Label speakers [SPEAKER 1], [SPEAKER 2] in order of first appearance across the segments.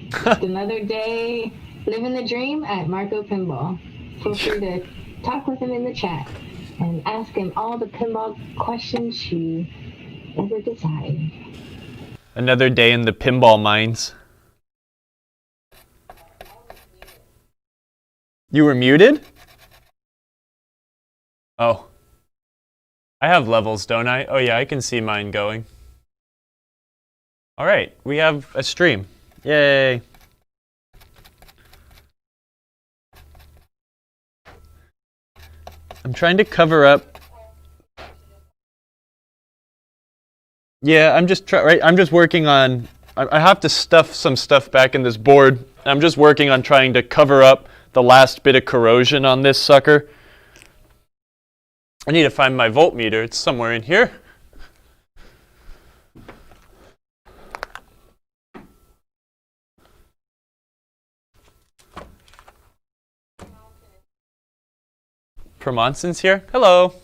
[SPEAKER 1] Just another day living the dream at Marco Pinball. Feel free to talk with him in the chat and ask him all the pinball questions you ever desire.
[SPEAKER 2] Another day in the pinball mines. You were muted? Oh. I have levels, don't I? Oh yeah, I can see mine going. Alright, we have a stream. Yay! I'm trying to cover up. Yeah, I'm just working on. I have to stuff some stuff back in this board. I'm just working on trying to cover up the last bit of corrosion on this sucker. I need to find my voltmeter. It's somewhere in here. Permonson's here. Hello.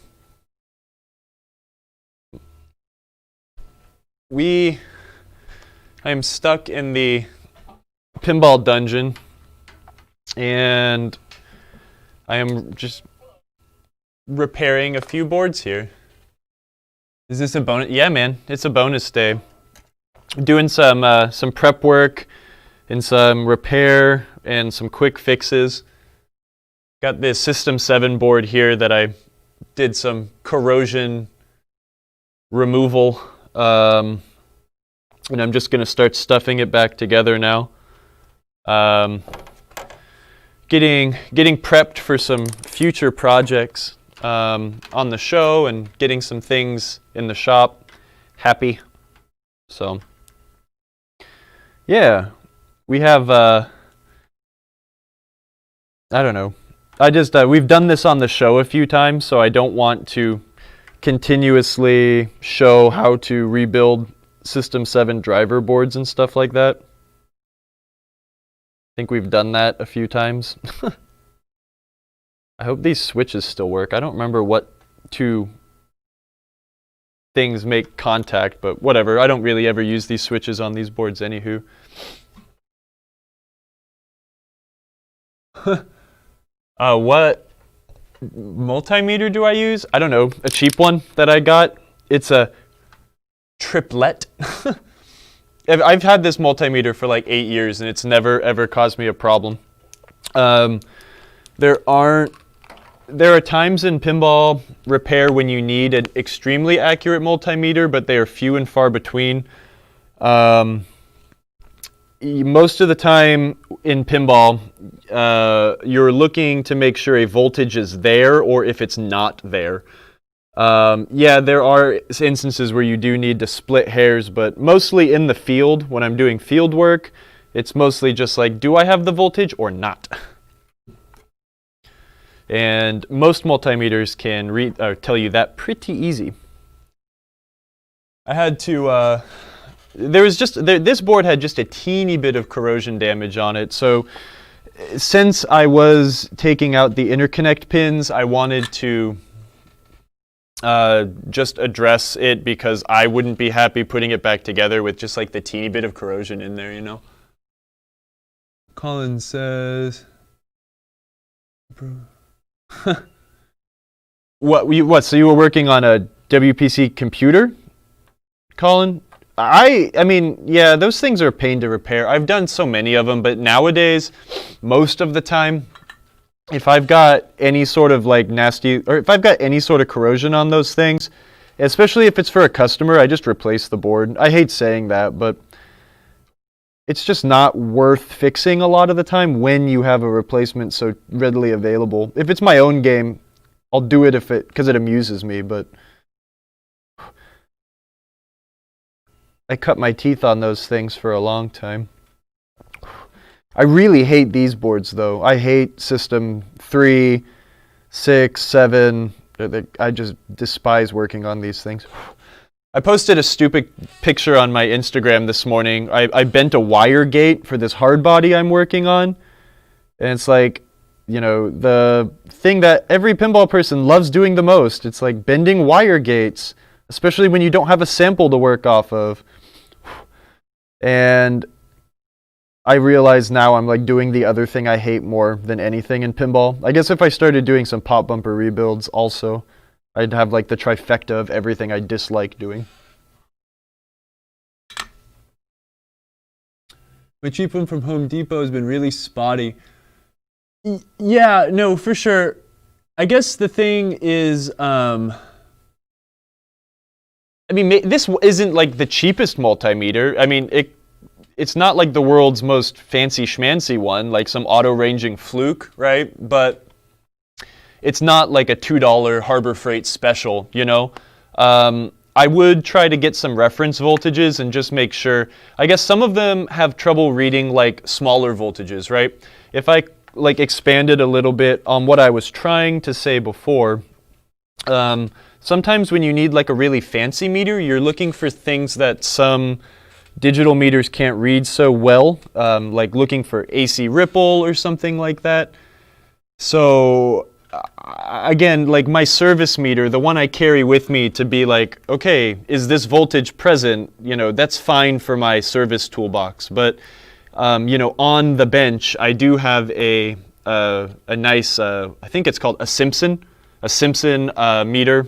[SPEAKER 2] I am stuck in the pinball dungeon, and I am just repairing a few boards here. Is this a bonus? Yeah, man, it's a bonus day. Doing some prep work and some repair and some quick fixes. Got this System 7 board here that I did some corrosion removal, and I'm just going to start stuffing it back together now. Getting prepped for some future projects on the show and getting some things in the shop happy. So, yeah, we have, I don't know. We've done this on the show a few times, so I don't want to continuously show how to rebuild System 7 driver boards and stuff like that. I think we've done that a few times. I hope these switches still work. I don't remember what two things make contact, but whatever. I don't really ever use these switches on these boards anywho. What multimeter do I use? I don't know. A cheap one that I got. It's a triplet. I've had this multimeter for like 8 years and it's never ever caused me a problem. There are times in pinball repair when you need an extremely accurate multimeter, but they are few and far between. Most of the time in pinball, you're looking to make sure a voltage is there or if it's not there. Yeah, there are instances where you do need to split hairs, but mostly in the field, when I'm doing field work, it's mostly just like, do I have the voltage or not? And most multimeters can tell you that pretty easy. I had to, this board had just a teeny bit of corrosion damage on it, so since I was taking out the interconnect pins, I wanted to just address it because I wouldn't be happy putting it back together with just like the teeny bit of corrosion in there, you know? Colin says... What? So you were working on a WPC computer, Colin? I mean, yeah, those things are a pain to repair. I've done so many of them, but nowadays, most of the time, if I've got any sort of like nasty, or if I've got any sort of corrosion on those things, especially if it's for a customer, I just replace the board. I hate saying that, but it's just not worth fixing a lot of the time when you have a replacement so readily available. If it's my own game, I'll do it because it amuses me, but I cut my teeth on those things for a long time. I really hate these boards though. I hate System 3, 6, 7. I just despise working on these things. I posted a stupid picture on my Instagram this morning. I bent a wire gate for this hard body I'm working on. And it's like, you know, the thing that every pinball person loves doing the most. It's like bending wire gates, especially when you don't have a sample to work off of. And I realize now I'm like doing the other thing I hate more than anything in pinball. I guess if I started doing some pop bumper rebuilds also, I'd have like the trifecta of everything I dislike doing. My cheap one from Home Depot has been really spotty. Yeah, no, for sure. I guess the thing is, I mean, this isn't like the cheapest multimeter. I mean, it's not like the world's most fancy schmancy one, like some auto-ranging fluke, right? But it's not like a $2 Harbor Freight special, you know? I would try to get some reference voltages and just make sure. I guess some of them have trouble reading like smaller voltages, right? If I like expanded a little bit on what I was trying to say before, sometimes when you need like a really fancy meter, you're looking for things that some digital meters can't read so well, like looking for AC ripple or something like that. So again, like my service meter, the one I carry with me to be like, okay, is this voltage present? You know, that's fine for my service toolbox. But, you know, on the bench, I do have a nice, I think it's called a Simpson meter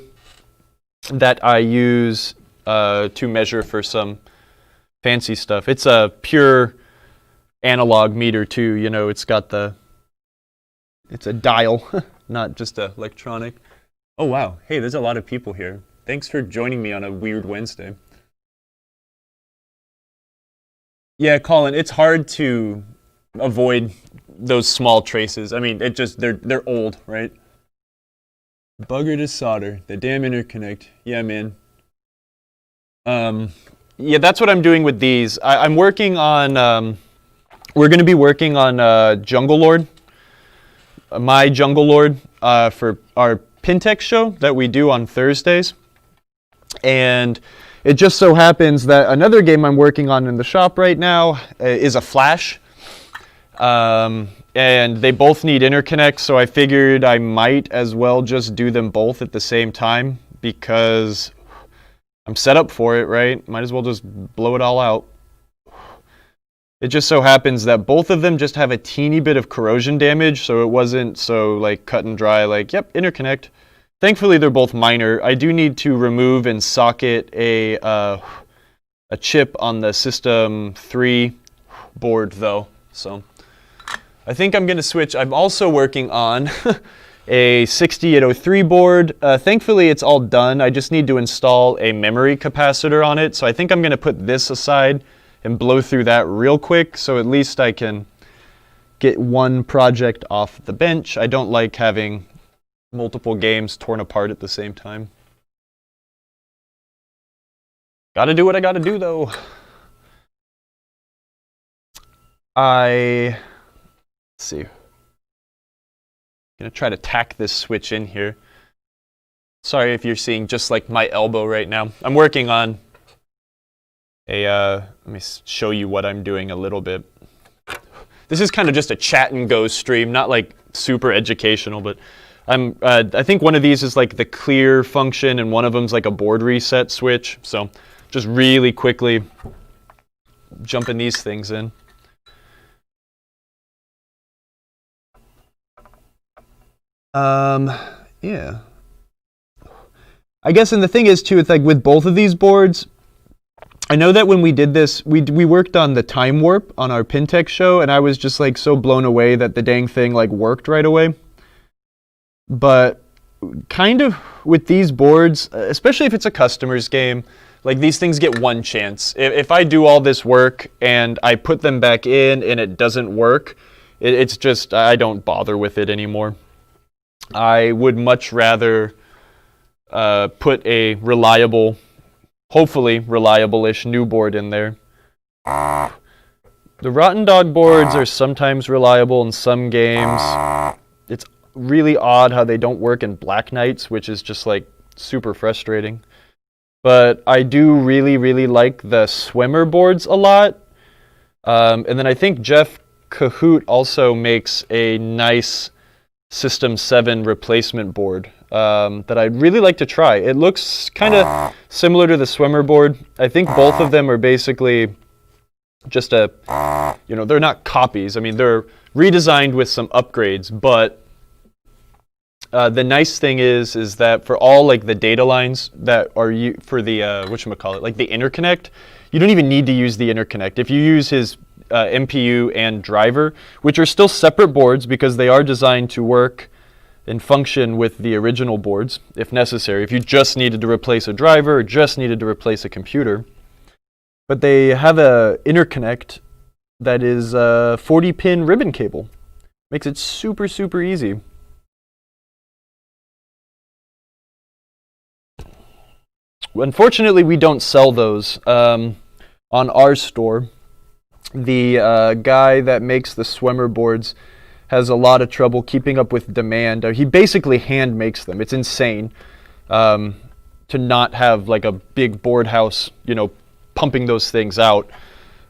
[SPEAKER 2] that I use to measure for some fancy stuff. It's a pure analog meter too, you know, it's a dial. Not just electronic. Oh wow, hey, there's a lot of people here. Thanks for joining me on a weird Wednesday. Yeah, Colin, it's hard to avoid those small traces. I mean, they're old, right? Bugger to solder, the damn interconnect. Yeah, man. Yeah, that's what I'm doing with these. I'm working on, we're gonna be working on Jungle Lord. My Jungle Lord for our PinTech show that we do on Thursdays. And it just so happens that another game I'm working on in the shop right now is a Flash. And they both need interconnects, so I figured I might as well just do them both at the same time because I'm set up for it, right? Might as well just blow it all out. It just so happens that both of them just have a teeny bit of corrosion damage, so it wasn't so like cut and dry, like, yep, interconnect. Thankfully, they're both minor. I do need to remove and socket a chip on the System 3 board, though. So I think I'm going to switch. I'm also working on a 6803 board. Thankfully, it's all done. I just need to install a memory capacitor on it, so I think I'm going to put this aside and blow through that real quick, so at least I can get one project off the bench. I don't like having multiple games torn apart at the same time. Gotta do what I gotta do, though. Let's see. I'm gonna try to tack this switch in here. Sorry if you're seeing just like my elbow right now. I'm working on let me show you what I'm doing a little bit. This is kind of just a chat and go stream, not like super educational, but I think one of these is like the clear function and one of them's like a board reset switch. So just really quickly jumping these things in. Yeah. I guess, and the thing is too, it's like with both of these boards, I know that when we did this, we worked on the time warp on our PinTech show, and I was just like so blown away that the dang thing like worked right away. But kind of with these boards, especially if it's a customer's game, like these things get one chance. If I do all this work and I put them back in and it doesn't work, it's just, I don't bother with it anymore. I would much rather put a reliable, hopefully reliable-ish new board in there. The Rotten Dog boards are sometimes reliable in some games. It's really odd how they don't work in Black Knights, which is just like super frustrating. But I do really, really like the Swimmer boards a lot. And then I think Jeff Kahoot also makes a nice System 7 replacement board that I'd really like to try. It looks kind of similar to the Swimmer board. I think both of them are basically just a, they're not copies. I mean, they're redesigned with some upgrades, but the nice thing is that for all like the data lines that are for the whatchamacallit, like the interconnect, you don't even need to use the interconnect. If you use his MPU and driver, which are still separate boards because they are designed to work and function with the original boards if necessary, if you just needed to replace a driver or just needed to replace a computer. But they have a interconnect that is a 40-pin ribbon cable. Makes it super, super easy. Unfortunately, we don't sell those on our store. The guy that makes the Swimmer boards has a lot of trouble keeping up with demand. He basically hand makes them. It's insane to not have like a big board house, pumping those things out.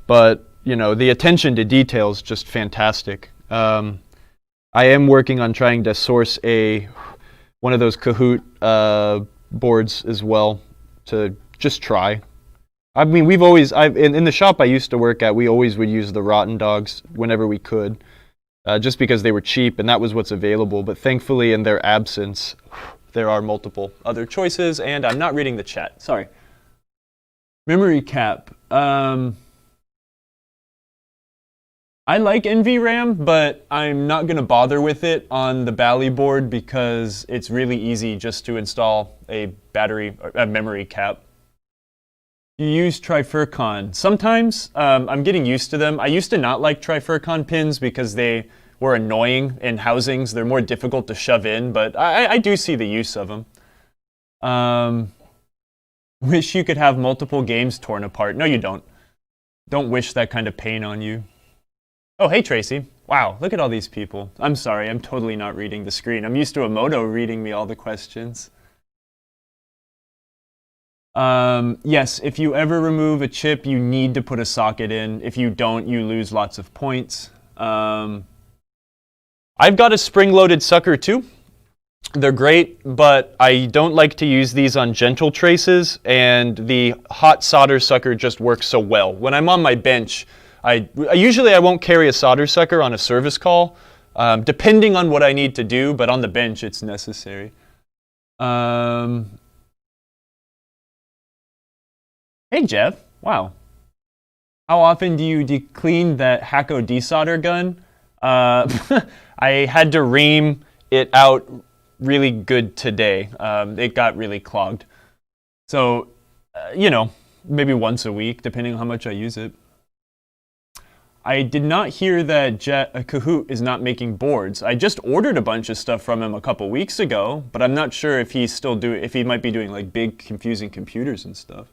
[SPEAKER 2] But, the attention to detail is just fantastic. I am working on trying to source one of those Kahoot boards as well to just try. I mean, in the shop I used to work at, we always would use the Rotten Dogs whenever we could, just because they were cheap and that was what's available. But thankfully, in their absence, there are multiple other choices, and I'm not reading the chat. Sorry. Memory cap. I like NVRAM, but I'm not going to bother with it on the Bally board because it's really easy just to install a memory cap. You use Trifurcon. Sometimes I'm getting used to them. I used to not like Trifurcon pins because they were annoying in housings. They're more difficult to shove in, but I do see the use of them. Wish you could have multiple games torn apart. No, you don't. Don't wish that kind of pain on you. Oh, hey, Tracy. Wow, look at all these people. I'm sorry, I'm totally not reading the screen. I'm used to Emoto reading me all the questions. Yes, if you ever remove a chip, you need to put a socket in. If you don't, you lose lots of points. I've got a spring-loaded sucker too. They're great, but I don't like to use these on gentle traces, and the hot solder sucker just works so well. When I'm on my bench, usually I won't carry a solder sucker on a service call, depending on what I need to do, but on the bench it's necessary. Hey Jeff, wow. How often do you clean that Hacko desolder gun? I had to ream it out really good today. It got really clogged. So, maybe once a week, depending on how much I use it. I did not hear that Kahoot is not making boards. I just ordered a bunch of stuff from him a couple weeks ago, but I'm not sure if if he might be doing like big confusing computers and stuff.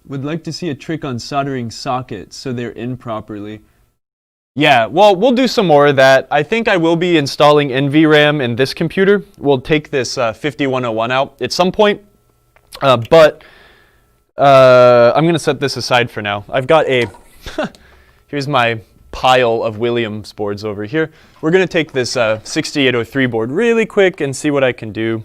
[SPEAKER 2] Would like to see a trick on soldering sockets so they're in properly. Yeah, well, we'll do some more of that. I think I will be installing NVRAM in this computer. We'll take this 5101 out at some point, but I'm going to set this aside for now. I've got here's my pile of Williams boards over here. We're going to take this 6803 board really quick and see what I can do.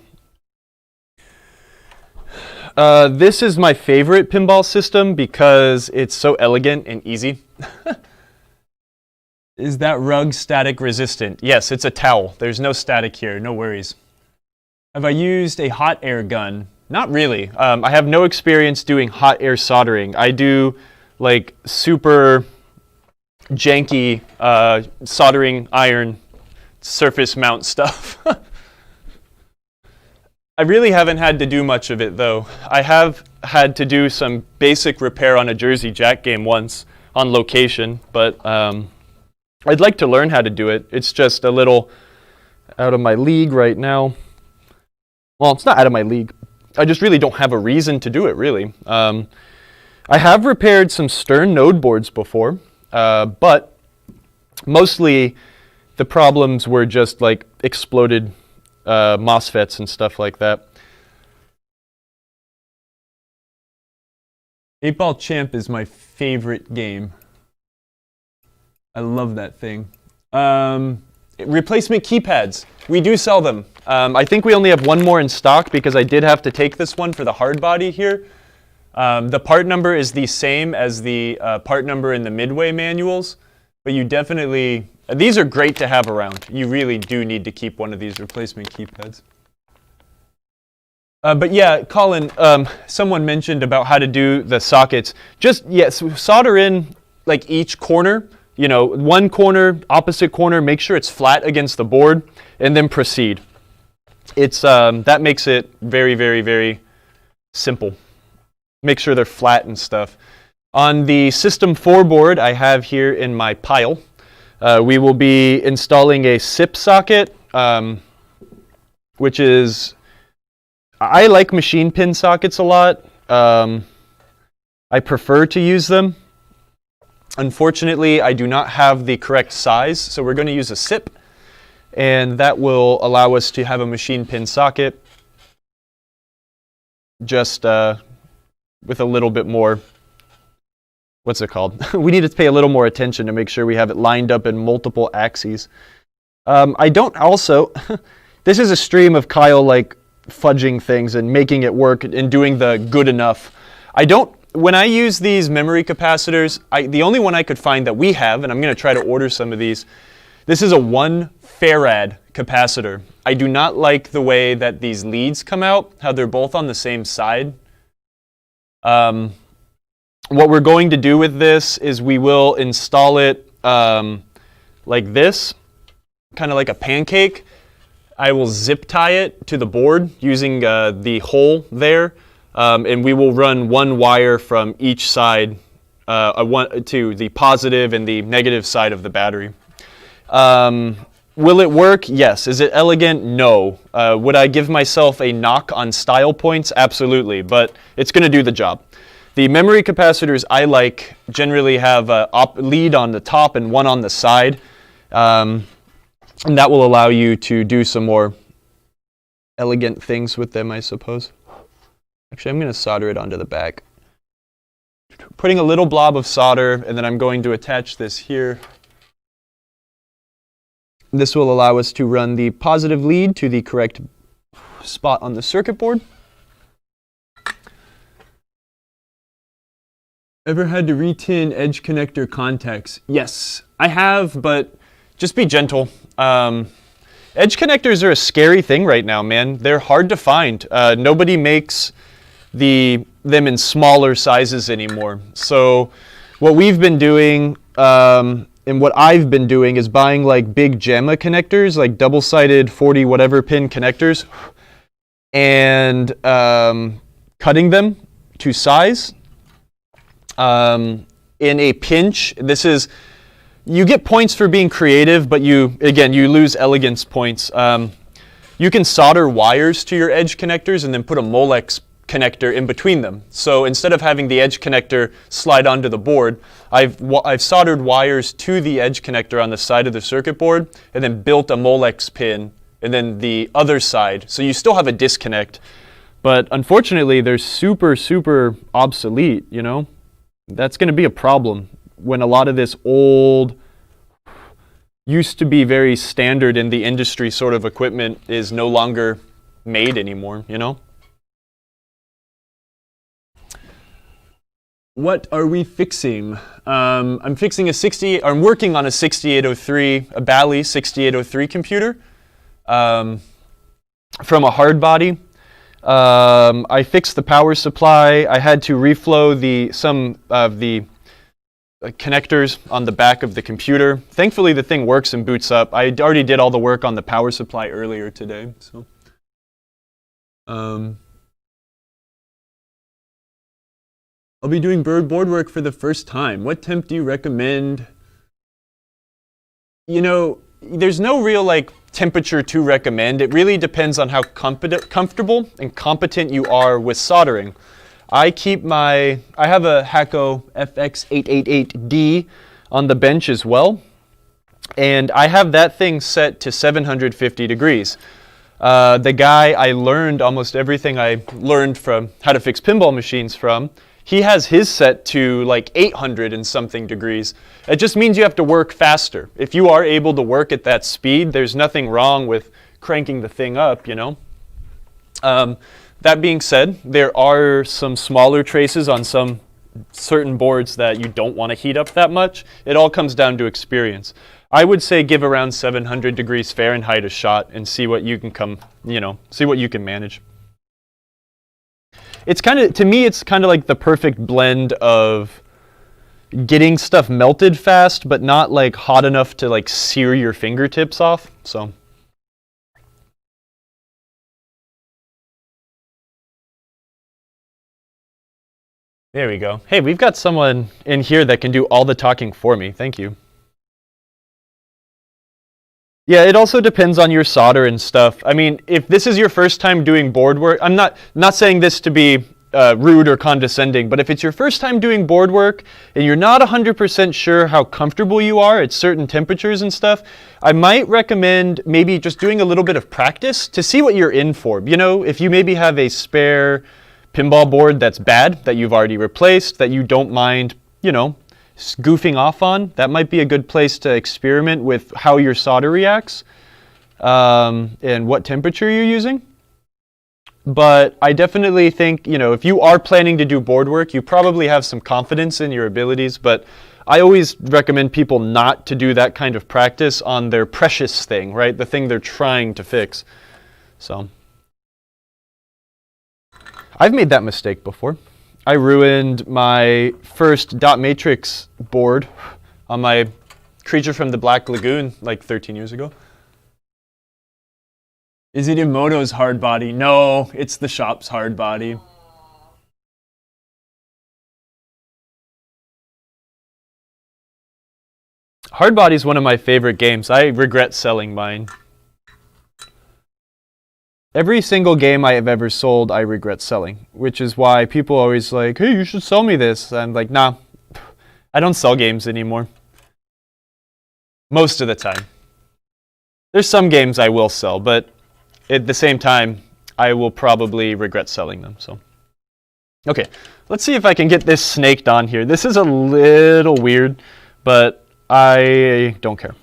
[SPEAKER 2] This is my favorite pinball system because it's so elegant and easy. Is that rug static resistant? Yes, it's a towel. There's no static here, no worries. Have I used a hot air gun? Not really. I have no experience doing hot air soldering. I do like super janky soldering iron surface mount stuff. I really haven't had to do much of it though. I have had to do some basic repair on a Jersey Jack game once on location, but I'd like to learn how to do it. It's just a little out of my league right now. Well, it's not out of my league. I just really don't have a reason to do it, really. I have repaired some Stern node boards before, but mostly the problems were just like exploded MOSFETs and stuff like that. 8-Ball Champ is my favorite game. I love that thing. Replacement keypads. We do sell them. I think we only have one more in stock because I did have to take this one for the hard body here. The part number is the same as the part number in the Midway manuals, but you definitely, these are great to have around. You really do need to keep one of these replacement keypads. But yeah, Colin, someone mentioned about how to do the sockets. Just, yes, solder in like each corner, you know, one corner, opposite corner, make sure it's flat against the board, and then proceed. It's, that makes it very, very, very simple. Make sure they're flat and stuff. On the System 4 board I have here in my pile, we will be installing a SIP socket, which is, I like machine pin sockets a lot. I prefer to use them. Unfortunately, I do not have the correct size, so we're going to use a SIP, and that will allow us to have a machine pin socket just with a little bit more, what's it called? We need to pay a little more attention to make sure we have it lined up in multiple axes. I don't also, this is a stream of Kyle like fudging things and making it work and doing the good enough. When I use these memory capacitors, the only one I could find that we have, and I'm going to try to order some of these, this is a 1 farad capacitor. I do not like the way that these leads come out, how they're both on the same side. What we're going to do with this is we will install it like this, kind of like a pancake. I will zip tie it to the board using the hole there, and we will run one wire from each side to the positive and the negative side of the battery. Will it work? Yes. Is it elegant? No. Would I give myself a knock on style points? Absolutely, but it's going to do the job. The memory capacitors I like generally have a lead on the top and one on the side, and that will allow you to do some more elegant things with them, I suppose. Actually, I'm going to solder it onto the back. Putting a little blob of solder, and then I'm going to attach this here. This will allow us to run the positive lead to the correct spot on the circuit board. Ever had to retin edge connector contacts? Yes, I have, but just be gentle. Edge connectors are a scary thing right now, man. They're hard to find. Nobody makes them in smaller sizes anymore. So what we've been doing, and what I've been doing, is buying like big JAMA connectors, like double-sided 40 whatever pin connectors, and cutting them to size. In a pinch, you get points for being creative, but you lose elegance points. You can solder wires to your edge connectors and then put a Molex connector in between them. So instead of having the edge connector slide onto the board, I've soldered wires to the edge connector on the side of the circuit board and then built a Molex pin and then the other side. So you still have a disconnect, but unfortunately they're super, super obsolete, you know? That's going to be a problem when a lot of this old, used to be very standard in the industry sort of equipment is no longer made anymore, you know? What are we fixing? I'm working on a 6803, a Bally 6803 computer from a hard body. I fixed the power supply. I had to reflow some of the connectors on the back of the computer. Thankfully, the thing works and boots up. I already did all the work on the power supply earlier today. So, I'll be doing board work for the first time. What temp do you recommend? You know, there's no real temperature to recommend. It really depends on how comfortable and competent you are with soldering. I have a Hacko FX888D on the bench as well, and I have that thing set to 750 degrees. The guy I learned almost everything I learned from how to fix pinball machines from, he has his set to 800 and something degrees. It just means you have to work faster. If you are able to work at that speed, there's nothing wrong with cranking the thing up, you know. That being said, there are some smaller traces on some certain boards that you don't want to heat up that much. It all comes down to experience. I would say give around 700 degrees Fahrenheit a shot and see what you can see what you can manage. It's kind of, to me, it's kind of like the perfect blend of getting stuff melted fast, but not like hot enough to like sear your fingertips off. So. There we go. Hey, we've got someone in here that can do all the talking for me. Thank you. Yeah, it also depends on your solder and stuff. I mean, if this is your first time doing board work, I'm not saying this to be rude or condescending, but if it's your first time doing board work and you're not 100% sure how comfortable you are at certain temperatures and stuff, I might recommend maybe just doing a little bit of practice to see what you're in for. You know, if you maybe have a spare pinball board that's bad, that you've already replaced, that you don't mind, you know, goofing off on, that might be a good place to experiment with how your solder reacts and what temperature you're using. But I definitely think, you know, if you are planning to do board work, you probably have some confidence in your abilities, but I always recommend people not to do that kind of practice on their precious thing, right? The thing they're trying to fix. So I've made that mistake before. I ruined my first dot matrix board on my Creature from the Black Lagoon like 13 years ago. Is it Emoto's hard body? No, it's the shop's hard body. Hard body is one of my favorite games. I regret selling mine. Every single game I have ever sold, I regret selling, which is why people are always like, hey, you should sell me this. I'm like, nah, I don't sell games anymore. Most of the time. There's some games I will sell, but at the same time, I will probably regret selling them. So, okay, let's see if I can get this snaked on here. This is a little weird, but I don't care.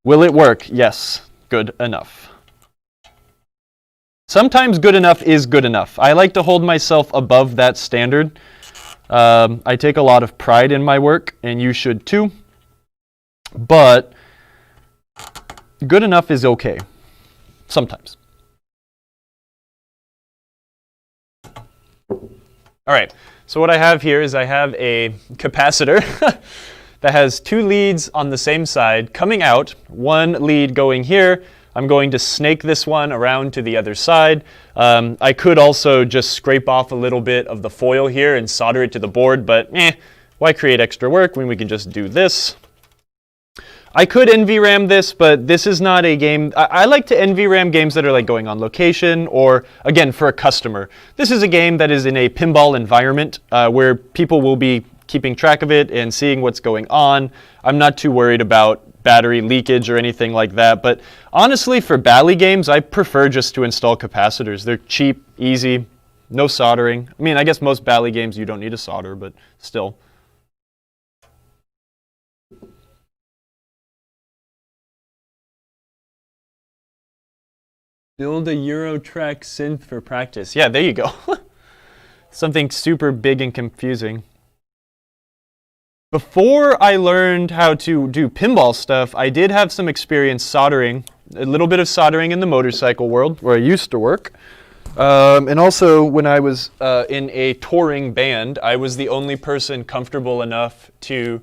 [SPEAKER 2] Will it work? Yes, good enough. Sometimes good enough is good enough. I like to hold myself above that standard. I take a lot of pride in my work, and you should too. But good enough is okay. Sometimes. All right, so what I have here is I have a capacitor that has two leads on the same side coming out, one lead going here. I'm going to snake this one around to the other side. I could also just scrape off a little bit of the foil here and solder it to the board, but why create extra work when we can just do this? I could NVRAM this, but this is not a game. I like to NVRAM games that are like going on location or, again, for a customer. This is a game that is in a pinball environment where people will be keeping track of it and seeing what's going on. I'm not too worried about battery leakage or anything like that, but honestly, for Bally games, I prefer just to install capacitors. They're cheap, easy, no soldering. I mean, I guess most Bally games you don't need a solder, but still. Build a Eurotrack synth for practice. Yeah, there you go. Something super big and confusing. Before I learned how to do pinball stuff, I did have some experience soldering, a little bit of soldering in the motorcycle world, where I used to work. And also, when I was in a touring band, I was the only person comfortable enough to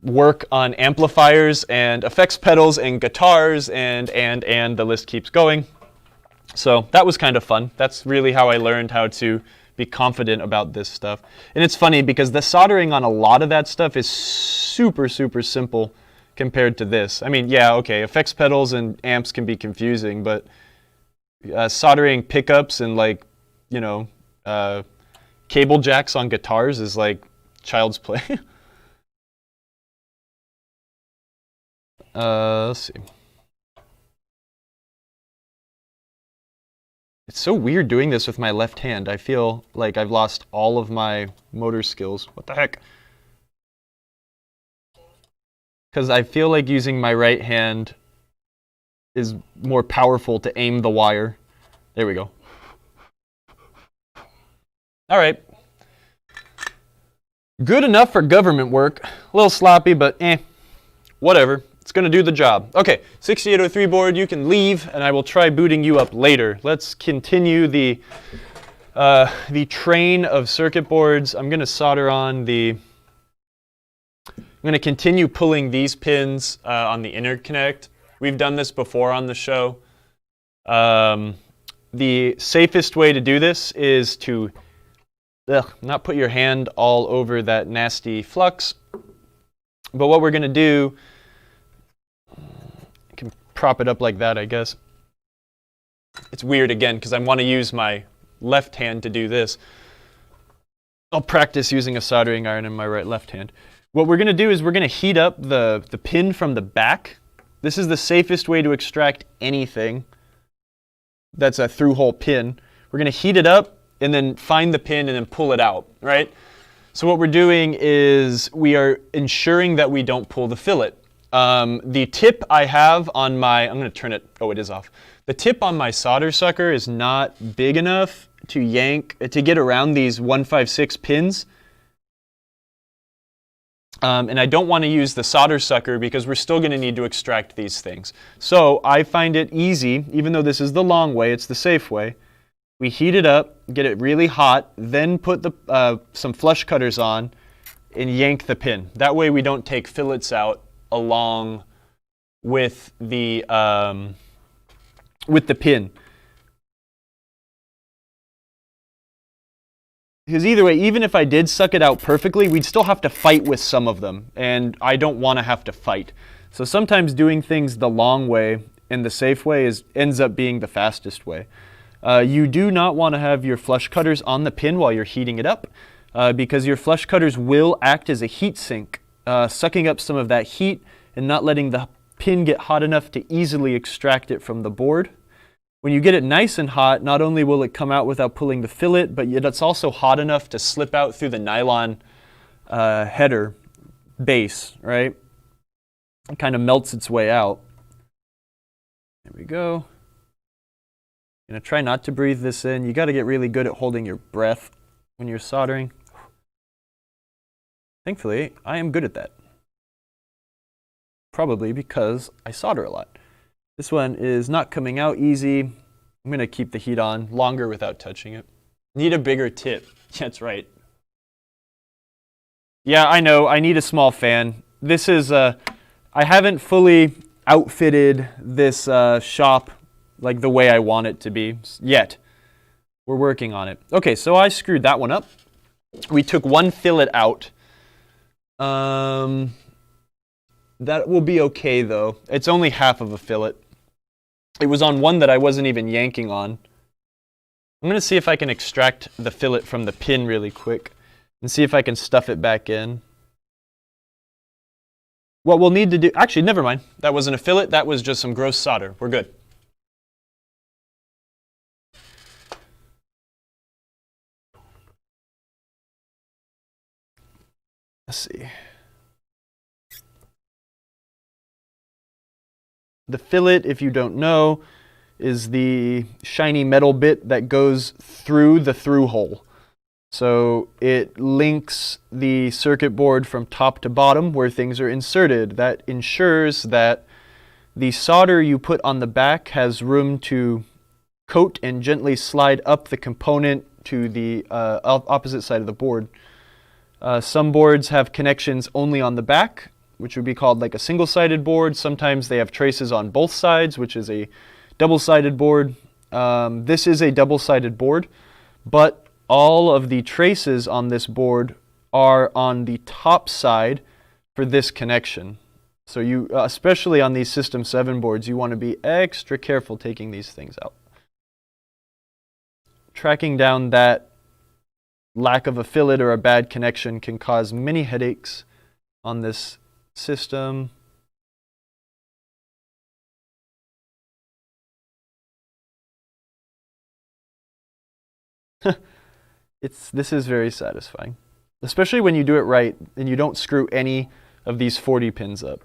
[SPEAKER 2] work on amplifiers and effects pedals and guitars and the list keeps going. So that was kind of fun. That's really how I learned how to be confident about this stuff. And it's funny because the soldering on a lot of that stuff is super, super simple compared to this. I mean, yeah, okay, effects pedals and amps can be confusing, but soldering pickups and like, you know, cable jacks on guitars is like child's play. Let's see. It's so weird doing this with my left hand. I feel like I've lost all of my motor skills. What the heck? Because I feel like using my right hand is more powerful to aim the wire. There we go. All right. Good enough for government work. A little sloppy, but whatever. It's going to do the job. Okay, 6803 board, you can leave, and I will try booting you up later. Let's continue the train of circuit boards. I'm going to solder on the... I'm going to continue pulling these pins on the interconnect. We've done this before on the show. The safest way to do this is to not put your hand all over that nasty flux. But what we're going to do, I can prop it up like that, I guess. It's weird again because I want to use my left hand to do this. I'll practice using a soldering iron in my left hand. What we're going to do is we're going to heat up the pin from the back. This is the safest way to extract anything that's a through-hole pin. We're going to heat it up and then find the pin and then pull it out, right? So what we're doing is we are ensuring that we don't pull the fillet. The tip I have on my, I'm going to turn it, oh, it is off. The tip on my solder sucker is not big enough to yank, to get around these 156 pins. And I don't want to use the solder sucker because we're still going to need to extract these things. So I find it easy, even though this is the long way, it's the safe way. We heat it up, get it really hot, then put some flush cutters on and yank the pin. That way we don't take fillets out along with the pin. Because either way, even if I did suck it out perfectly, we'd still have to fight with some of them, and I don't want to have to fight. So sometimes doing things the long way and the safe way ends up being the fastest way. You do not want to have your flush cutters on the pin while you're heating it up, because your flush cutters will act as a heat sink, sucking up some of that heat and not letting the pin get hot enough to easily extract it from the board. When you get it nice and hot, not only will it come out without pulling the fillet, but it's also hot enough to slip out through the nylon header base, right? It kind of melts its way out. There we go. Gonna try not to breathe this in. You got to get really good at holding your breath when you're soldering. Thankfully, I am good at that. Probably because I solder a lot. This one is not coming out easy. I'm going to keep the heat on longer without touching it. Need a bigger tip. That's right. Yeah, I know. I need a small fan. This is, I haven't fully outfitted this shop like the way I want it to be yet. We're working on it. Okay, so I screwed that one up. We took one fillet out. That will be okay though. It's only half of a fillet. It was on one that I wasn't even yanking on. I'm going to see if I can extract the fillet from the pin really quick and see if I can stuff it back in. What we'll need to do, actually, never mind. That wasn't a fillet, that was just some gross solder. We're good. Let's see. The fillet, if you don't know, is the shiny metal bit that goes through the through hole. So it links the circuit board from top to bottom where things are inserted. That ensures that the solder you put on the back has room to coat and gently slide up the component to the opposite side of the board. Some boards have connections only on the back, which would be called like a single-sided board. Sometimes they have traces on both sides, which is a double-sided board. This is a double-sided board, but all of the traces on this board are on the top side for this connection. So you, especially on these System 7 boards, you want to be extra careful taking these things out. Tracking down that lack of a fillet or a bad connection can cause many headaches on this system. This is very satisfying, especially when you do it right and you don't screw any of these 40 pins up.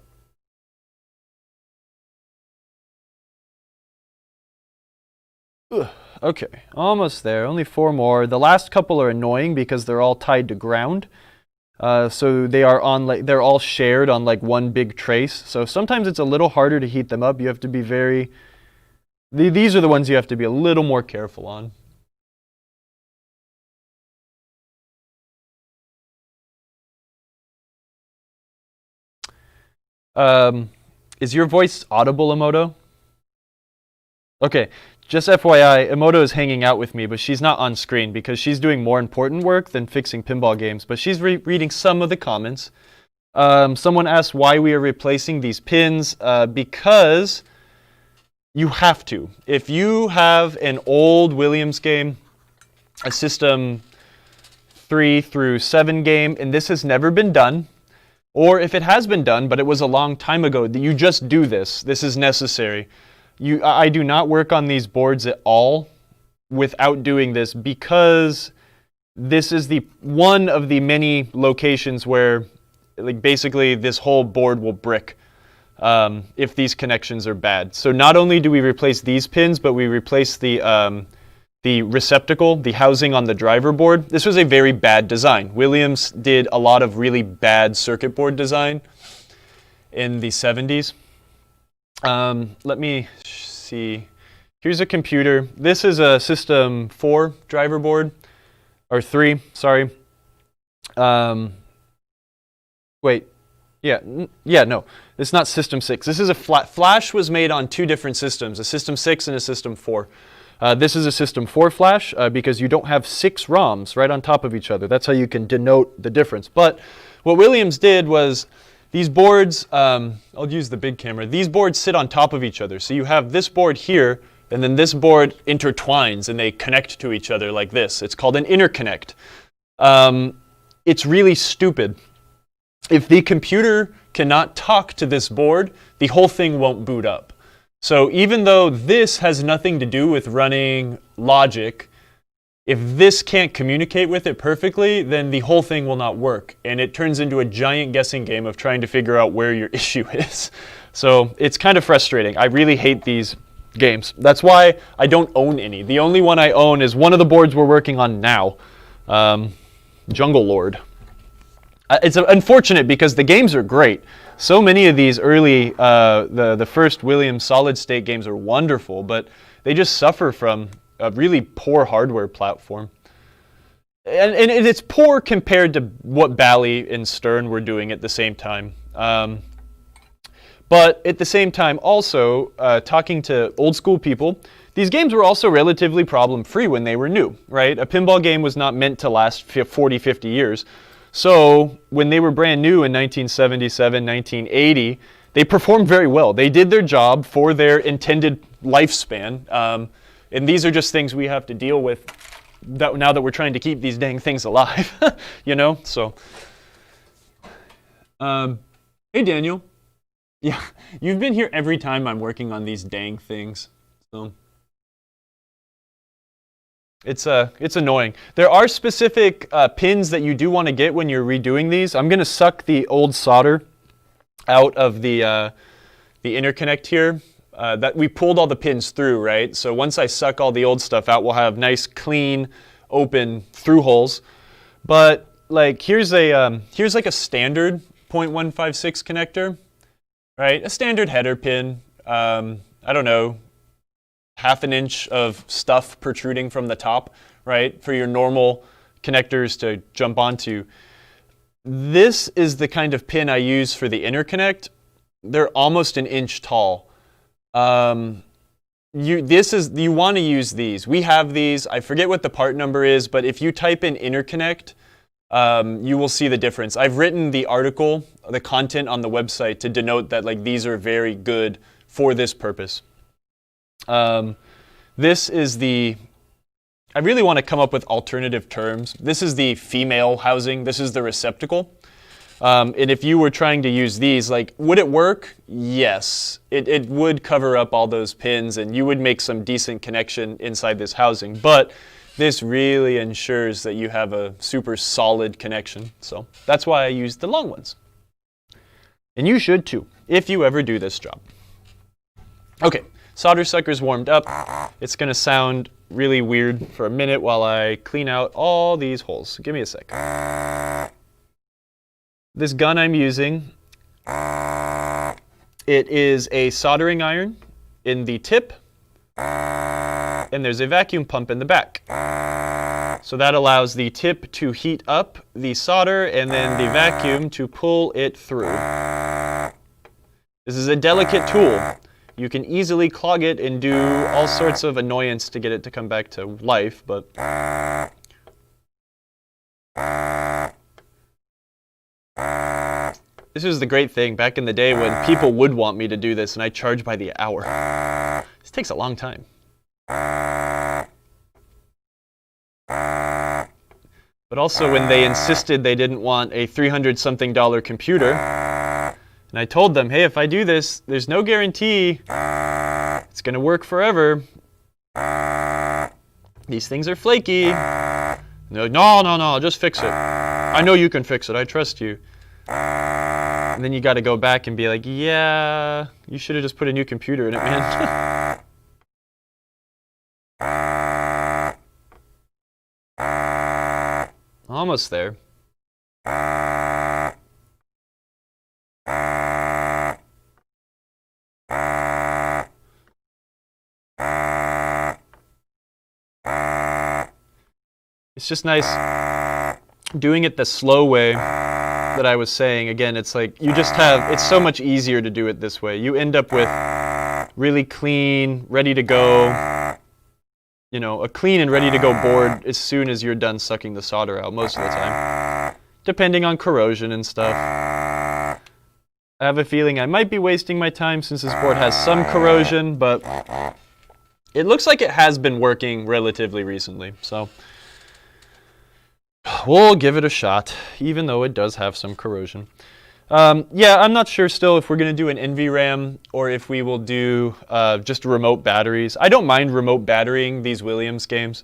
[SPEAKER 2] Okay, almost there. Only 4 more. The last couple are annoying because they're all tied to ground. So they are on they're all shared on like one big trace. So sometimes it's a little harder to heat them up. You have to be very. These are the ones you have to be a little more careful on. Is your voice audible, Emoto? Okay, just FYI, Emoto is hanging out with me, but she's not on screen because she's doing more important work than fixing pinball games, but she's reading some of the comments. Someone asked why we are replacing these pins, because you have to. If you have an old Williams game, a System 3 through 7 game, and this has never been done, or if it has been done, but it was a long time ago, you just do this. This is necessary. I do not work on these boards at all without doing this because this is one of the many locations where like basically this whole board will brick if these connections are bad. So not only do we replace these pins, but we replace the receptacle, the housing on the driver board. This was a very bad design. Williams did a lot of really bad circuit board design in the 70s. Let me see. Here's a computer. This is a System 4 driver board, or 3, sorry. Wait, no, it's not System 6. This is a Flash was made on 2 different systems, a System 6 and a System 4. This is a System 4 Flash because you don't have 6 ROMs right on top of each other. That's how you can denote the difference. But what Williams did was these boards, I'll use the big camera, these boards sit on top of each other. So you have this board here, and then this board intertwines, and they connect to each other like this. It's called an interconnect. It's really stupid. If the computer cannot talk to this board, the whole thing won't boot up. So even though this has nothing to do with running logic, if this can't communicate with it perfectly, then the whole thing will not work. And it turns into a giant guessing game of trying to figure out where your issue is. So it's kind of frustrating. I really hate these games. That's why I don't own any. The only one I own is one of the boards we're working on now, Jungle Lord. It's unfortunate because the games are great. So many of these early, the first Williams solid-state games are wonderful, but they just suffer from a really poor hardware platform. And it's poor compared to what Bally and Stern were doing at the same time. But at the same time, also, talking to old school people, these games were also relatively problem-free when they were new, right? A pinball game was not meant to last 40, 50 years. So when they were brand new in 1977, 1980, they performed very well. They did their job for their intended lifespan. And these are just things we have to deal with now that we're trying to keep these dang things alive, you know? So, hey Daniel. Yeah, you've been here every time I'm working on these dang things. So it's annoying. There are specific pins that you do want to get when you're redoing these. I'm going to suck the old solder out of the interconnect here. That we pulled all the pins through, right? So once I suck all the old stuff out, we'll have nice, clean, open through holes. But like here's like a standard 0.156 connector, right? A standard header pin. I don't know, 1/2 inch of stuff protruding from the top, right? For your normal connectors to jump onto. This is the kind of pin I use for the interconnect. They're almost 1 inch tall. You want to use these. We have these. I forget what the part number is, but if you type in interconnect, you will see the difference. I've written the article, the content on the website to denote that like these are very good for this purpose. This is I really want to come up with alternative terms. This is the female housing. This is the receptacle. And if you were trying to use these, like, would it work? Yes. It would cover up all those pins, and you would make some decent connection inside this housing. But this really ensures that you have a super solid connection. So that's why I use the long ones. And you should too, if you ever do this job. Okay, solder sucker's warmed up. It's going to sound really weird for a minute while I clean out all these holes. Give me a sec. This gun I'm using, it is a soldering iron in the tip, and there's a vacuum pump in the back. So that allows the tip to heat up the solder and then the vacuum to pull it through. This is a delicate tool. You can easily clog it and do all sorts of annoyance to get it to come back to life, but this is the great thing. Back in the day when people would want me to do this and I charge by the hour. This takes a long time. But also when they insisted they didn't want a $300-something computer, and I told them, hey, if I do this, there's no guarantee it's going to work forever. These things are flaky. And they're like, no, just fix it. I know you can fix it. I trust you. And then you got to go back and be like, yeah, you should have just put a new computer in it, man. Almost there. It's just nice doing it the slow way that I was saying. Again, it's like you just have, it's so much easier to do it this way. You end up with really clean, ready to go, you know, a clean and ready to go board as soon as you're done sucking the solder out most of the time, depending on corrosion and stuff. I have a feeling I might be wasting my time since this board has some corrosion, but it looks like it has been working relatively recently, so we'll give it a shot, even though it does have some corrosion. Yeah, I'm not sure still if we're going to do an NVRAM or if we will do just remote batteries. I don't mind remote batterying these Williams games.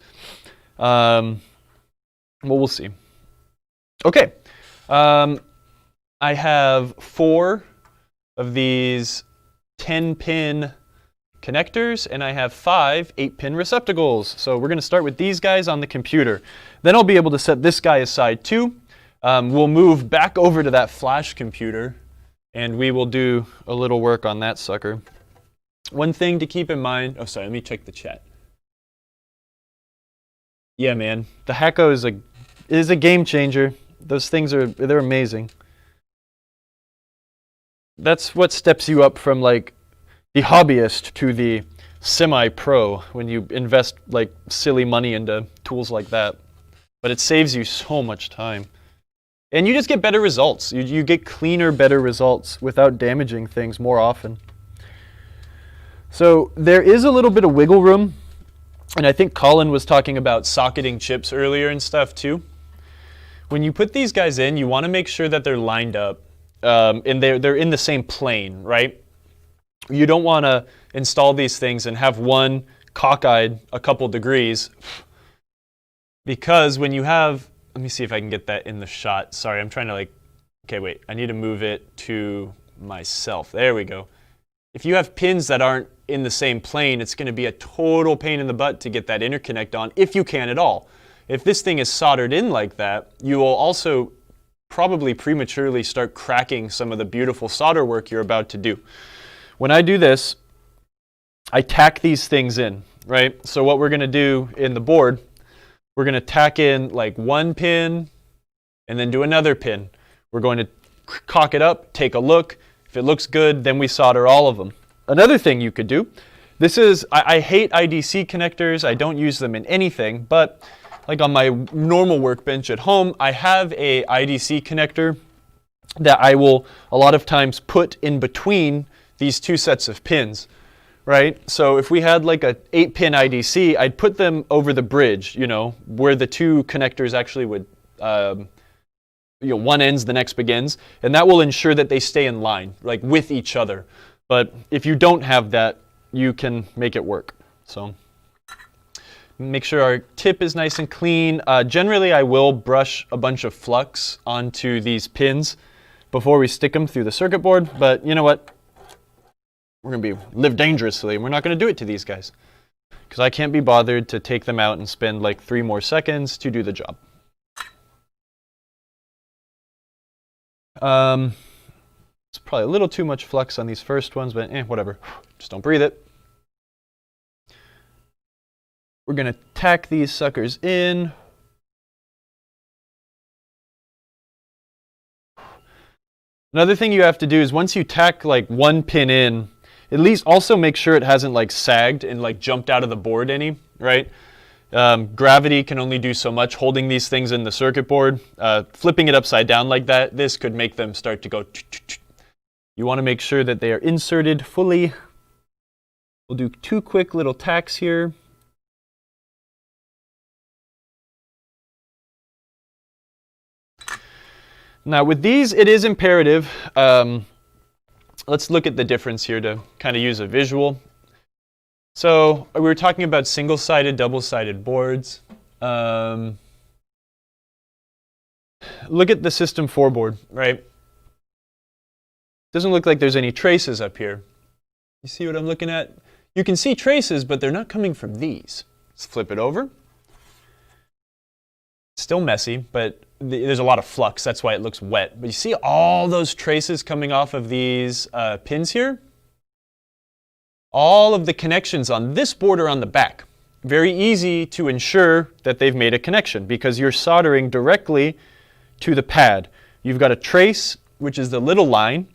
[SPEAKER 2] Well, we'll see. Okay. I have 4 of these 10-pin connectors, and I have 5 8-pin receptacles. So we're going to start with these guys on the computer. Then I'll be able to set this guy aside too. We'll move back over to that flash computer, and we will do a little work on that sucker. One thing to keep in mind, oh sorry, let me check the chat. Yeah, man, the Hacko is a game changer. Those things they're amazing. That's what steps you up from like the hobbyist to the semi-pro when you invest like silly money into tools like that. But it saves you so much time. And you just get better results. You get cleaner, better results without damaging things more often. So there is a little bit of wiggle room. And I think Colin was talking about socketing chips earlier and stuff too. When you put these guys in, you want to make sure that they're lined up and they're in the same plane, right? You don't want to install these things and have one cockeyed a couple degrees, because when you have, let me see if I can get that in the shot. Sorry, I'm trying to like, okay, wait, I need to move it to myself. There we go. If you have pins that aren't in the same plane, it's going to be a total pain in the butt to get that interconnect on, if you can at all. If this thing is soldered in like that, you will also probably prematurely start cracking some of the beautiful solder work you're about to do. When I do this, I tack these things in, right? So what we're going to do in the board, we're going to tack in like one pin and then do another pin. We're going to cock it up, take a look. If it looks good, then we solder all of them. Another thing you could do, this is, I hate IDC connectors. I don't use them in anything, but like on my normal workbench at home, I have a IDC connector that I will a lot of times put in between these 2 sets of pins, right? So if we had like a 8-pin IDC, I'd put them over the bridge, you know, where the 2 connectors actually would, one ends, the next begins, and that will ensure that they stay in line, like with each other. But if you don't have that, you can make it work. So make sure our tip is nice and clean. Generally, I will brush a bunch of flux onto these pins before we stick them through the circuit board, but you know what? we're going to live dangerously, and we're not going to do it to these guys. Because I can't be bothered to take them out and spend like 3 more seconds to do the job. It's probably a little too much flux on these first ones, but whatever. Just don't breathe it. We're going to tack these suckers in. Another thing you have to do is once you tack like one pin in, at least also make sure it hasn't like sagged and like jumped out of the board any, right? Gravity can only do so much holding these things in the circuit board. Flipping it upside down like that, this could make them start to go. You want to make sure that they are inserted fully. We'll do 2 quick little tacks here. Now with these, it is imperative. Let's look at the difference here to kind of use a visual. So we were talking about single-sided, double-sided boards. Look at the System 4 board, right? Doesn't look like there's any traces up here. You see what I'm looking at? You can see traces, but they're not coming from these. Let's flip it over. Still messy, but there's a lot of flux. That's why it looks wet. But you see all those traces coming off of these pins here? All of the connections on this board are on the back. Very easy to ensure that they've made a connection because you're soldering directly to the pad. You've got a trace, which is the little line,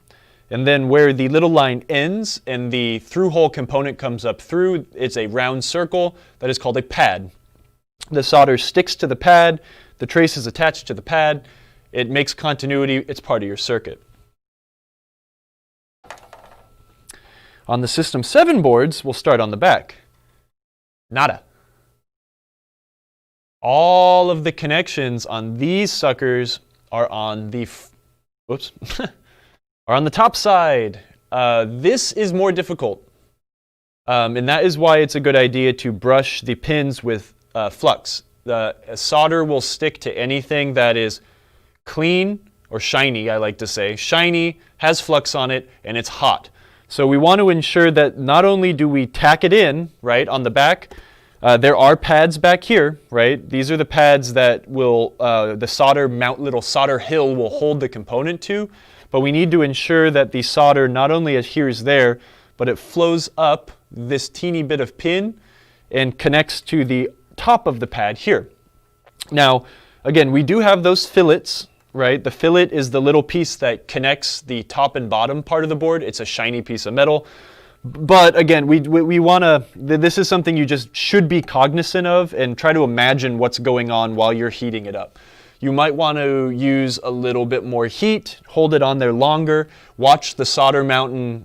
[SPEAKER 2] and then where the little line ends and the through-hole component comes up through, it's a round circle that is called a pad. The solder sticks to the pad, the trace is attached to the pad, it makes continuity, it's part of your circuit. On the System 7 boards, we'll start on the back. Nada. All of the connections on these suckers are on the are on the top side. This is more difficult. And that is why it's a good idea to brush the pins with flux. The solder will stick to anything that is clean or shiny, I like to say. Shiny, has flux on it, and it's hot. So we want to ensure that not only do we tack it in, right, on the back, there are pads back here, right? These are the pads that will, the solder little solder hill will hold the component to, but we need to ensure that the solder not only adheres there, but it flows up this teeny bit of pin and connects to the top of the pad here. Now, again, we do have those fillets, right? The fillet is the little piece that connects the top and bottom part of the board. It's a shiny piece of metal. But again, we want to, this is something you just should be cognizant of and try to imagine what's going on while you're heating it up. You might want to use a little bit more heat, hold it on there longer, watch the solder mountain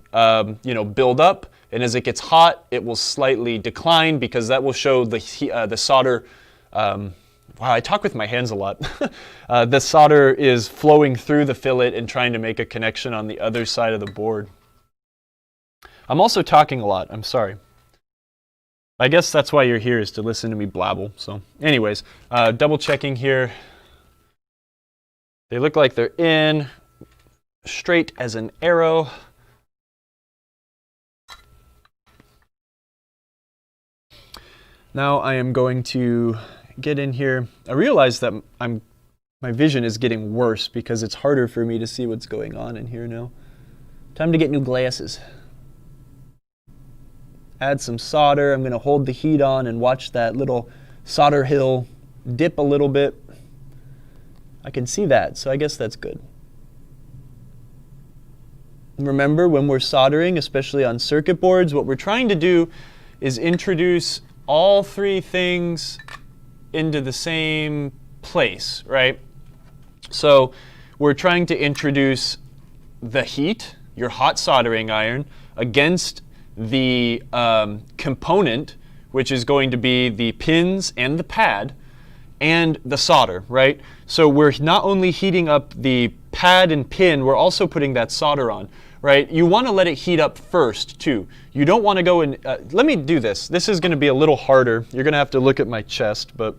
[SPEAKER 2] build up, and as it gets hot, it will slightly decline because that will show the solder. Wow, I talk with my hands a lot. The solder is flowing through the fillet and trying to make a connection on the other side of the board. I'm also talking a lot, I'm sorry. I guess that's why you're here, is to listen to me blabble. So anyways, double checking here. They look like they're in, straight as an arrow. Now I am going to get in here. I realize that my vision is getting worse because it's harder for me to see what's going on in here now. Time to get new glasses. Add some solder. I'm going to hold the heat on and watch that little solder hill dip a little bit. I can see that, so I guess that's good. Remember, when we're soldering, especially on circuit boards, what we're trying to do is introduce all 3 things into the same place, right? So we're trying to introduce the heat, your hot soldering iron, against the component, which is going to be the pins and the pad, and the solder, right? So we're not only heating up the pad and pin, we're also putting that solder on, right? You want to let it heat up first, too. You don't want to go and, let me do this. This is going to be a little harder. You're going to have to look at my chest, but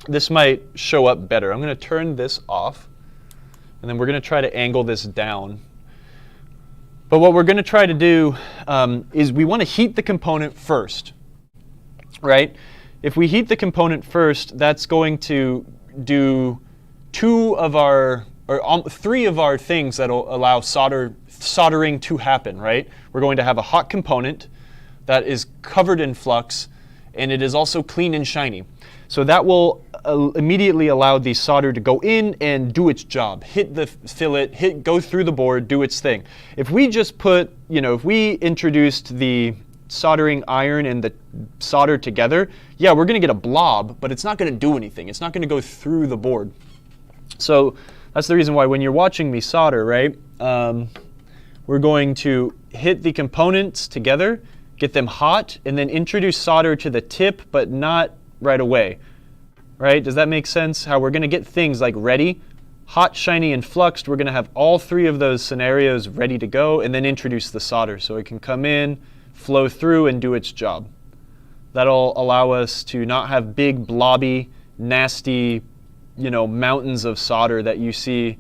[SPEAKER 2] this might show up better. I'm going to turn this off, and then we're going to try to angle this down. But what we're going to try to do is we want to heat the component first, right? If we heat the component first, that's going to do three of our things that will allow soldering to happen, right? We're going to have a hot component that is covered in flux, and it is also clean and shiny. So that will immediately allow the solder to go in and do its job, hit the fillet, go through the board, do its thing. If we just put, if we introduced the soldering iron and the solder together, yeah, we're going to get a blob, but it's not going to do anything. It's not going to go through the board. So that's the reason why when you're watching me solder, right, we're going to hit the components together, get them hot, and then introduce solder to the tip, but not right away. Right? Does that make sense? How we're going to get things like ready, hot, shiny, and fluxed. We're going to have all three of those scenarios ready to go, and then introduce the solder so it can come in, flow through, and do its job. That'll allow us to not have big, blobby, nasty, mountains of solder that you see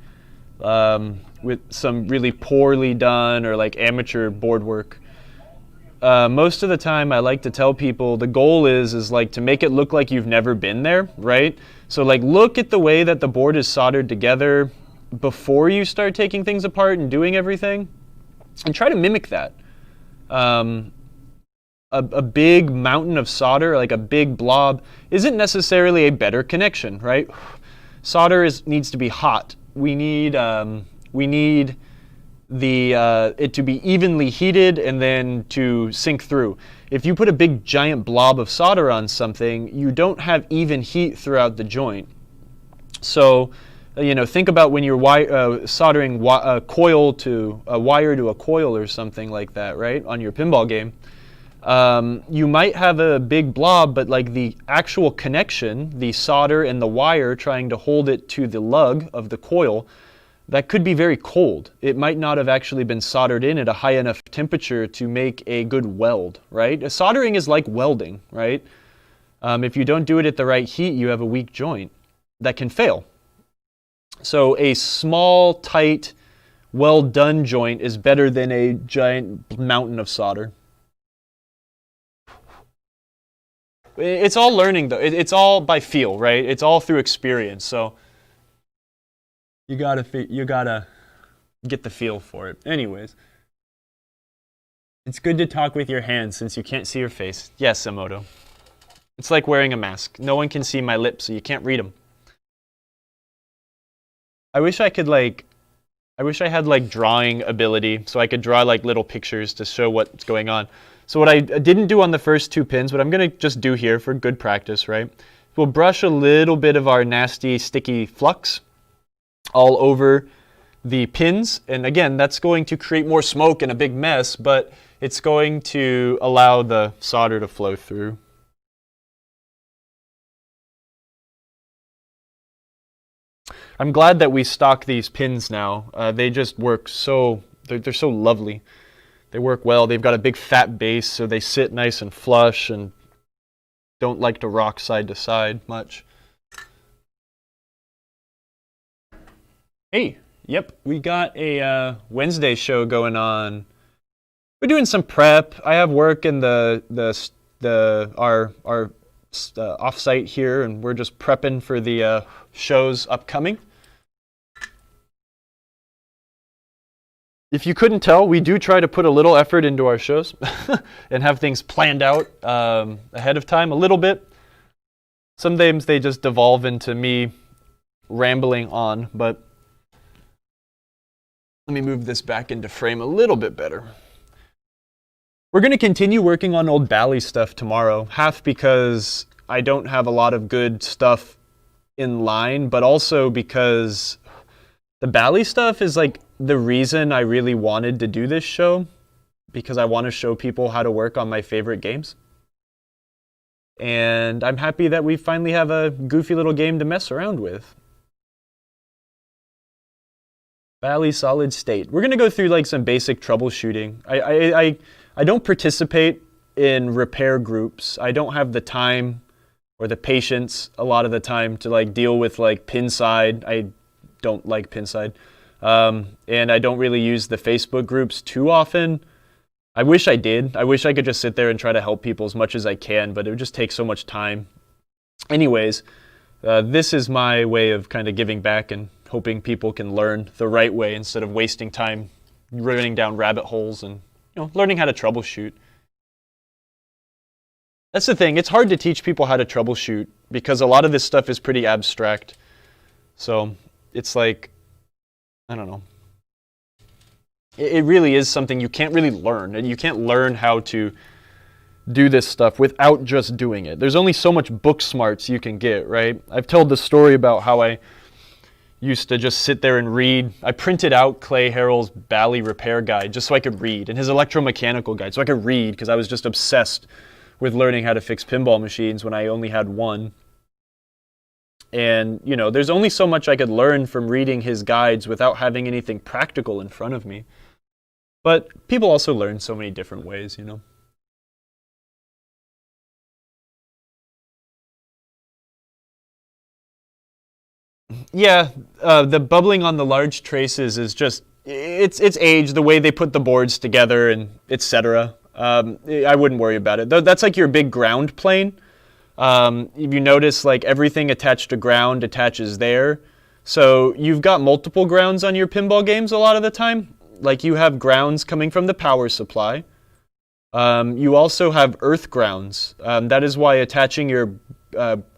[SPEAKER 2] with some really poorly done or like amateur board work. Most of the time I like to tell people the goal is like to make it look like you've never been there, right? So like look at the way that the board is soldered together before you start taking things apart and doing everything, and try to mimic that. A big mountain of solder, like a big blob, isn't necessarily a better connection, right? Solder needs to be hot. We need it to be evenly heated and then to sink through. If you put a big giant blob of solder on something, you don't have even heat throughout the joint. So, think about when you're soldering a coil to a wire to a coil or something like that, right? On your pinball game, you might have a big blob, but like the actual connection, the solder and the wire trying to hold it to the lug of the coil, that could be very cold. It might not have actually been soldered in at a high enough temperature to make a good weld, right? Soldering is like welding, right? If you don't do it at the right heat, you have a weak joint that can fail. So a small, tight, well-done joint is better than a giant mountain of solder. It's all learning, though. It's all by feel, right? It's all through experience. So you gotta get the feel for it. Anyways, it's good to talk with your hands since you can't see your face. Yes, Emoto. It's like wearing a mask. No one can see my lips, so you can't read them. I wish I had like drawing ability, so I could draw like little pictures to show what's going on. So what I didn't do on the first two pins, what I'm gonna just do here for good practice, right? We'll brush a little bit of our nasty, sticky flux all over the pins, and again, that's going to create more smoke and a big mess, but it's going to allow the solder to flow through. I'm glad that we stock these pins now. They just work they're so lovely. They work well. They've got a big fat base, so they sit nice and flush and don't like to rock side to side much. Hey, yep, we got a Wednesday show going on. We're doing some prep. I have work in our offsite here, and we're just prepping for the shows upcoming. If you couldn't tell, we do try to put a little effort into our shows and have things planned out ahead of time a little bit. Sometimes they just devolve into me rambling on, but let me move this back into frame a little bit better. We're going to continue working on old Bally stuff tomorrow, half because I don't have a lot of good stuff in line, but also because the Bally stuff is like the reason I really wanted to do this show, because I want to show people how to work on my favorite games. And I'm happy that we finally have a goofy little game to mess around with. Bally solid state. We're going to go through like some basic troubleshooting. I don't participate in repair groups. I don't have the time or the patience a lot of the time to like deal with like pin side. I don't like pin side. And I don't really use the Facebook groups too often. I wish I did. I wish I could just sit there and try to help people as much as I can, but it would just take so much time. Anyways, this is my way of kind of giving back and hoping people can learn the right way instead of wasting time running down rabbit holes and learning how to troubleshoot. That's the thing. It's hard to teach people how to troubleshoot because a lot of this stuff is pretty abstract. So it's like, I don't know. It really is something you can't really learn, and you can't learn how to do this stuff without just doing it. There's only so much book smarts you can get, right? I've told the story about how I used to just sit there and read. I printed out Clay Harrell's Bally repair guide just so I could read, and his electromechanical guide so I could read because I was just obsessed with learning how to fix pinball machines when I only had one. And, there's only so much I could learn from reading his guides without having anything practical in front of me. But people also learn so many different ways, Yeah, the bubbling on the large traces is just, it's age, the way they put the boards together and etc. I wouldn't worry about it. That's like your big ground plane. If you notice, like everything attached to ground attaches there. So you've got multiple grounds on your pinball games a lot of the time. Like you have grounds coming from the power supply. You also have earth grounds. That is why attaching your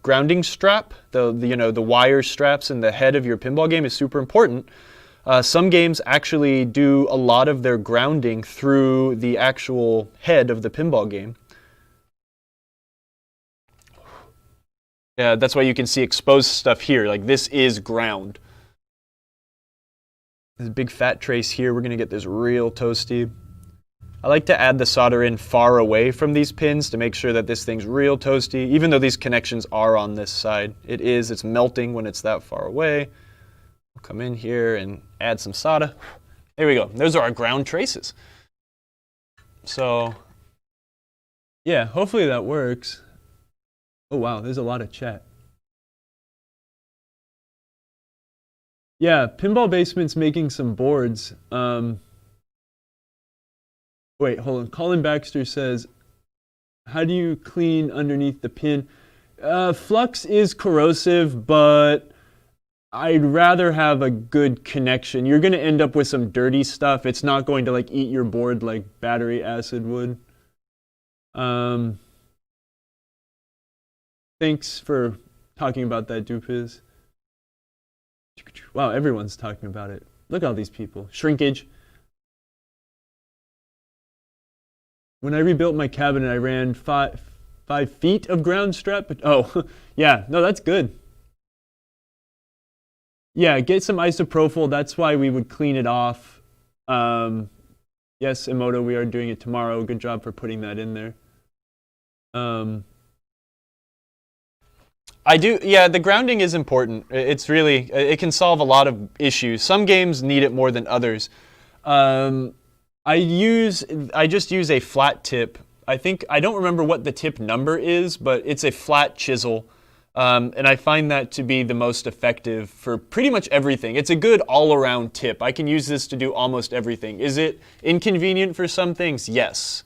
[SPEAKER 2] grounding strap, the wire straps in the head of your pinball game is super important. Some games actually do a lot of their grounding through the actual head of the pinball game. Yeah, that's why you can see exposed stuff here. Like this is ground. There's a big fat trace here. We're going to get this real toasty. I like to add the solder in far away from these pins to make sure that this thing's real toasty, even though these connections are on this side. It's melting when it's that far away. We'll come in here and add some solder. There we go. Those are our ground traces. So, yeah, hopefully that works. Oh, wow, there's a lot of chat. Yeah, Pinball Basement's making some boards. Wait, hold on. Colin Baxter says, how do you clean underneath the pin? Flux is corrosive, but I'd rather have a good connection. You're going to end up with some dirty stuff. It's not going to eat your board like battery acid would. Thanks for talking about that, Dupiz. Wow, everyone's talking about it. Look at all these people. Shrinkage. When I rebuilt my cabinet, I ran 5 feet of ground strap. Oh, yeah, no, that's good. Yeah, get some isopropyl. That's why we would clean it off. Yes, Emoto, we are doing it tomorrow. Good job for putting that in there. I do, yeah, the grounding is important. It's really, it can solve a lot of issues. Some games need it more than others. I just use a flat tip. I don't remember what the tip number is, but it's a flat chisel. And I find that to be the most effective for pretty much everything. It's a good all-around tip. I can use this to do almost everything. Is it inconvenient for some things? Yes.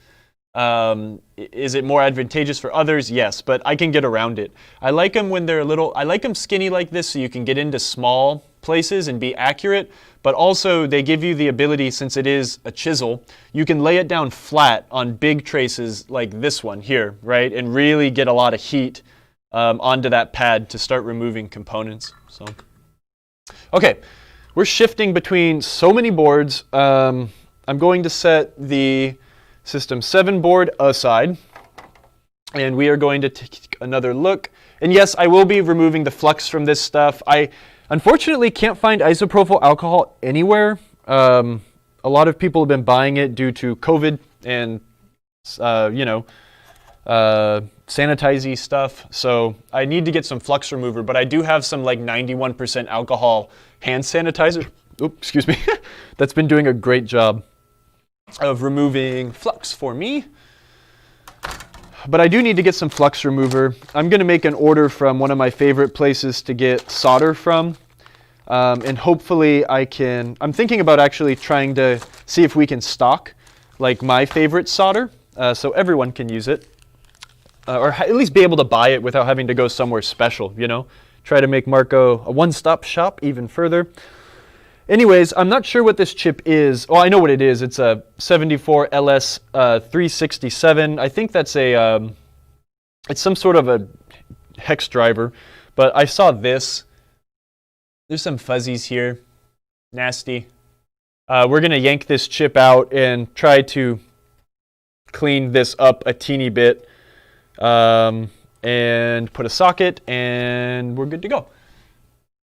[SPEAKER 2] Is it more advantageous for others? Yes, but I can get around it. I like them when they're I like them skinny like this so you can get into small places and be accurate, but also they give you the ability, since it is a chisel, you can lay it down flat on big traces like this one here, right? And really get a lot of heat onto that pad to start removing components. So, okay, we're shifting between so many boards. I'm going to set the System 7 board aside, and we are going to take another look. And yes, I will be removing the flux from this stuff. I unfortunately can't find isopropyl alcohol anywhere. A lot of people have been buying it due to COVID and, sanitizing stuff. So I need to get some flux remover, but I do have some 91% alcohol hand sanitizer. Oops, excuse me. That's been doing a great job of removing flux for me. But I do need to get some flux remover. I'm going to make an order from one of my favorite places to get solder from. And hopefully I'm thinking about actually trying to see if we can stock like my favorite solder so everyone can use it. Or at least be able to buy it without having to go somewhere special, you know? Try to make Marco a one-stop shop even further. Anyways, I'm not sure what this chip is. Oh, I know what it is. It's a 74LS 367. I think that's it's some sort of a hex driver. But I saw this. There's some fuzzies here. Nasty. We're going to yank this chip out and try to clean this up a teeny bit. And put a socket, and we're good to go.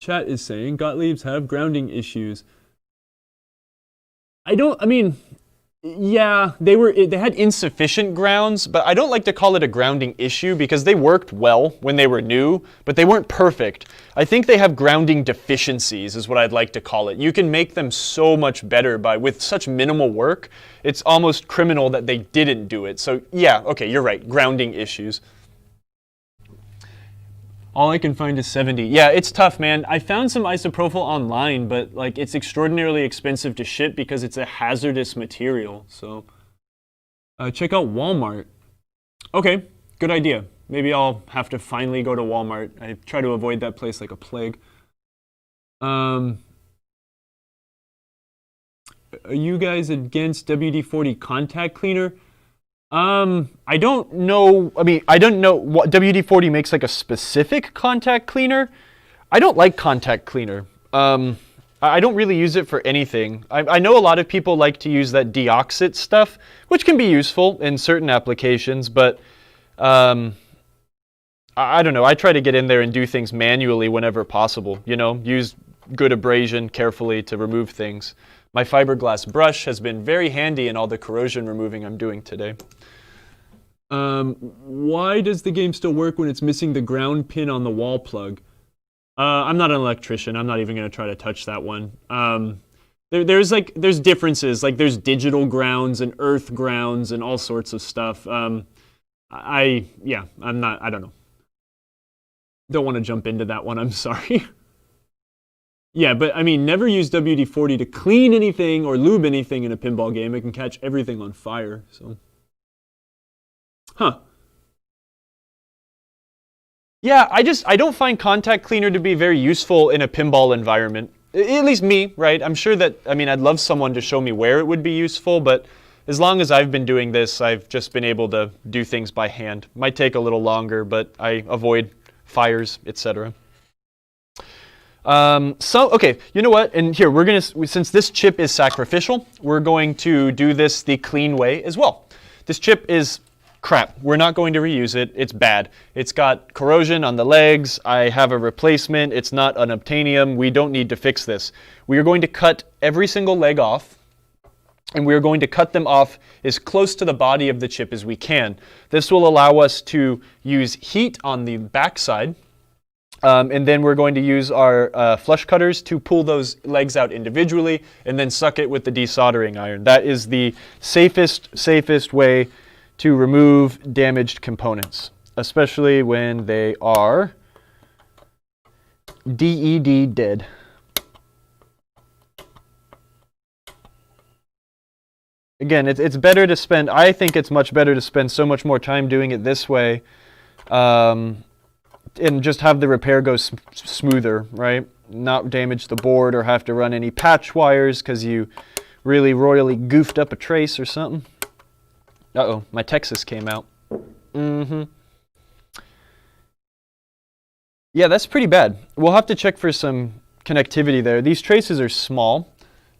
[SPEAKER 2] Chat is saying Gottlieb's have grounding issues. Yeah, they had insufficient grounds, but I don't like to call it a grounding issue because they worked well when they were new, but they weren't perfect. I think they have grounding deficiencies is what I'd like to call it. You can make them so much better with such minimal work. It's almost criminal that they didn't do it. So yeah, okay, you're right, grounding issues. All I can find is 70. Yeah, it's tough, man. I found some isopropyl online, but like it's extraordinarily expensive to ship because it's a hazardous material. So check out Walmart. Okay, good idea. Maybe I'll have to finally go to Walmart. I try to avoid that place like a plague. Are you guys against WD-40 contact cleaner? I don't know. I don't know what WD-40 makes like a specific contact cleaner. I don't like contact cleaner. I don't really use it for anything. I know a lot of people like to use that deoxit stuff, which can be useful in certain applications, but I don't know. I try to get in there and do things manually whenever possible. You know, use good abrasion carefully to remove things. My fiberglass brush has been very handy in all the corrosion removing I'm doing today. Why does the game still work when it's missing the ground pin on the wall plug? I'm not an electrician. I'm not even going to try to touch that one. There's differences. Like there's digital grounds and earth grounds and all sorts of stuff. I don't know. Don't want to jump into that one. I'm sorry. Yeah, but I mean, never use WD-40 to clean anything or lube anything in a pinball game. It can catch everything on fire, so. Huh. Yeah, I don't find contact cleaner to be very useful in a pinball environment. At least me, right? I'm sure that, I'd love someone to show me where it would be useful, but as long as I've been doing this, I've just been able to do things by hand. Might take a little longer, but I avoid fires, etc. Okay, you know what? And here, since this chip is sacrificial, we're going to do this the clean way as well. This chip is crap. We're not going to reuse it. It's bad. It's got corrosion on the legs. I have a replacement. It's not unobtainium. We don't need to fix this. We are going to cut every single leg off, and we are going to cut them off as close to the body of the chip as we can. This will allow us to use heat on the backside. And then we're going to use our flush cutters to pull those legs out individually and then suck it with the desoldering iron. That is the safest way to remove damaged components, especially when they are dead. Again, it's better to spend, I think it's much better to spend so much more time doing it this way and just have the repair go smoother, right? Not damage the board or have to run any patch wires because you really royally goofed up a trace or something. Uh-oh, my Texas came out. Yeah, that's pretty bad. We'll have to check for some connectivity there. These traces are small,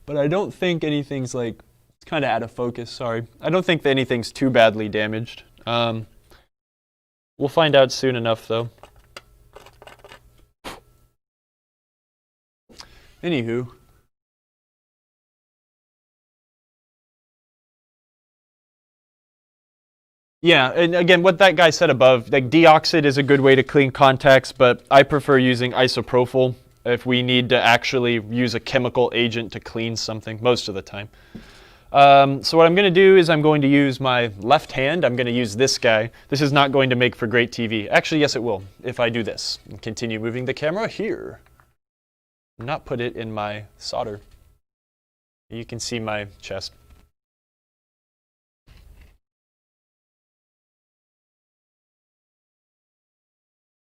[SPEAKER 2] but I don't think anything's like, it's kind of out of focus, sorry. I don't think that anything's too badly damaged. We'll find out soon enough, though. Anywho. Yeah, and again, what that guy said above, like deoxit is a good way to clean contacts, but I prefer using isopropyl if we need to actually use a chemical agent to clean something most of the time. So what I'm going to do is I'm going to use my left hand. I'm going to use this guy. This is not going to make for great TV. Actually, yes, it will if I do this and continue moving the camera here. not put it in my solder. You can see my chest.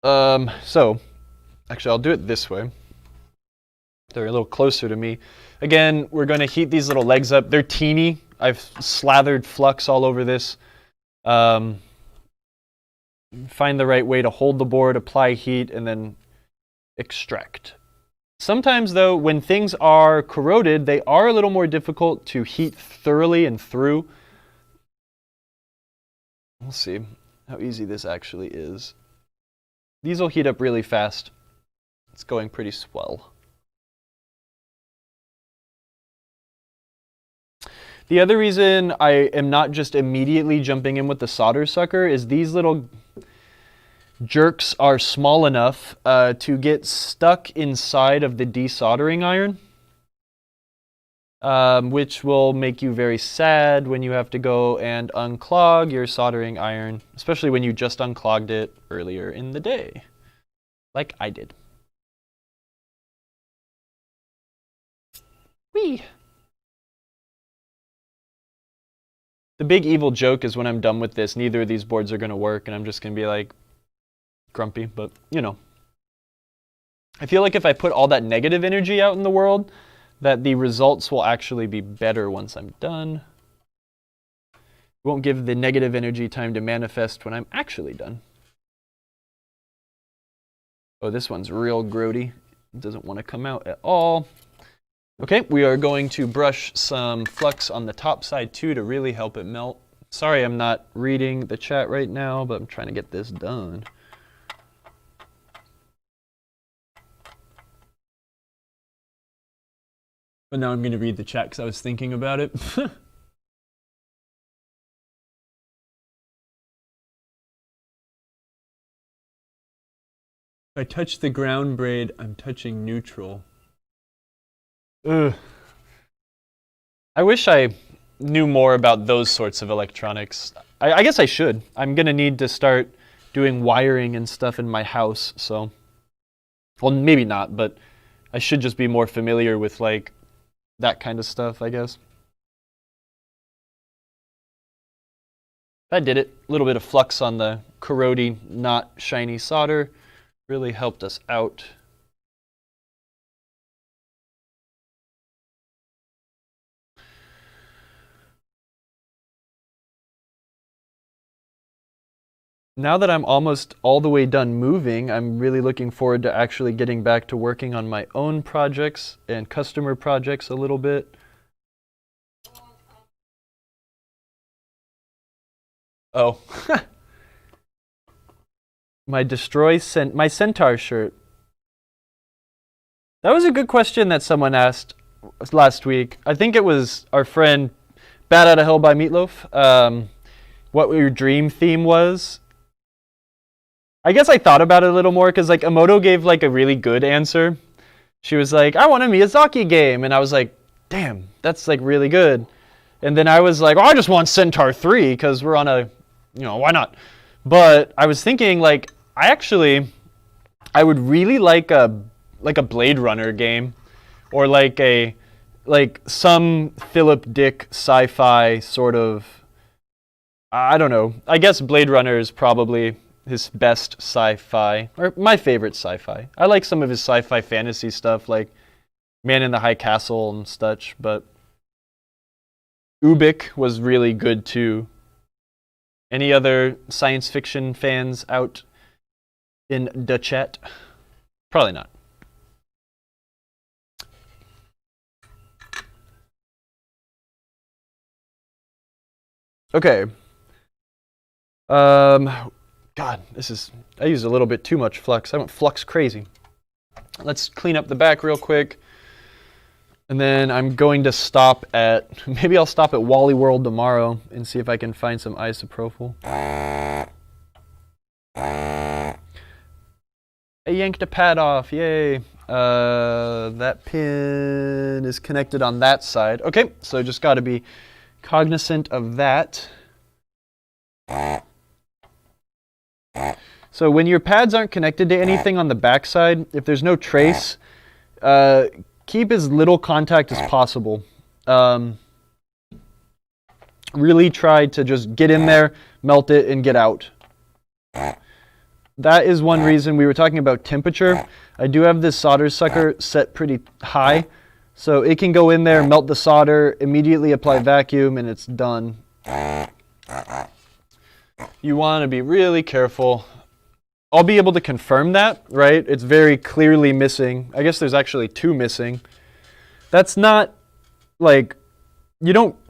[SPEAKER 2] So, actually I'll do it this way. They're a little closer to me. Again, we're going to heat these little legs up. They're teeny. I've slathered flux all over this. Find the right way to hold the board, apply heat, and then extract. Sometimes, though, when things are corroded, they are a little more difficult to heat thoroughly and through. We'll see how easy this actually is. These will heat up really fast. It's going pretty swell. The other reason I am not just immediately jumping in with the solder sucker is these little jerks are small enough to get stuck inside of the desoldering iron, which will make you very sad when you have to go and unclog your soldering iron, especially when you just unclogged it earlier in the day, like I did. Whee! The big evil joke is when I'm done with this, neither of these boards are going to work, and I'm just going to be like grumpy, but you know. I feel like if I put all that negative energy out in the world, that the results will actually be better once I'm done. It won't give the negative energy time to manifest when I'm actually done. Oh, this one's real grody. It doesn't want to come out at all. Okay, we are going to brush some flux on the top side too to really help it melt. Sorry I'm not reading the chat right now, but I'm trying to get this done. But now I'm going to read the chat because I was thinking about it. If I touch the ground braid, I'm touching neutral. Ugh. I wish I knew more about those sorts of electronics. I guess I should. I'm going to need to start doing wiring and stuff in my house, so. Well, maybe not, but I should just be more familiar with, like, that kind of stuff, I guess. That did it. A little bit of flux on the corrody, not shiny solder. Really helped us out. Now that I'm almost all the way done moving, I'm really looking forward to actually getting back to working on my own projects and customer projects a little bit. Oh. My Centaur shirt. That was a good question that someone asked last week. I think it was our friend Bat Outta Hell by Meatloaf. What your dream theme was. I guess I thought about it a little more because like Emoto gave like a really good answer. She was like, I want a Miyazaki game. And I was like, damn, that's like really good. And then I was like, oh, I just want Centaur 3 because we're on a, you know, why not? But I was thinking like, I would really like a Blade Runner game or like some Philip Dick sci-fi sort of, I don't know. I guess Blade Runner is probably his best sci-fi, or my favorite sci-fi. I like some of his sci-fi fantasy stuff, like Man in the High Castle and such, but Ubik was really good too. Any other science fiction fans out in the chat? Probably not. Okay. God, I used a little bit too much flux. I went flux crazy. Let's clean up the back real quick. And then I'm going to stop at, maybe I'll stop at Wally World tomorrow and see if I can find some isopropyl. I yanked a pad off, yay. That pin is connected on that side. Okay, so just got to be cognizant of that. So when your pads aren't connected to anything on the back side, if there's no trace, Keep as little contact as possible. Really try to just get in there, melt it, and get out. That is one reason we were talking about temperature. I do have this solder sucker set pretty high, so it can go in there, melt the solder, immediately apply vacuum, and it's done. You want to be really careful. I'll be able to confirm that, right? It's very clearly missing. I guess there's actually 2 missing. That's not like,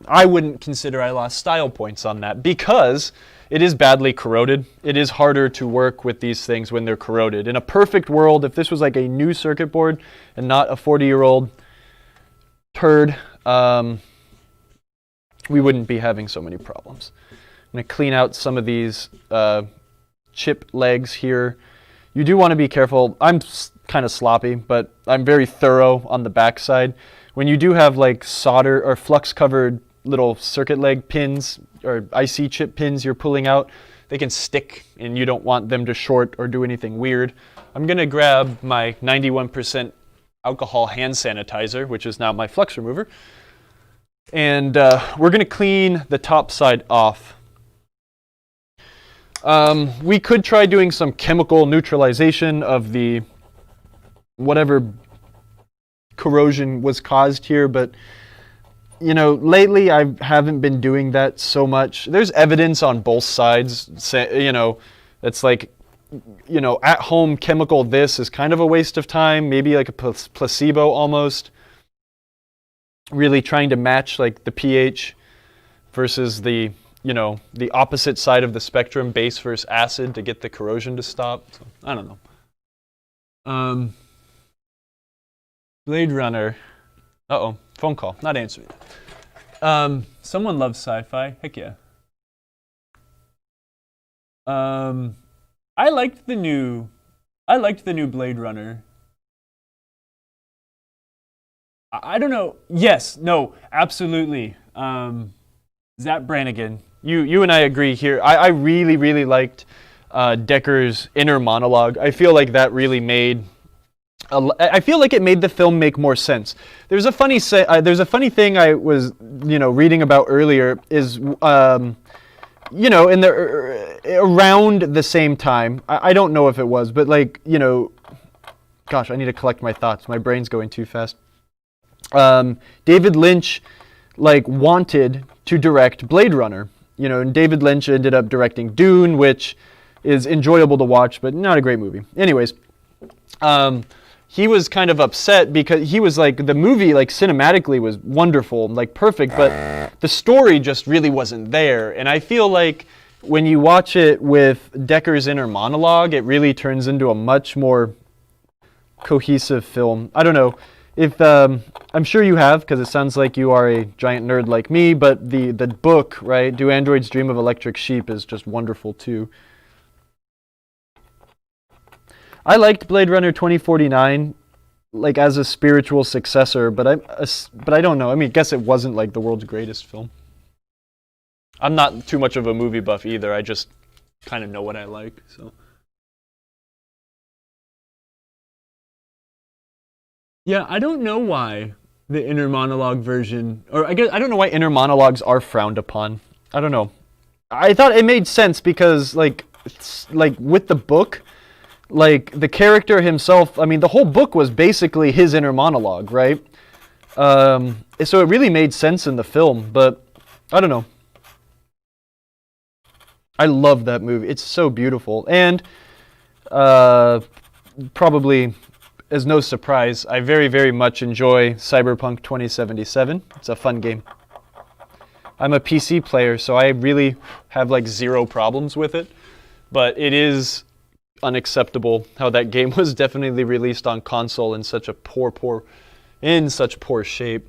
[SPEAKER 2] I wouldn't consider I lost style points on that because it is badly corroded. It is harder to work with these things when they're corroded. In a perfect world, if this was like a new circuit board and not a 40-year-old turd, we wouldn't be having so many problems. I'm going to clean out some of these chip legs here. You do want to be careful. I'm kind of sloppy, but I'm very thorough on the back side. When you do have like solder or flux covered little circuit leg pins or IC chip pins you're pulling out, they can stick and you don't want them to short or do anything weird. I'm going to grab my 91% alcohol hand sanitizer, which is now my flux remover, and we're going to clean the top side off. We could try doing some chemical neutralization of the whatever corrosion was caused here, but lately I haven't been doing that so much. There's evidence on both sides, it's like, at home chemical this is kind of a waste of time, maybe like a placebo almost. Really trying to match like the pH versus the the opposite side of the spectrum, base versus acid, to get the corrosion to stop. So, I don't know. Blade Runner. Uh-oh, phone call, not answering. Someone loves sci-fi. Heck yeah. I liked the new Blade Runner. I don't know. Yes, no, absolutely. Zach Brannigan. You and I agree here. I really, really liked Decker's inner monologue. I feel like that really made. I feel like it made the film make more sense. There's a funny thing I was reading about earlier is in around the same time. I don't know if it was, but like gosh, I need to collect my thoughts. My brain's going too fast. David Lynch wanted to direct Blade Runner, and David Lynch ended up directing Dune, which is enjoyable to watch, but not a great movie. Anyways, he was kind of upset because he was like, the movie cinematically was wonderful, perfect, but the story just really wasn't there. And I feel like when you watch it with Decker's inner monologue, it really turns into a much more cohesive film. I don't know. If I'm sure you have, because it sounds like you are a giant nerd like me, but the book, right, Do Androids Dream of Electric Sheep, is just wonderful too. I liked Blade Runner 2049 as a spiritual successor, but I don't know. I mean, I guess it wasn't the world's greatest film. I'm not too much of a movie buff either. I just kind of know what I like, so. Yeah, I don't know why the inner monologue version, or I don't know why inner monologues are frowned upon. I don't know. I thought it made sense because with the book, the character himself, I mean, the whole book was basically his inner monologue, right? So it really made sense in the film, but I don't know. I love that movie. It's so beautiful. And probably as no surprise, I very, very much enjoy Cyberpunk 2077. It's a fun game. I'm a PC player, so I really have zero problems with it. But it is unacceptable how that game was definitely released on console in such poor shape.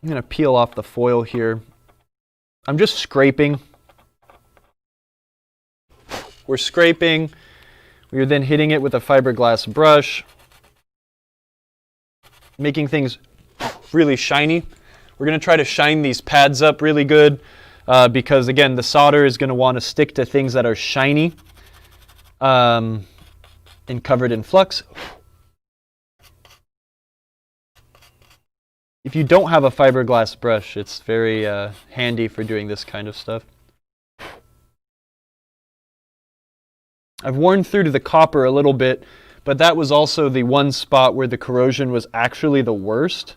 [SPEAKER 2] I'm going to peel off the foil here. I'm just scraping. We're scraping. We are then hitting it with a fiberglass brush, making things really shiny. We're going to try to shine these pads up really good because, again, the solder is going to want to stick to things that are shiny. and covered in flux. If you don't have a fiberglass brush, it's very handy for doing this kind of stuff. I've worn through to the copper a little bit, but that was also the one spot where the corrosion was actually the worst.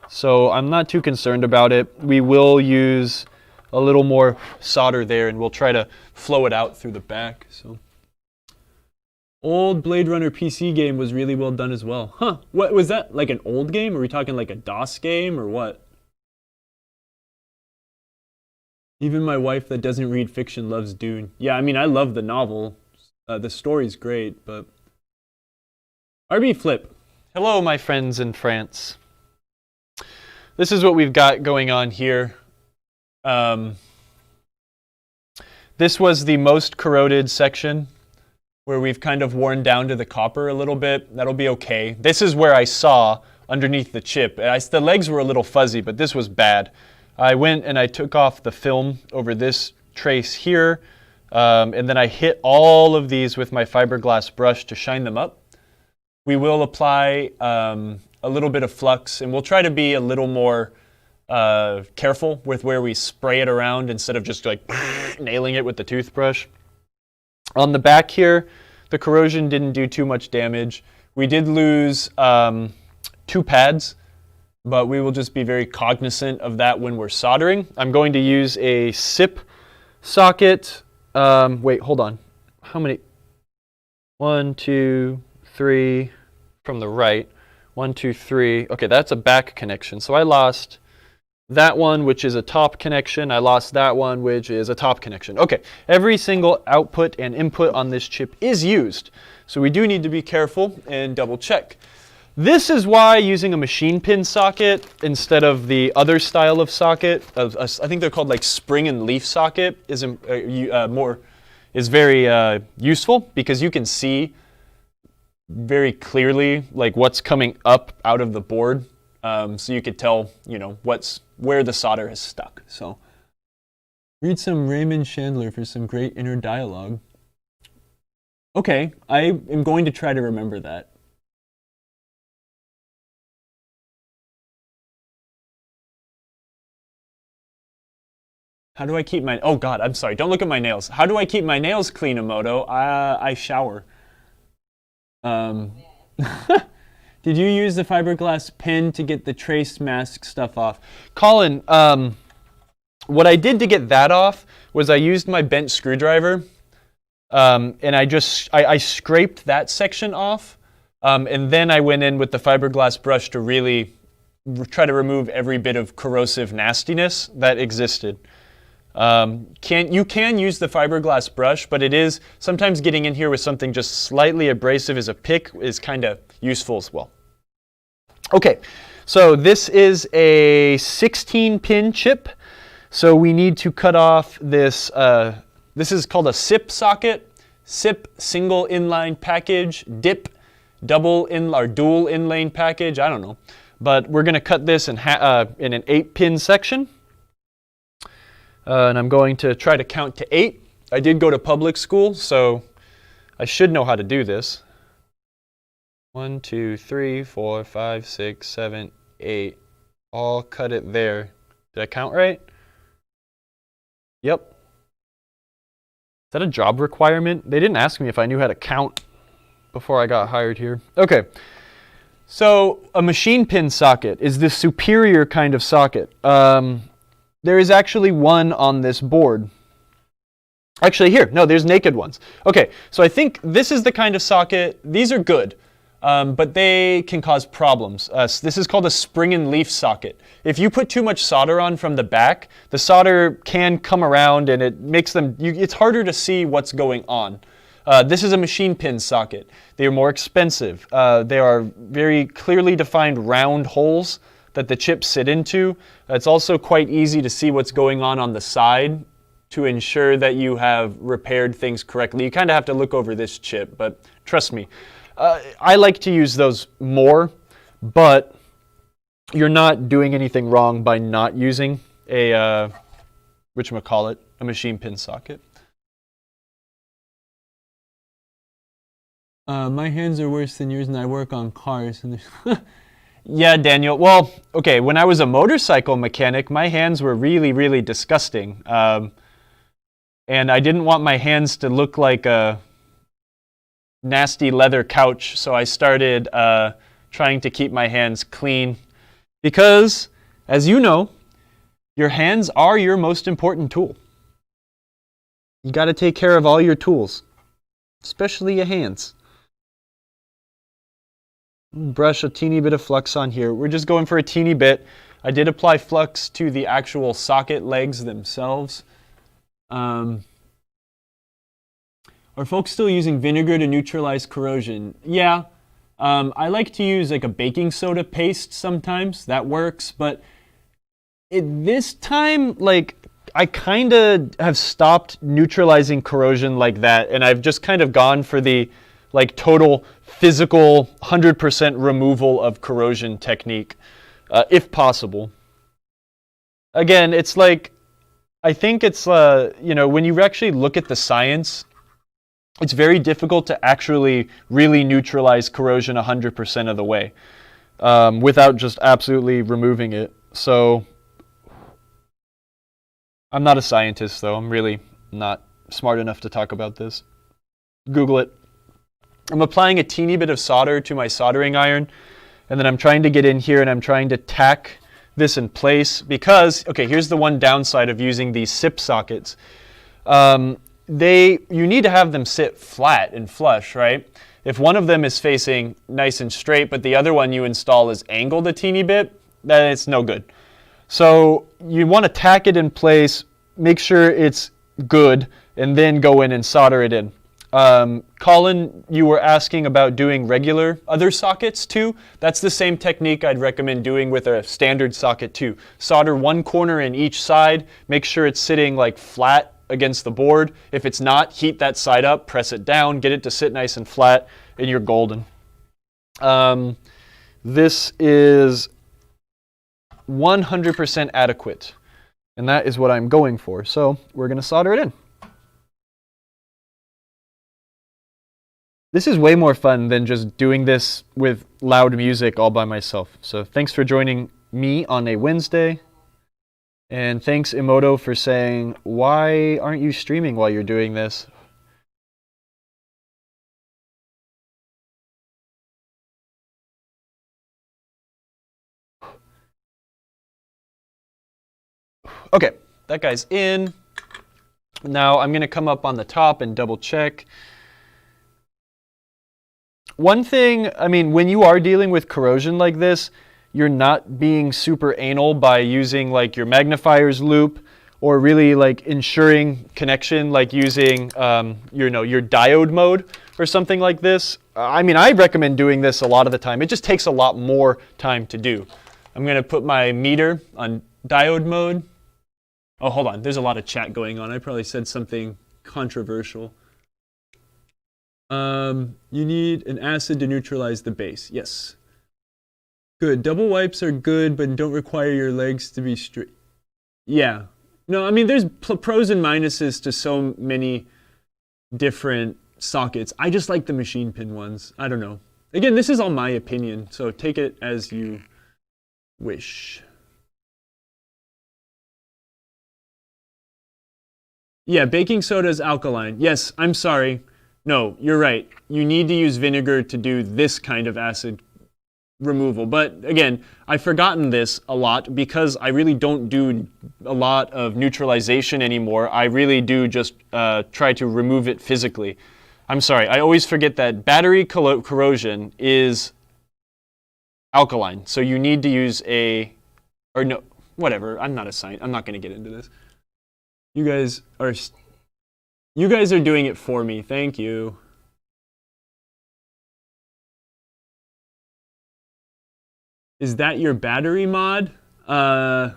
[SPEAKER 2] So I'm not too concerned about it. We will use a little more solder there, and we'll try to flow it out through the back. So, old Blade Runner PC game was really well done as well. Huh, what was that? Like an old game? Are we talking like a DOS game or what? Even my wife that doesn't read fiction loves Dune. Yeah, I mean, I love the novel. The story's great, but... RB Flip. Hello, my friends in France. This is what we've got going on here. This was the most corroded section where we've kind of worn down to the copper a little bit. That'll be okay. This is where I saw underneath the chip. The legs were a little fuzzy, but this was bad. I went and I took off the film over this trace here, and then I hit all of these with my fiberglass brush to shine them up. We will apply a little bit of flux, and we'll try to be a little more careful with where we spray it around instead of just like nailing it with the toothbrush. On the back here, the corrosion didn't do too much damage. We did lose 2 pads, but we will just be very cognizant of that when we're soldering. I'm going to use a SIP socket. Wait, hold on. How many? 1, 2, 3 from the right. 1, 2, 3. Okay, that's a back connection. So I lost that one, which is a top connection. I lost that one, which is a top connection. Okay, every single output and input on this chip is used. So we do need to be careful and double check. This is why using a machine pin socket instead of the other style of socket, I think they're called like spring and leaf socket, is very useful, because you can see very clearly like what's coming up out of the board, so you could tell, you know, where the solder has stuck. So read some Raymond Chandler for some great inner dialogue. Okay, I am going to try to remember that. How do I keep my, oh God, I'm sorry, don't look at my nails. How do I keep my nails clean, Emoto? I shower. Did you use the fiberglass pin to get the trace mask stuff off? Colin, what I did to get that off was I used my bent screwdriver, and I scraped that section off, and then I went in with the fiberglass brush to really try to remove every bit of corrosive nastiness that existed. You can use the fiberglass brush, but it is sometimes getting in here with something just slightly abrasive as a pick is kind of useful as well. Okay, so this is a 16-pin chip. So we need to cut off this. This is called a SIP socket. SIP single inline package, DIP double in or dual inlane package. I don't know, but we're going to cut this in an 8-pin section. And I'm going to try to count to 8. I did go to public school, so I should know how to do this. 1, 2, 3, 4, 5, 6, 7, 8. All cut it there. Did I count right? Yep. Is that a job requirement? They didn't ask me if I knew how to count before I got hired here. Okay. So a machine pin socket is the superior kind of socket. There is actually one on this board. Actually, here, no, there's naked ones. Okay, so I think this is the kind of socket, these are good, but they can cause problems. This is called a spring and leaf socket. If you put too much solder on from the back, the solder can come around and it makes them, it's harder to see what's going on. This is a machine pin socket. They are more expensive. There are very clearly defined round holes that the chips sit into. It's also quite easy to see what's going on the side to ensure that you have repaired things correctly. You kind of have to look over this chip, but trust me, I like to use those more, but you're not doing anything wrong by not using a, whatchamacallit, a machine pin socket. My hands are worse than yours, and I work on cars. And yeah, Daniel. Well, okay, when I was a motorcycle mechanic, my hands were really, really disgusting. And I didn't want my hands to look like a nasty leather couch, so I started trying to keep my hands clean. Because, as you know, your hands are your most important tool. You got to take care of all your tools, especially your hands. Brush a teeny bit of flux on here. We're just going for a teeny bit. I did apply flux to the actual socket legs themselves. Are folks still using vinegar to neutralize corrosion? Yeah. I like to use like a baking soda paste sometimes. That works. But this time, like, I kind of have stopped neutralizing corrosion like that. And I've just kind of gone for the like total physical 100% removal of corrosion technique, if possible. Again, it's like, I think it's, when you actually look at the science, it's very difficult to actually really neutralize corrosion 100% of the way without just absolutely removing it. So I'm not a scientist, though. I'm really not smart enough to talk about this. Google it. I'm applying a teeny bit of solder to my soldering iron, and then I'm trying to get in here and I'm trying to tack this in place because, okay, here's the one downside of using these SIP sockets. You need to have them sit flat and flush, right? If one of them is facing nice and straight, but the other one you install is angled a teeny bit, then it's no good. So you want to tack it in place, make sure it's good, and then go in and solder it in. Colin, you were asking about doing regular other sockets too. That's the same technique I'd recommend doing with a standard socket too. Solder one corner in each side, make sure it's sitting like flat against the board. If it's not, heat that side up, press it down, get it to sit nice and flat, and you're golden. This is 100% adequate, and that is what I'm going for. So we're going to solder it in. This is way more fun than just doing this with loud music all by myself. So thanks for joining me on a Wednesday. And thanks, Emoto, for saying, why aren't you streaming while you're doing this? Okay, that guy's in. Now I'm going to come up on the top and double check. One thing, I mean, when you are dealing with corrosion like this, you're not being super anal by using like your magnifier's loop or really like ensuring connection, like using your diode mode or something like this. I mean, I recommend doing this a lot of the time. It just takes a lot more time to do. I'm going to put my meter on diode mode. Oh, hold on. There's a lot of chat going on. I probably said something controversial. You need an acid to neutralize the base. Yes. Good. Double wipes are good, but don't require your legs to be straight. Yeah. No, I mean, there's pros and minuses to so many different sockets. I just like the machine pin ones. I don't know. Again, this is all my opinion, so take it as you wish. Yeah, baking soda is alkaline. Yes, I'm sorry. No, you're right. You need to use vinegar to do this kind of acid removal. But again, I've forgotten this a lot because I really don't do a lot of neutralization anymore. I really do just try to remove it physically. I'm sorry, I always forget that battery corrosion is alkaline. So you need to use whatever. I'm not a scientist. I'm not going to get into this. You guys are doing it for me. Thank you. Is that your battery mod? I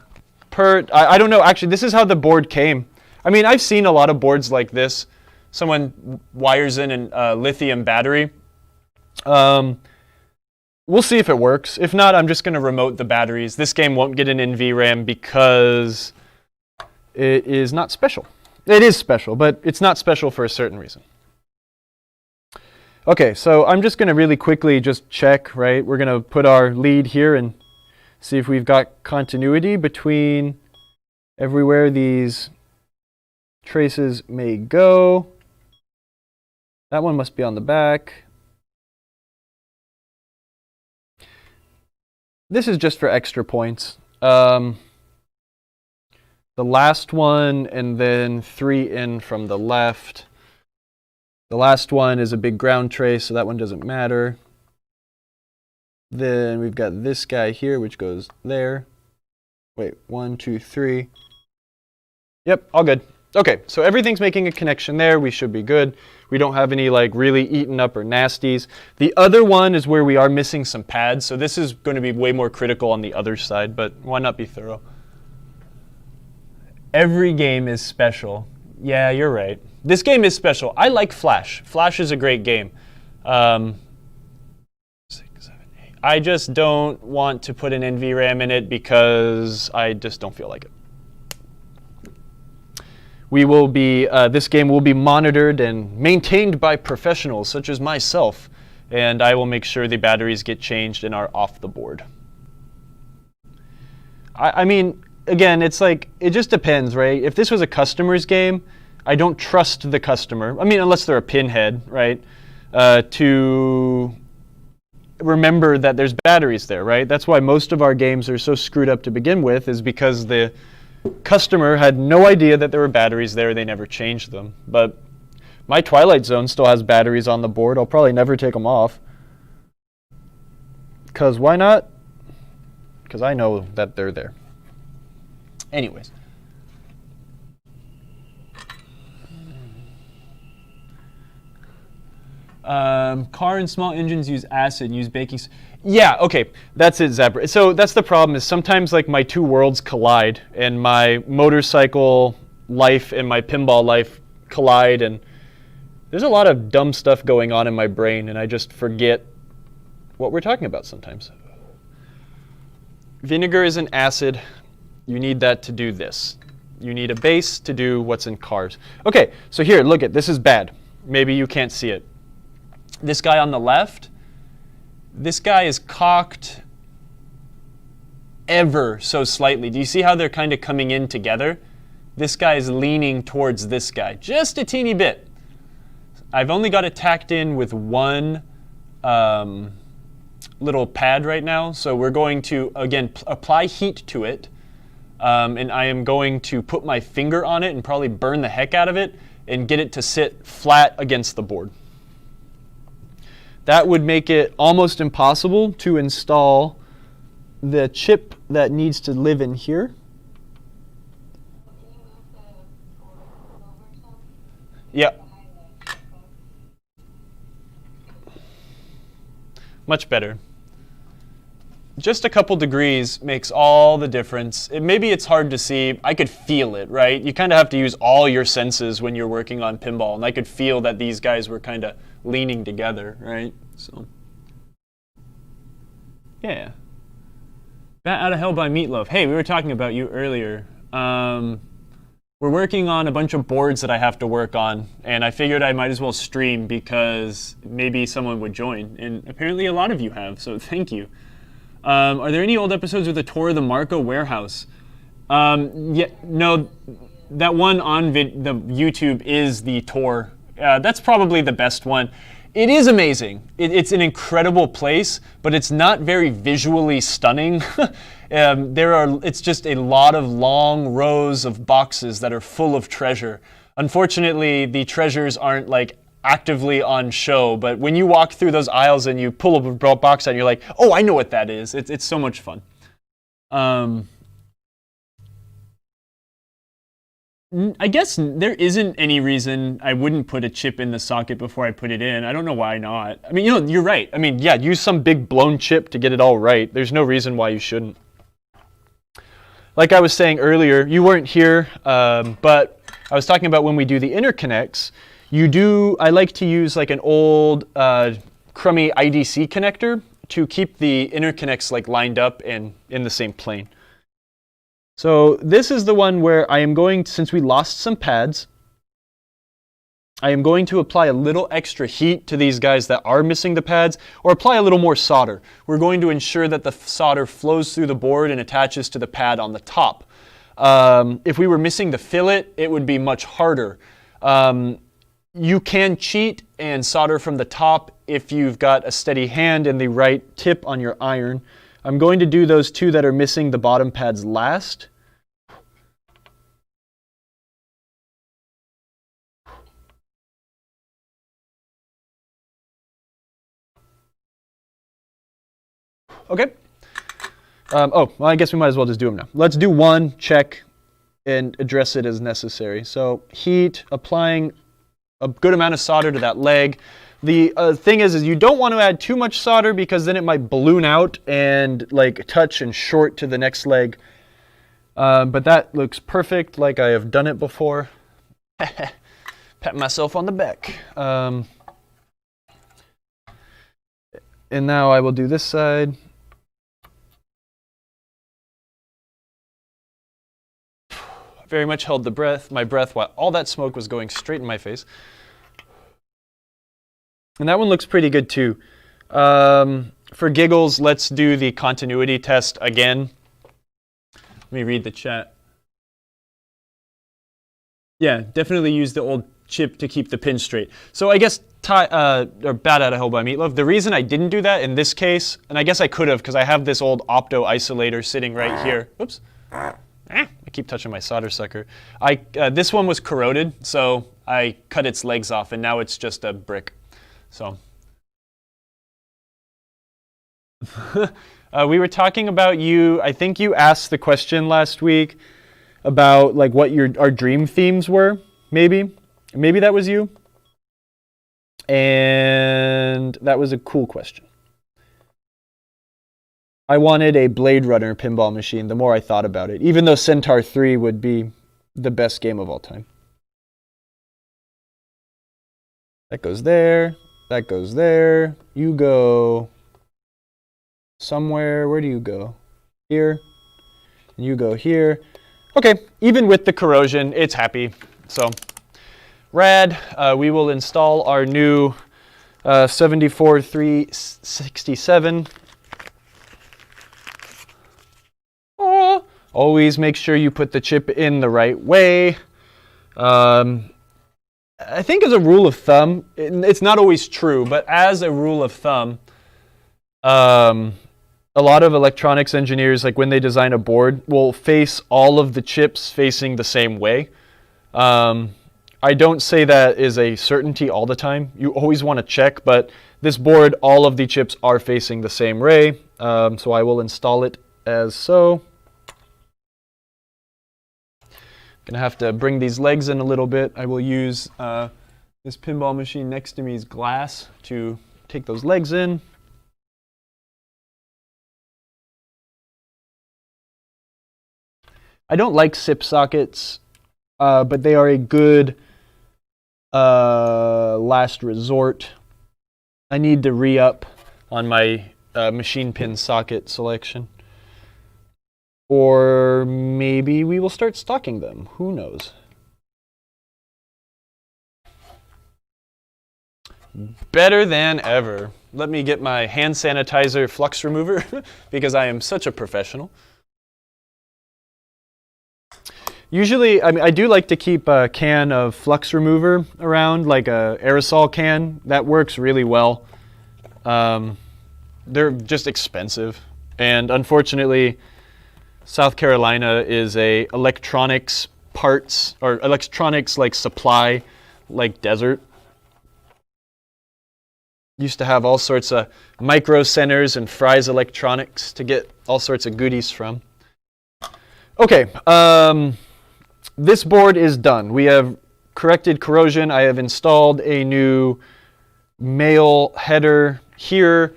[SPEAKER 2] don't know. Actually, this is how the board came. I mean, I've seen a lot of boards like this. Someone wires in a lithium battery. We'll see if it works. If not, I'm just going to remote the batteries. This game won't get an NVRAM because it is not special. It is special, but it's not special for a certain reason. Okay, so I'm just going to really quickly just check, right? We're going to put our lead here and see if we've got continuity between everywhere these traces may go. That one must be on the back. This is just for extra points. The last one and then 3 in from the left. The last one is a big ground trace, so that one doesn't matter. Then we've got this guy here, which goes there. Wait, 1, 2, 3. Yep, all good. Okay, so everything's making a connection there. We should be good. We don't have any like really eaten up or nasties. The other one is where we are missing some pads, so this is going to be way more critical on the other side, but why not be thorough? Every game is special. Yeah, you're right. This game is special. I like Flash. Flash is a great game. 6, 7, 8. I just don't want to put an NVRAM in it because I just don't feel like it. We will be, this game will be monitored and maintained by professionals such as myself, and I will make sure the batteries get changed and are off the board. I mean, again, it's like, it just depends, right? If this was a customer's game, I don't trust the customer, I mean, unless they're a pinhead, right, to remember that there's batteries there, right? That's why most of our games are so screwed up to begin with, is because the customer had no idea that there were batteries there. They never changed them. But my Twilight Zone still has batteries on the board. I'll probably never take them off. Because why not? Because I know that they're there. Anyways. Car and small engines use acid, use baking. Yeah, okay, that's it, Zapper. So that's the problem, is sometimes like my two worlds collide, and my motorcycle life and my pinball life collide, and there's a lot of dumb stuff going on in my brain, and I just forget what we're talking about sometimes. Vinegar is an acid. You need that to do this. You need a base to do what's in cars. Okay, so here, look at this is bad. Maybe you can't see it. This guy on the left, this guy is cocked ever so slightly. Do you see how they're kind of coming in together? This guy is leaning towards this guy, just a teeny bit. I've only got it tacked in with one little pad right now, so we're going to, again, apply heat to it, and I am going to put my finger on it and probably burn the heck out of it and get it to sit flat against the board. That would make it almost impossible to install the chip that needs to live in here. Yeah. Much better. Just a couple degrees makes all the difference. Maybe it's hard to see. I could feel it, right? You kind of have to use all your senses when you're working on pinball, and I could feel that these guys were kind of leaning together, right? So, yeah. Bat Out of Hell by Meatloaf. Hey, we were talking about you earlier. We're working on a bunch of boards that I have to work on, and I figured I might as well stream because maybe someone would join, and apparently a lot of you have, so thank you. Are there any old episodes with a tour of the Marco warehouse? Yeah, no, that one on the YouTube is the tour. That's probably the best one. It is amazing. It's an incredible place, but it's not very visually stunning. It's just a lot of long rows of boxes that are full of treasure. Unfortunately, the treasures aren't like actively on show, but when you walk through those aisles and you pull a box out, you're like, oh, I know what that is. It's so much fun. I guess there isn't any reason I wouldn't put a chip in the socket before I put it in. I don't know why not. I mean, you know, you're right. I mean, yeah, use some big blown chip to get it all right. There's no reason why you shouldn't. Like I was saying earlier, you weren't here, but I was talking about when we do the interconnects, I like to use like an old crummy IDC connector to keep the interconnects like lined up and in the same plane. So this is the one where I am going, since we lost some pads, I am going to apply a little extra heat to these guys that are missing the pads, or apply a little more solder. We're going to ensure that the solder flows through the board and attaches to the pad on the top. If we were missing the fillet, it would be much harder. You can cheat and solder from the top if you've got a steady hand and the right tip on your iron. I'm going to do those two that are missing the bottom pads last. Okay. Well, I guess we might as well just do them now. Let's do one, check, and address it as necessary. So heat, applying a good amount of solder to that leg. The thing is you don't want to add too much solder because then it might balloon out and like touch and short to the next leg. But that looks perfect, like I have done it before. Pat myself on the back. And now I will do this side. Very much held my breath while all that smoke was going straight in my face. And that one looks pretty good too. For giggles, let's do the continuity test again. Let me read the chat. Yeah, definitely use the old chip to keep the pin straight. So I guess or Bat Out of Hell by Meatloaf. The reason I didn't do that in this case, and I guess I could have because I have this old opto isolator sitting right here. Oops. I keep touching my solder sucker. This one was corroded, so I cut its legs off, and now it's just a brick. So we were talking about you. I think you asked the question last week about like what our dream themes were. Maybe that was you. And that was a cool question. I wanted a Blade Runner pinball machine the more I thought about it, even though Centaur 3 would be the best game of all time. That goes there, that goes there. You go somewhere. Where do you go? Here. And you go here. Okay, even with the corrosion, it's happy. So, rad. We will install our new 74367. Always make sure you put the chip in the right way. I think as a rule of thumb, it's not always true, but as a rule of thumb, a lot of electronics engineers, like when they design a board, will face all of the chips facing the same way. I don't say that is a certainty all the time. You always want to check, but this board, all of the chips are facing the same way. So I will install it as so. Gonna have to bring these legs in a little bit. I will use this pinball machine next to me's glass to take those legs in. I don't like SIP sockets, but they are a good last resort. I need to re-up on my machine pin socket selection. Or maybe we will start stocking them. Who knows? Better than ever. Let me get my hand sanitizer Flux Remover because I am such a professional. Usually, I do like to keep a can of Flux Remover around, like a aerosol can. That works really well. They're just expensive. And unfortunately, South Carolina is a electronics parts or electronics like supply like desert. Used to have all sorts of micro centers and Fry's Electronics to get all sorts of goodies from. Okay, this board is done. We have corrected corrosion. I have installed a new male header here.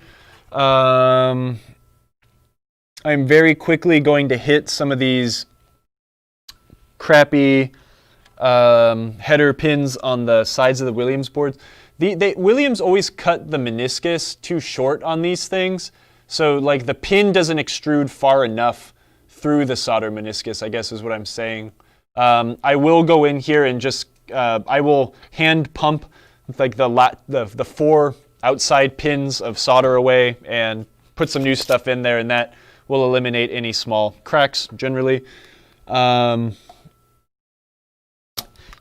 [SPEAKER 2] I'm very quickly going to hit some of these crappy header pins on the sides of the Williams boards. Williams always cut the meniscus too short on these things, so like the pin doesn't extrude far enough through the solder meniscus, I guess is what I'm saying. I will go in here and just I will hand pump like the 4 outside pins of solder away and put some new stuff in there, and that will eliminate any small cracks generally.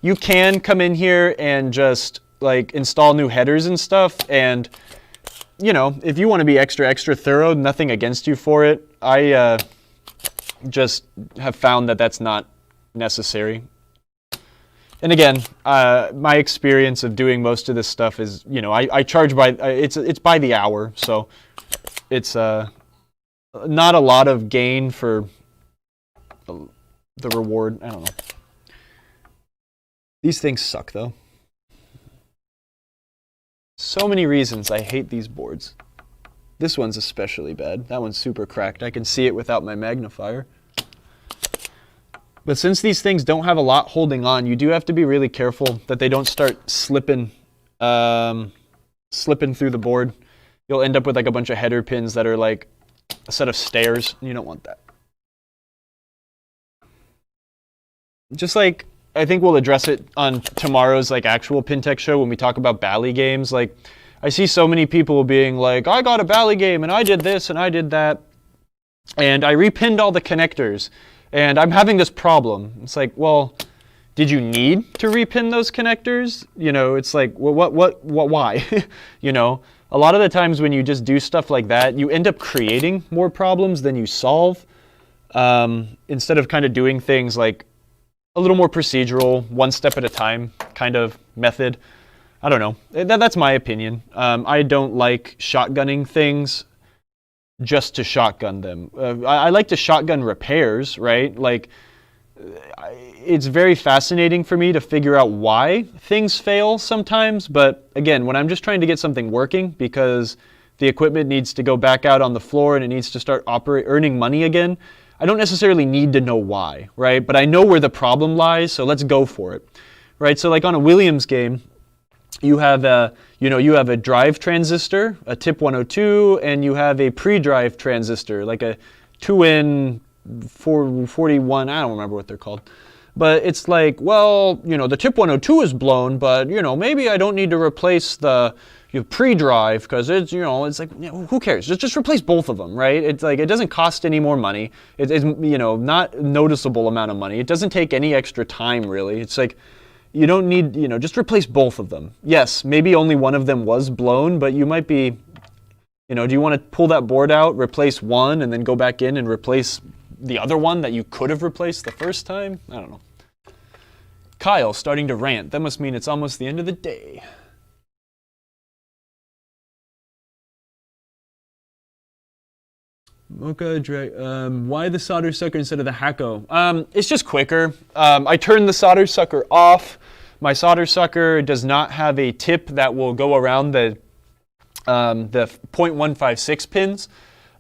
[SPEAKER 2] You can come in here and just like install new headers and stuff, and you know, if you want to be extra thorough, nothing against you for it. I just have found that that's not necessary. And again, my experience of doing most of this stuff is, you know, I charge by it's by the hour, so it's not a lot of gain for the reward. I don't know. These things suck though. So many reasons I hate these boards. This one's especially bad. That one's super cracked. I can see it without my magnifier. But since these things don't have a lot holding on, you do have to be really careful that they don't start slipping through the board. You'll end up with like a bunch of header pins that are like a set of stairs. You don't want that. Just like, I think we'll address it on tomorrow's like actual PinTech show when we talk about Bally games. Like, I see so many people being like, I got a Bally game and I did this and I did that, and I repinned all the connectors and I'm having this problem. It's like, well, did you need to repin those connectors? You know, it's like, well, why? You know, a lot of the times when you just do stuff like that, you end up creating more problems than you solve, instead of kind of doing things like a little more procedural, one step at a time kind of method. I don't know. That's my opinion. I don't like shotgunning things just to shotgun them. I like to shotgun repairs, right? Like, it's very fascinating for me to figure out why things fail sometimes. But again, when I'm just trying to get something working because the equipment needs to go back out on the floor and it needs to start earning money again, I don't necessarily need to know why, right? But I know where the problem lies, so let's go for it, right? So like on a Williams game, you have a drive transistor, a tip 102, and you have a pre-drive transistor, like a 2N 441, I don't remember what they're called. But it's like, well, you know, the tip 102 is blown, but, you know, maybe I don't need to replace the pre-drive because it's, you know, it's like, you know, who cares? Just replace both of them, right? It's like, it doesn't cost any more money. It's, you know, not a noticeable amount of money. It doesn't take any extra time, really. It's like, you don't need, you know, just replace both of them. Yes, maybe only one of them was blown, but you might be, you know, do you want to pull that board out, replace one, and then go back in and replace the other one that you could have replaced the first time? I don't know. Kyle starting to rant. That must mean it's almost the end of the day. Mocha, why the solder sucker instead of the Hacko? It's just quicker. I turned the solder sucker off. My solder sucker does not have a tip that will go around the 0.156 pins.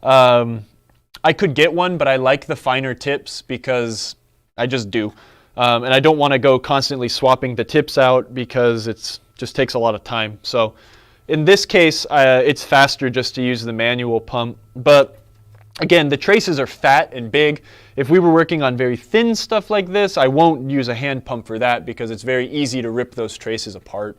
[SPEAKER 2] I could get one, but I like the finer tips because I just do. And I don't want to go constantly swapping the tips out because it just takes a lot of time. So in this case, it's faster just to use the manual pump. But again, the traces are fat and big. If we were working on very thin stuff like this, I won't use a hand pump for that because it's very easy to rip those traces apart.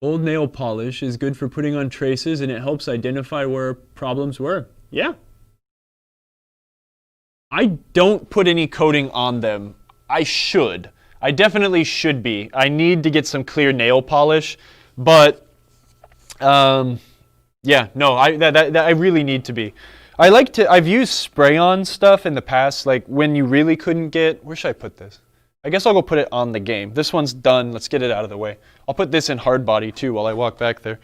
[SPEAKER 2] Old nail polish is good for putting on traces and it helps identify where problems were. Yeah. I don't put any coating on them. I should. I definitely should be. I need to get some clear nail polish, but yeah, no, I really need to be. I've used spray-on stuff in the past, like when you really couldn't get, where should I put this? I guess I'll go put it on the game. This one's done, let's get it out of the way. I'll put this in hard body too while I walk back there.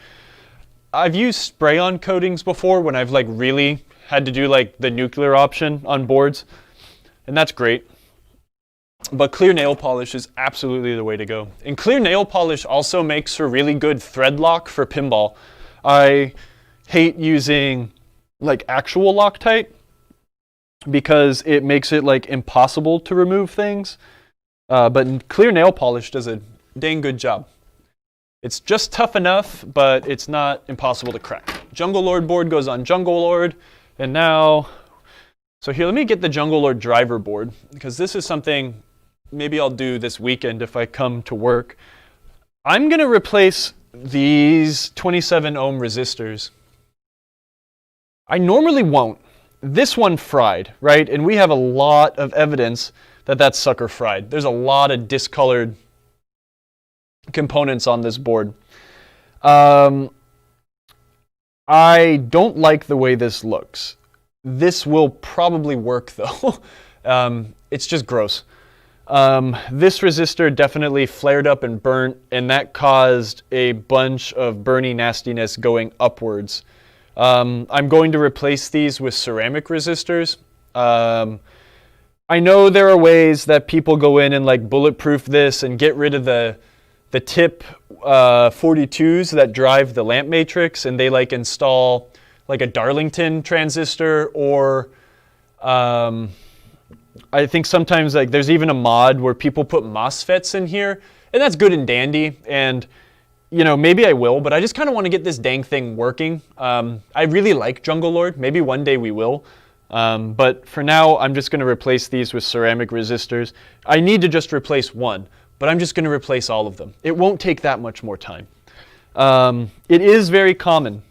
[SPEAKER 2] I've used spray-on coatings before when I've like really had to do like the nuclear option on boards, and that's great. But clear nail polish is absolutely the way to go. And clear nail polish also makes for really good thread lock for pinball. I hate using like actual Loctite because it makes it like impossible to remove things. But clear nail polish does a dang good job. It's just tough enough, but it's not impossible to crack. Jungle Lord board goes on Jungle Lord, and now So here, let me get the Jungle Lord driver board, because this is something maybe I'll do this weekend if I come to work. I'm going to replace these 27 ohm resistors. I normally won't. This one fried, right? And we have a lot of evidence that that sucker fried. There's a lot of discolored components on this board. I don't like the way this looks. This will probably work though. It's just gross. This resistor definitely flared up and burnt, and that caused a bunch of burny nastiness going upwards. I'm going to replace these with ceramic resistors. I know there are ways that people go in and like bulletproof this and get rid of the tip 42s that drive the lamp matrix, and they like install like a Darlington transistor, or I think sometimes like there's even a mod where people put MOSFETs in here, and that's good and dandy, and you know, maybe I will, but I just kind of want to get this dang thing working. I really like Jungle Lord. Maybe one day we will. But for now, I'm just going to replace these with ceramic resistors. I need to just replace one, but I'm just going to replace all of them. It won't take that much more time. It is very common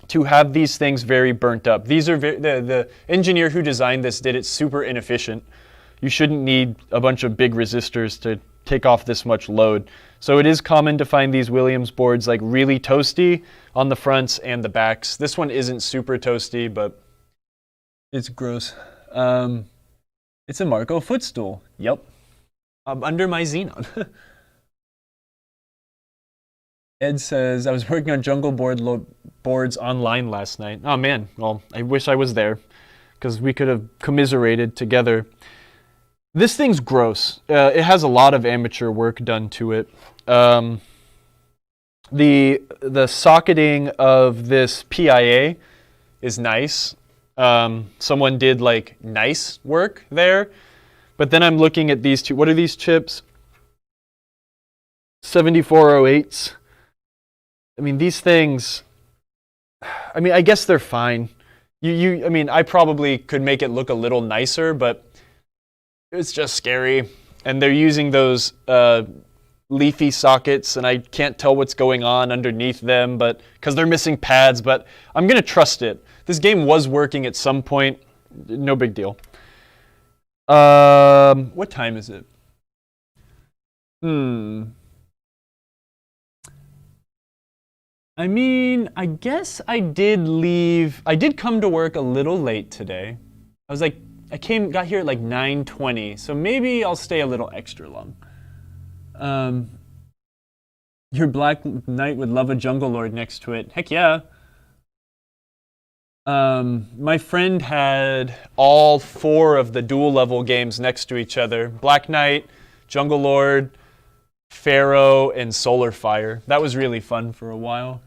[SPEAKER 2] to have these things very burnt up. These are the engineer who designed this did it super inefficient. You shouldn't need a bunch of big resistors to take off this much load. So it is common to find these Williams boards like really toasty on the fronts and the backs. This one isn't super toasty, but it's gross. It's a Marco footstool. Yep. Under my Xenon. Ed says, I was working on Jungle boards online last night. Oh man, well, I wish I was there, because we could have commiserated together. This thing's gross. It has a lot of amateur work done to it. The socketing of this PIA is nice. Someone did like nice work there. But then I'm looking at these two. What are these chips? 7408s. I mean, these things, I mean, I guess they're fine. I mean, I probably could make it look a little nicer, but it's just scary. And they're using those leafy sockets, and I can't tell what's going on underneath them, but because they're missing pads, but I'm going to trust it. This game was working at some point. No big deal. What time is it? I mean, I guess I did come to work a little late today. I was like, got here at like 9:20, so maybe I'll stay a little extra long. Your Black Knight would love a Jungle Lord next to it. Heck yeah. My friend had all 4 of the dual level games next to each other. Black Knight, Jungle Lord, Pharaoh, and Solar Fire. That was really fun for a while.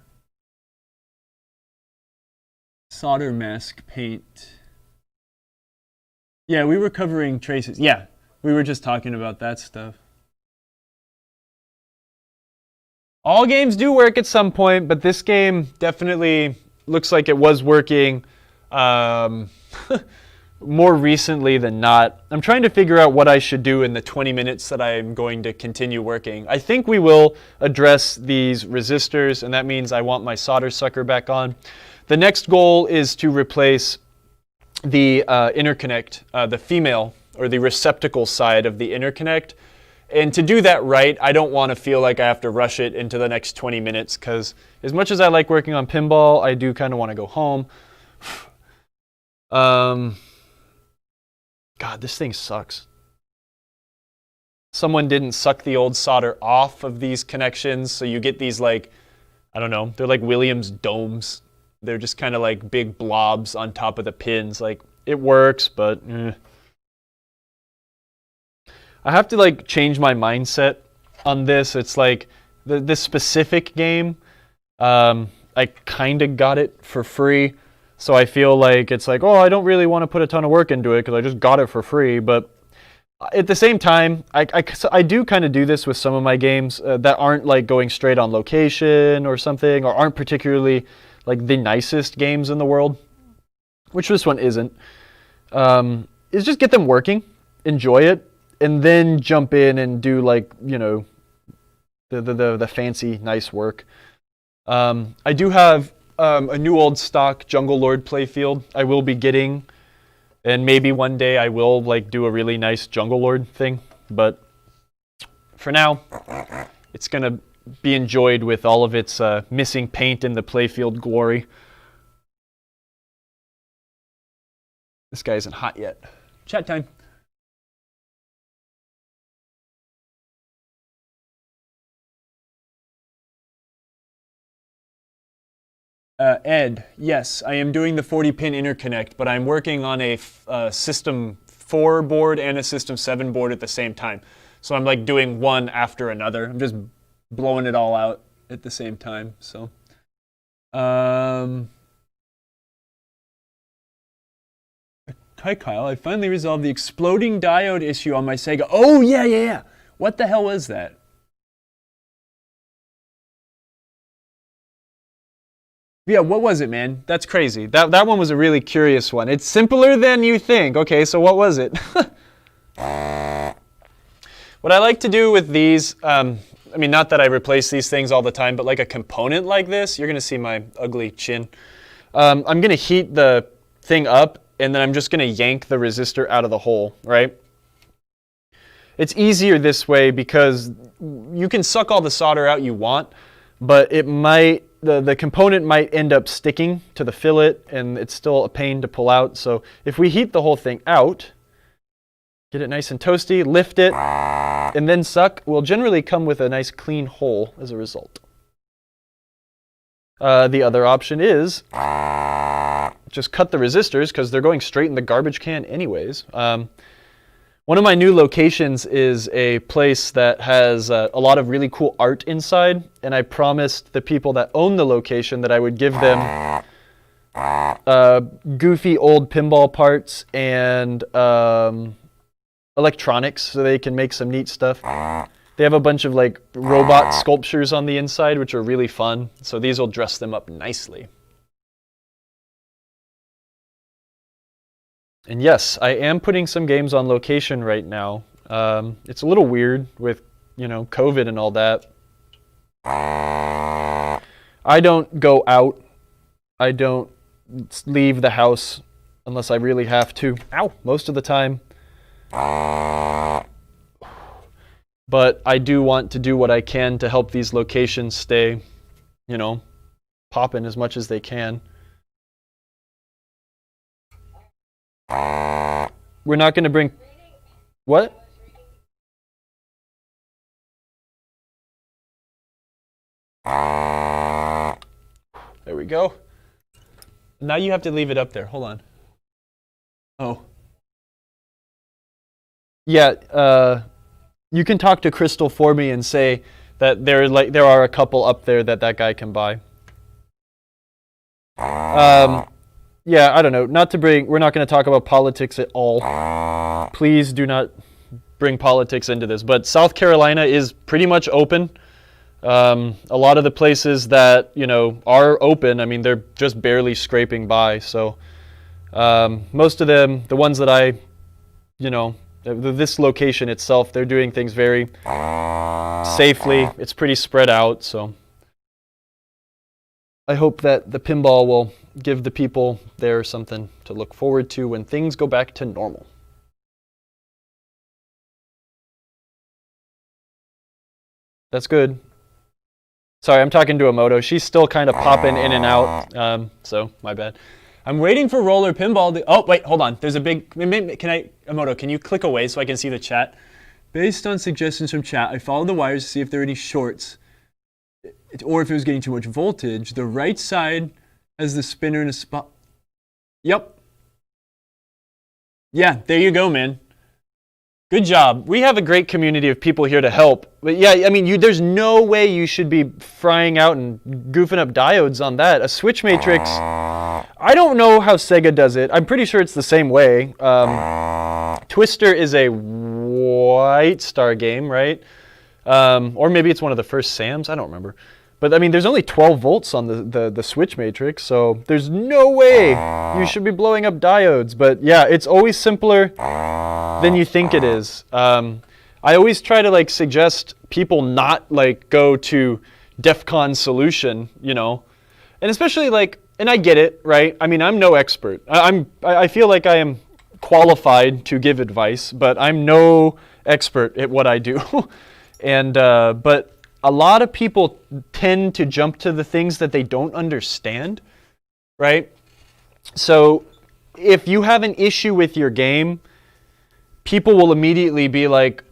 [SPEAKER 2] Solder mask paint. Yeah, we were covering traces. Yeah, we were just talking about that stuff. All games do work at some point, but this game definitely looks like it was working more recently than not. I'm trying to figure out what I should do in the 20 minutes that I'm going to continue working. I think we will address these resistors, and that means I want my solder sucker back on. The next goal is to replace the interconnect, the female or the receptacle side of the interconnect. And to do that right, I don't want to feel like I have to rush it into the next 20 minutes, because as much as I like working on Pinball, I do kind of want to go home. God, this thing sucks. Someone didn't suck the old solder off of these connections, so you get these like, I don't know, they're like Williams domes. They're just kind of like big blobs on top of the pins. Like, it works, but I have to like change my mindset on this. It's like this specific game, I kind of got it for free. So I feel like it's like, oh, I don't really want to put a ton of work into it because I just got it for free. But at the same time, I do kind of do this with some of my games that aren't like going straight on location or something, or aren't particularly like the nicest games in the world, which this one isn't. is just get them working, enjoy it, and then jump in and do like, you know, the fancy, nice work. I do have a new old stock Jungle Lord playfield I will be getting, and maybe one day I will like do a really nice Jungle Lord thing, but for now, it's gonna be enjoyed with all of its missing paint and the playfield glory. This guy isn't hot yet. Chat time. Ed, yes, I am doing the 40-pin interconnect, but I'm working on a System 4 board and a System 7 board at the same time. So I'm like doing one after another. I'm just blowing it all out at the same time. So, hi Kyle, I finally resolved the exploding diode issue on my Sega. Oh yeah. What the hell was that? Yeah, what was it, man? That's crazy. That one was a really curious one. It's simpler than you think. Okay, so what was it? What I like to do with these, I mean, not that I replace these things all the time, but like a component like this, you're going to see my ugly chin. I'm going to heat the thing up, and then I'm just going to yank the resistor out of the hole, right? It's easier this way because you can suck all the solder out you want, but it might, the component might end up sticking to the fillet, and it's still a pain to pull out. So if we heat the whole thing out, get it nice and toasty, lift it, and then suck, we'll generally come with a nice clean hole as a result. The other option is just cut the resistors because they're going straight in the garbage can anyways. One of my new locations is a place that has a lot of really cool art inside, and I promised the people that own the location that I would give them goofy old pinball parts and electronics so they can make some neat stuff. They have a bunch of like robot sculptures on the inside, which are really fun, so these will dress them up nicely. And yes, I am putting some games on location right now. It's a little weird with, you know, COVID and all that. I don't go out. I don't leave the house unless I really have to. Ow! Most of the time. But I do want to do what I can to help these locations stay, you know, popping as much as they can. We're not going to bring... What? There we go. Now you have to leave it up there. Hold on. Oh. Yeah, you can talk to Crystal for me and say that there are a couple up there that guy can buy. Yeah, I don't know. We're not going to talk about politics at all. Please do not bring politics into this. But South Carolina is pretty much open. A lot of the places that, you know, are open, I mean, they're just barely scraping by. So most of them, the ones that I, you know, this location itself, they're doing things very safely. It's pretty spread out, so I hope that the pinball will give the people there something to look forward to when things go back to normal. That's good. Sorry, I'm talking to Emoto. She's still kind of popping in and out, so my bad. I'm waiting for Roller Pinball. Oh, wait, hold on. There's a big... Emoto, can you click away so I can see the chat? Based on suggestions from chat, I followed the wires to see if there are any shorts or if it was getting too much voltage. The right side has the spinner in a spot. Yep. Yeah, there you go, man. Good job. We have a great community of people here to help. But yeah, I mean, there's no way you should be frying out and goofing up diodes on that. A switch matrix, I don't know how Sega does it. I'm pretty sure it's the same way. Twister is a White Star game, right? Or maybe it's one of the first Sams. I don't remember. But I mean, there's only 12 volts on the switch matrix, so there's no way you should be blowing up diodes. But yeah, it's always simpler than you think it is. I always try to like suggest people not like go to DEF CON solution, you know, and especially like, and I get it, right? I mean, I'm no expert. I feel like I am qualified to give advice, but I'm no expert at what I do. And but a lot of people tend to jump to the things that they don't understand, right? So if you have an issue with your game, people will immediately be like,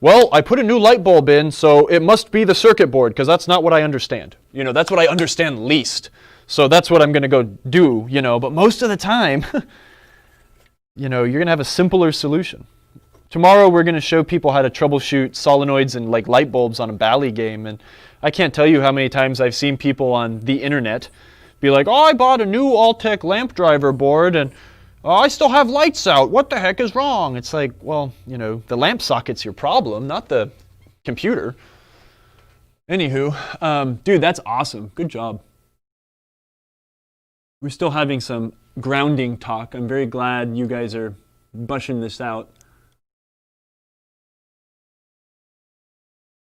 [SPEAKER 2] well, I put a new light bulb in, so it must be the circuit board, because that's not what I understand. You know, that's what I understand least. So that's what I'm going to go do, you know. But most of the time, you know, you're going to have a simpler solution. Tomorrow we're going to show people how to troubleshoot solenoids and like light bulbs on a Bally game. And I can't tell you how many times I've seen people on the internet be like, oh, I bought a new Alltech lamp driver board and I still have lights out. What the heck is wrong? It's like, well, you know, the lamp socket's your problem, not the computer. Anywho, dude, that's awesome. Good job. We're still having some grounding talk. I'm very glad you guys are bushing this out.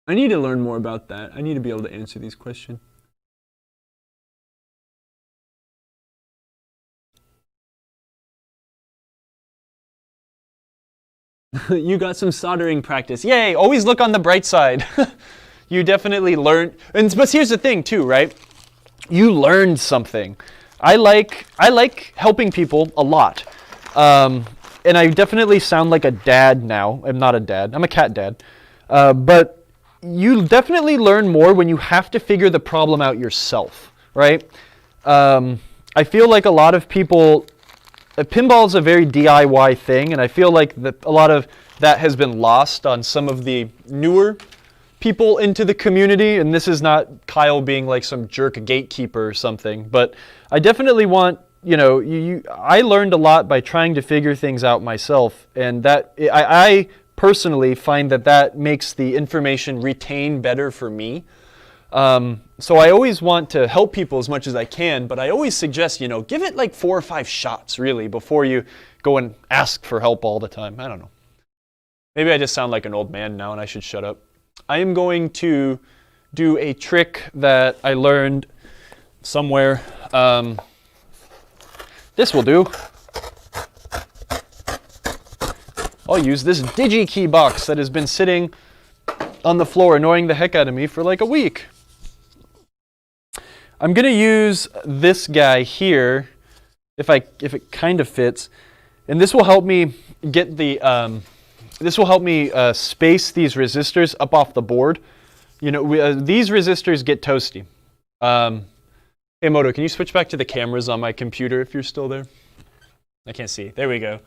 [SPEAKER 2] I need to learn more about that. I need to be able to answer these questions. You got some soldering practice. Yay, always look on the bright side. You definitely learned. But here's the thing too, right? You learned something. I like helping people a lot. And I definitely sound like a dad now. I'm not a dad. I'm a cat dad. But you definitely learn more when you have to figure the problem out yourself, right? I feel like a lot of people, pinball is a very DIY thing, and I feel like a lot of that has been lost on some of the newer people into the community, and this is not Kyle being like some jerk gatekeeper or something, but I definitely want, you know, I learned a lot by trying to figure things out myself, and that I personally find that makes the information retain better for me. So I always want to help people as much as I can, but I always suggest, you know, give it like 4 or 5 shots really before you go and ask for help all the time. I don't know. Maybe I just sound like an old man now and I should shut up. I am going to do a trick that I learned somewhere. This will do. I'll use this DigiKey box that has been sitting on the floor annoying the heck out of me for like a week. I'm going to use this guy here if it kind of fits, and this will help me get the space these resistors up off the board. You know, these resistors get toasty. Hey Moto, can you switch back to the cameras on my computer if you're still there? I can't see. There we go.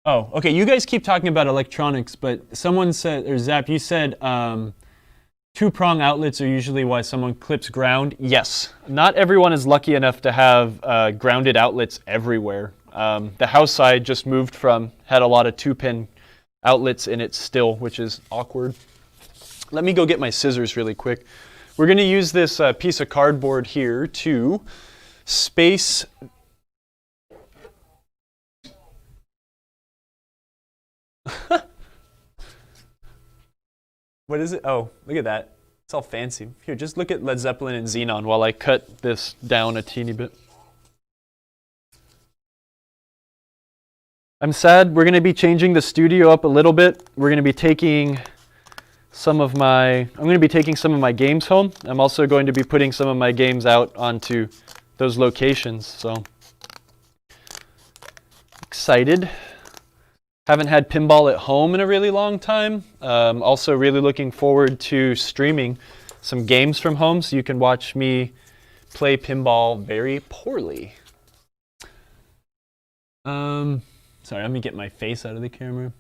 [SPEAKER 2] Oh, okay. You guys keep talking about electronics, but someone said, or Zap, you said 2-prong outlets are usually why someone clips ground. Yes. Not everyone is lucky enough to have grounded outlets everywhere. The house I just moved from had a lot of 2-pin outlets in it still, which is awkward. Let me go get my scissors really quick. We're going to use this piece of cardboard here to space. What is it? Oh, look at that. It's all fancy. Here, just look at Led Zeppelin and Xenon while I cut this down a teeny bit. I'm sad. We're going to be changing the studio up a little bit. We're going to be taking some of my games home. I'm also going to be putting some of my games out onto those locations. So excited. Haven't had pinball at home in a really long time. Also really looking forward to streaming some games from home so you can watch me play pinball very poorly. Sorry, let me get my face out of the camera.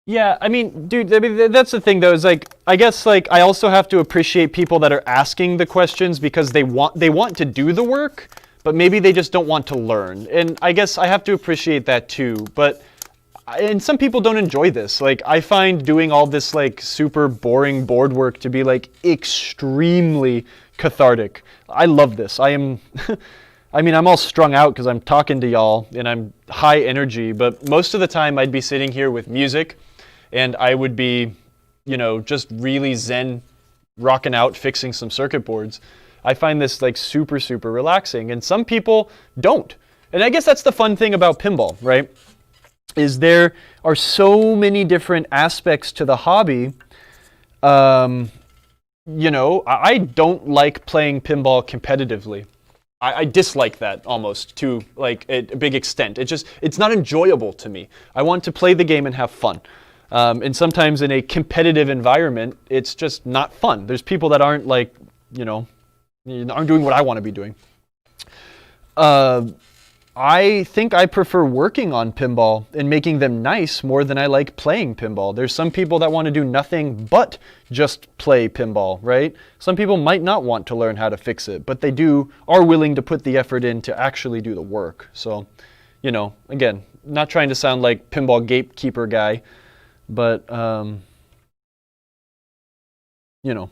[SPEAKER 2] Yeah, I mean, dude, that's the thing though, is like, I guess like I also have to appreciate people that are asking the questions because they want to do the work, but maybe they just don't want to learn. And I guess I have to appreciate that too. But and some people don't enjoy this. Like, I find doing all this like super boring board work to be like extremely cathartic. I love this. I am, I mean, I'm all strung out because I'm talking to y'all and I'm high energy, but most of the time I'd be sitting here with music and I would be, you know, just really zen, rocking out, fixing some circuit boards. I find this like super, super relaxing, and some people don't. And I guess that's the fun thing about pinball, right? Is there are so many different aspects to the hobby. You know, I don't like playing pinball competitively. I dislike that almost to like a big extent. It's not enjoyable to me. I want to play the game and have fun. And sometimes in a competitive environment, it's just not fun. There's people that aren't like, you know, aren't doing what I want to be doing. I think I prefer working on pinball and making them nice more than I like playing pinball. There's some people that want to do nothing but just play pinball, right? Some people might not want to learn how to fix it, but they are willing to put the effort in to actually do the work. So, you know, again, not trying to sound like pinball gatekeeper guy, but, you know.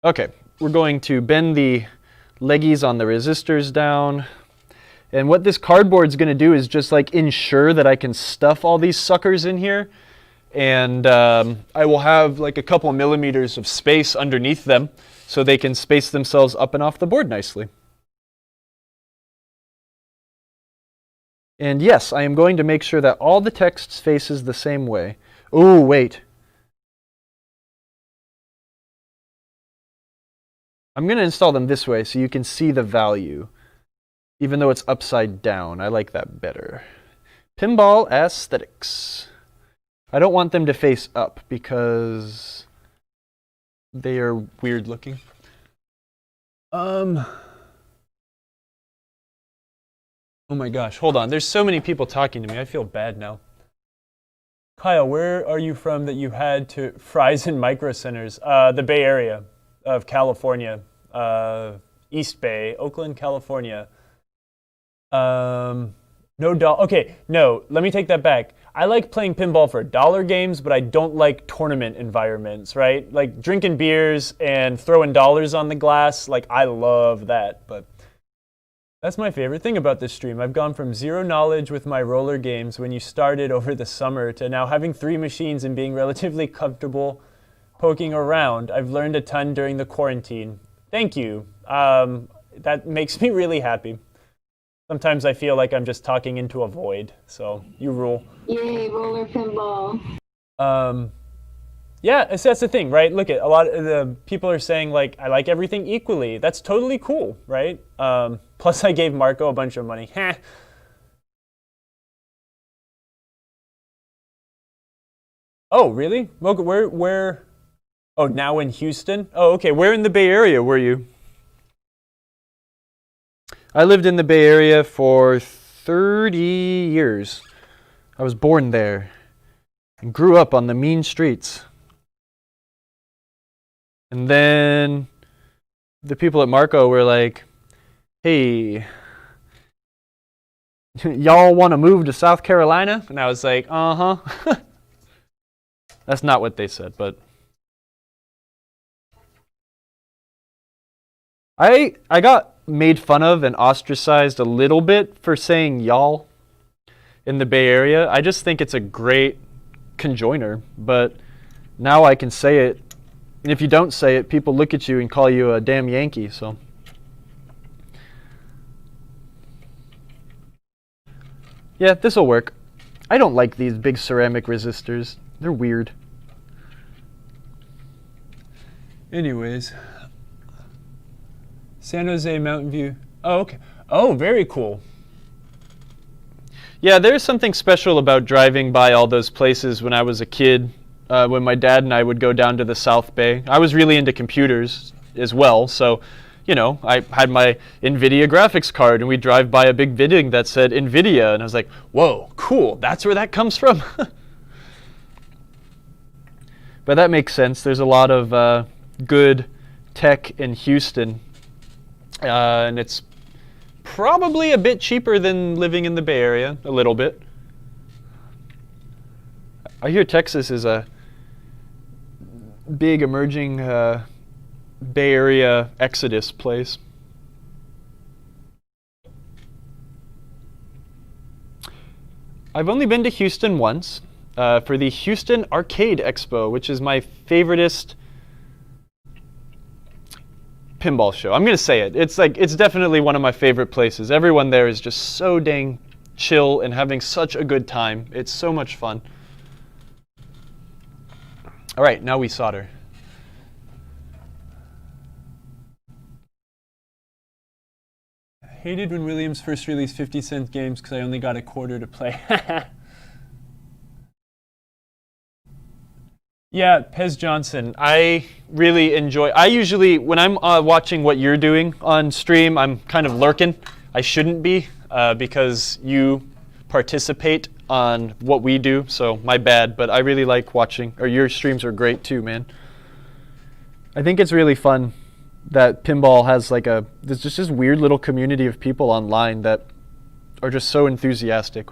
[SPEAKER 2] Okay, we're going to bend the leggies on the resistors down. And what this cardboard's going to do is just like ensure that I can stuff all these suckers in here. And I will have like a couple millimeters of space underneath them so they can space themselves up and off the board nicely. And yes, I am going to make sure that all the text faces the same way. Oh, wait. I'm going to install them this way so you can see the value, even though it's upside down. I like that better. Pinball aesthetics. I don't want them to face up because they are weird looking. Oh my gosh, hold on. There's so many people talking to me. I feel bad now. Kyle, where are you from that you had to fries in micro centers? The Bay Area of California. East Bay, Oakland, California. Okay, no, let me take that back. I like playing pinball for dollar games, but I don't like tournament environments, right? Like drinking beers and throwing dollars on the glass, like I love that, but that's my favorite thing about this stream. I've gone from zero knowledge with my roller games when you started over the summer to now having 3 machines and being relatively comfortable poking around. I've learned a ton during the quarantine. Thank you. That makes me really happy. Sometimes I feel like I'm just talking into a void, so you rule.
[SPEAKER 1] Yay, roller pinball.
[SPEAKER 2] Yeah, that's the thing, right? Look at a lot of the people are saying like, I like everything equally. That's totally cool, right? Plus I gave Marco a bunch of money. Oh, really? Where? Oh, now in Houston? Oh, okay. Where in the Bay Area were you? I lived in the Bay Area for 30 years. I was born there and grew up on the mean streets. And then the people at Marco were like, hey, y'all want to move to South Carolina? And I was like, uh-huh. That's not what they said, but I got made fun of and ostracized a little bit for saying y'all in the Bay Area. I just think it's a great conjoiner, but now I can say it. And if you don't say it, people look at you and call you a damn Yankee, so. Yeah, this'll work. I don't like these big ceramic resistors. They're weird. Anyways. San Jose, Mountain View. Oh, okay. Oh, very cool. Yeah, there's something special about driving by all those places when I was a kid, when my dad and I would go down to the South Bay. I was really into computers as well, so, you know, I had my NVIDIA graphics card, and we'd drive by a big building that said NVIDIA, and I was like, whoa, cool, that's where that comes from? But that makes sense. There's a lot of good tech in Houston. And it's probably a bit cheaper than living in the Bay Area, a little bit. I hear Texas is a big emerging Bay Area exodus place. I've only been to Houston once for the Houston Arcade Expo, which is my favoriteest pinball show. I'm gonna say it. It's definitely one of my favorite places. Everyone there is just so dang chill and having such a good time. It's so much fun. All right, now we solder. I hated when Williams first released 50-cent games because I only got a quarter to play. Yeah, Pez Johnson, I really enjoy. I usually, when I'm watching what you're doing on stream, I'm kind of lurking. I shouldn't be because you participate on what we do, so my bad, but I really like watching, or your streams are great too, man. I think it's really fun that pinball has like there's just this weird little community of people online that are just so enthusiastic.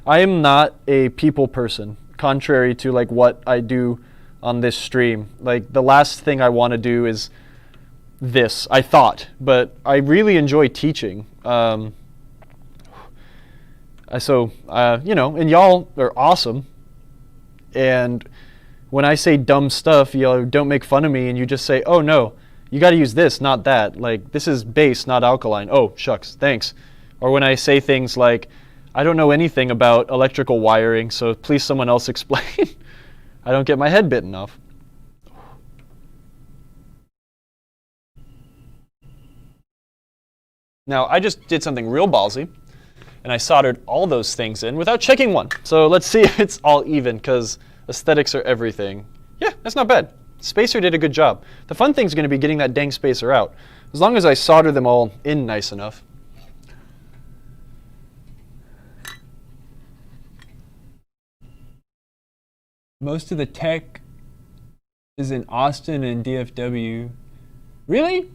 [SPEAKER 2] I am not a people person, contrary to like what I do on this stream. Like the last thing I want to do is this, I thought, but I really enjoy teaching. You know, and y'all are awesome. And when I say dumb stuff, y'all don't make fun of me and you just say, oh no, you got to use this, not that. Like, this is base, not alkaline. Oh, shucks, thanks. Or when I say things like, I don't know anything about electrical wiring, so please someone else explain. I don't get my head bitten off. Now, I just did something real ballsy, and I soldered all those things in without checking one. So let's see if it's all even, because aesthetics are everything. Yeah, that's not bad. Spacer did a good job. The fun thing's going to be getting that dang spacer out, as long as I solder them all in nice enough. Most of the tech is in Austin and DFW. Really?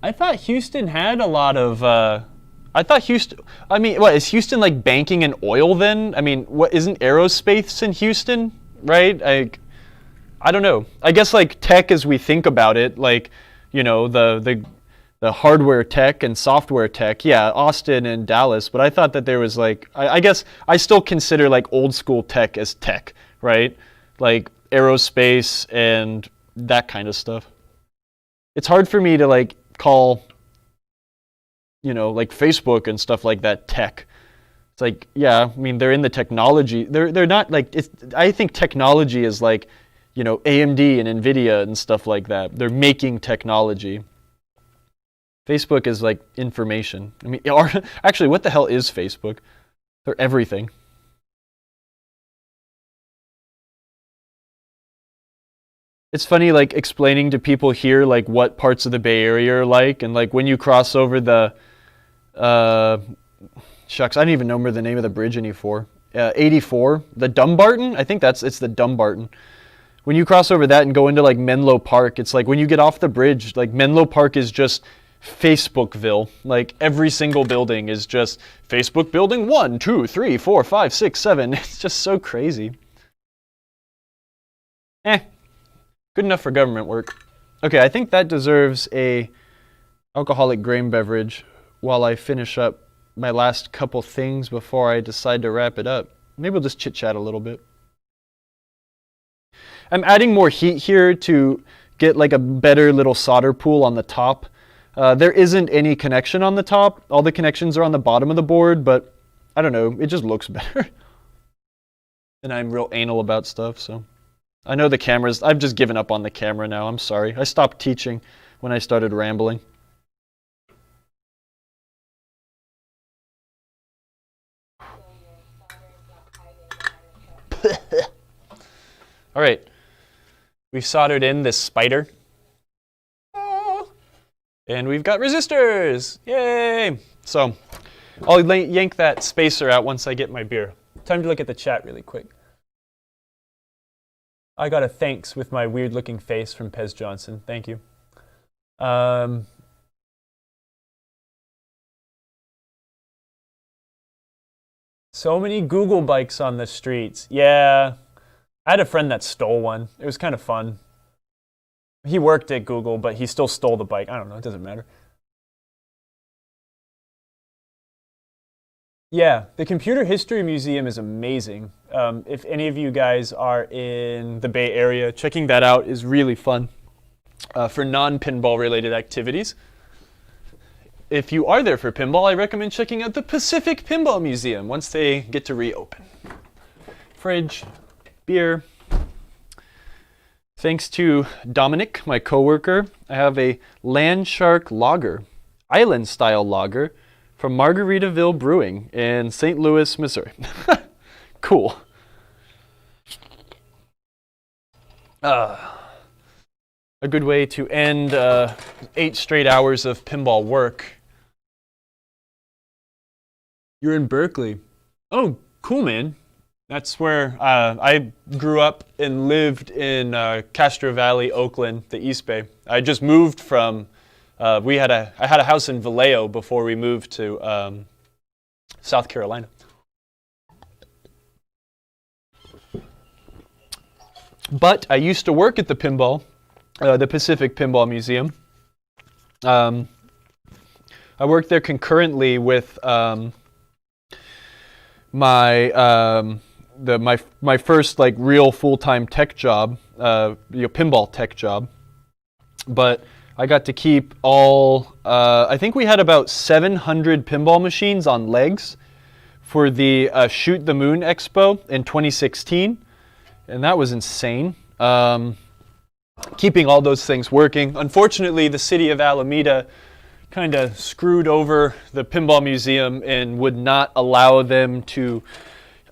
[SPEAKER 2] I thought Houston had a lot of, I thought Houston, I mean, what, is Houston like banking in oil then? I mean, what, isn't aerospace in Houston, right? I don't know. I guess like tech as we think about it, like, you know, the hardware tech and software tech, yeah, Austin and Dallas, but I thought that there was like, I guess I still consider like old school tech as tech, right? Like aerospace and that kind of stuff. It's hard for me to like call, you know, like Facebook and stuff like that tech. It's like, yeah, I mean, they're in the technology. They're not like, I think technology is like, you know, AMD and NVIDIA and stuff like that. They're making technology. Facebook is like information. I mean, actually, what the hell is Facebook? They're everything. It's funny, like, explaining to people here, like, what parts of the Bay Area are like, and, like, when you cross over the, shucks, I don't even remember the name of the bridge anymore. 84, the Dumbarton? I think it's the Dumbarton. When you cross over that and go into, like, Menlo Park, it's like, when you get off the bridge, like, Menlo Park is just Facebookville. Like, every single building is just Facebook building 1, 2, 3, 4, 5, 6, 7. It's just so crazy. Good enough for government work. Okay, I think that deserves a alcoholic grain beverage while I finish up my last couple things before I decide to wrap it up. Maybe we'll just chit-chat a little bit. I'm adding more heat here to get like a better little solder pool on the top. There isn't any connection on the top. All the connections are on the bottom of the board, but I don't know, it just looks better. And I'm real anal about stuff, so. I know the cameras, I've just given up on the camera now, I'm sorry. I stopped teaching when I started rambling. All right, we've soldered in this spider. And we've got resistors, yay! So, I'll yank that spacer out once I get my beer. Time to look at the chat really quick. I got a thanks with my weird looking face from Pez Johnson. Thank you. So many Google bikes on the streets. Yeah. I had a friend that stole one. It was kind of fun. He worked at Google, but he still stole the bike. I don't know. It doesn't matter. Yeah, the Computer History Museum is amazing. If any of you guys are in the Bay Area, checking that out is really fun for non-pinball related activities. If you are there for pinball, I recommend checking out the Pacific Pinball Museum once they get to reopen. Fridge, beer. Thanks to Dominic, my coworker, I have a Land Shark Lager, island-style lager, from Margaritaville Brewing in St. Louis, Missouri. Cool. A good way to end 8 straight hours of pinball work. You're in Berkeley. Oh, cool, man. That's where I grew up and lived in Castro Valley, Oakland, the East Bay. I just moved from I had a house in Vallejo before we moved to South Carolina. But I used to work at the the Pacific Pinball Museum. I worked there concurrently with my first like real full-time tech job, pinball tech job. But I got to keep all, I think we had about 700 pinball machines on legs for the Shoot the Moon Expo in 2016. And that was insane. Keeping all those things working. Unfortunately, the city of Alameda kind of screwed over the Pinball Museum and would not allow them to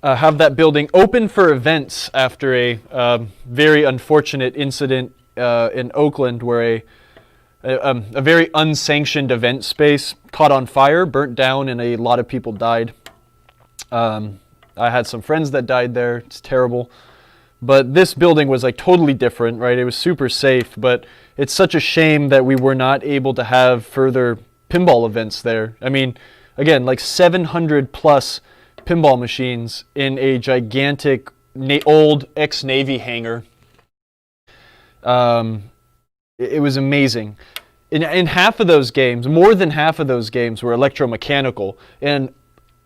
[SPEAKER 2] have that building open for events after a very unfortunate incident in Oakland where a very unsanctioned event space caught on fire, burnt down, and a lot of people died. I had some friends that died there. It's terrible. But this building was like totally different, right? It was super safe, but it's such a shame that we were not able to have further pinball events there. I mean, again, like 700 plus pinball machines in a gigantic old ex-Navy hangar. It was amazing. In half of those games, more than half of those games were electromechanical, and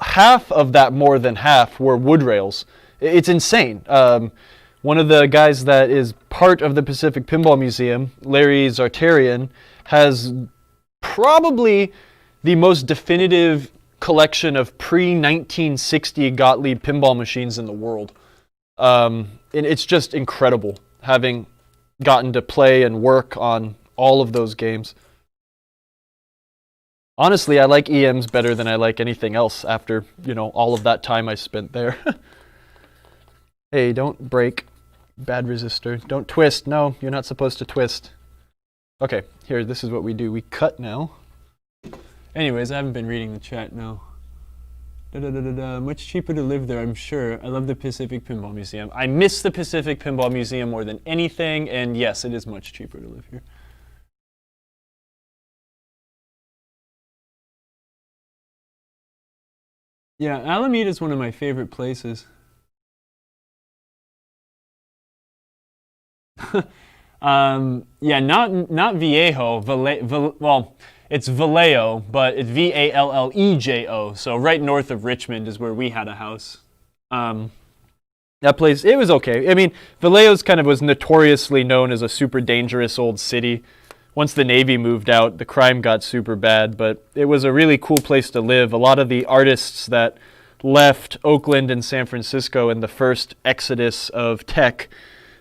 [SPEAKER 2] half of that more than half were wood rails. It's insane. One of the guys that is part of the Pacific Pinball Museum, Larry Zartarian, has probably the most definitive collection of pre-1960 Gottlieb pinball machines in the world. And it's just incredible having gotten to play and work on all of those games. Honestly, I like EMs better than I like anything else after, all of that time I spent there. Hey, don't break. Bad resistor. Don't twist. No, you're not supposed to twist. Okay, here, this is what we do. We cut now. Anyways, I haven't been reading the chat now. Much cheaper to live there, I'm sure. I love the Pacific Pinball Museum. I miss the Pacific Pinball Museum more than anything, and yes, it is much cheaper to live here. Yeah, Alameda is one of my favorite places. Yeah, not Viejo. Well, it's Vallejo, but it's Vallejo. So right north of Richmond is where we had a house. That place, it was okay. I mean, Vallejo's kind of was notoriously known as a super dangerous old city. Once the Navy moved out, the crime got super bad, but it was a really cool place to live. A lot of the artists that left Oakland and San Francisco in the first exodus of tech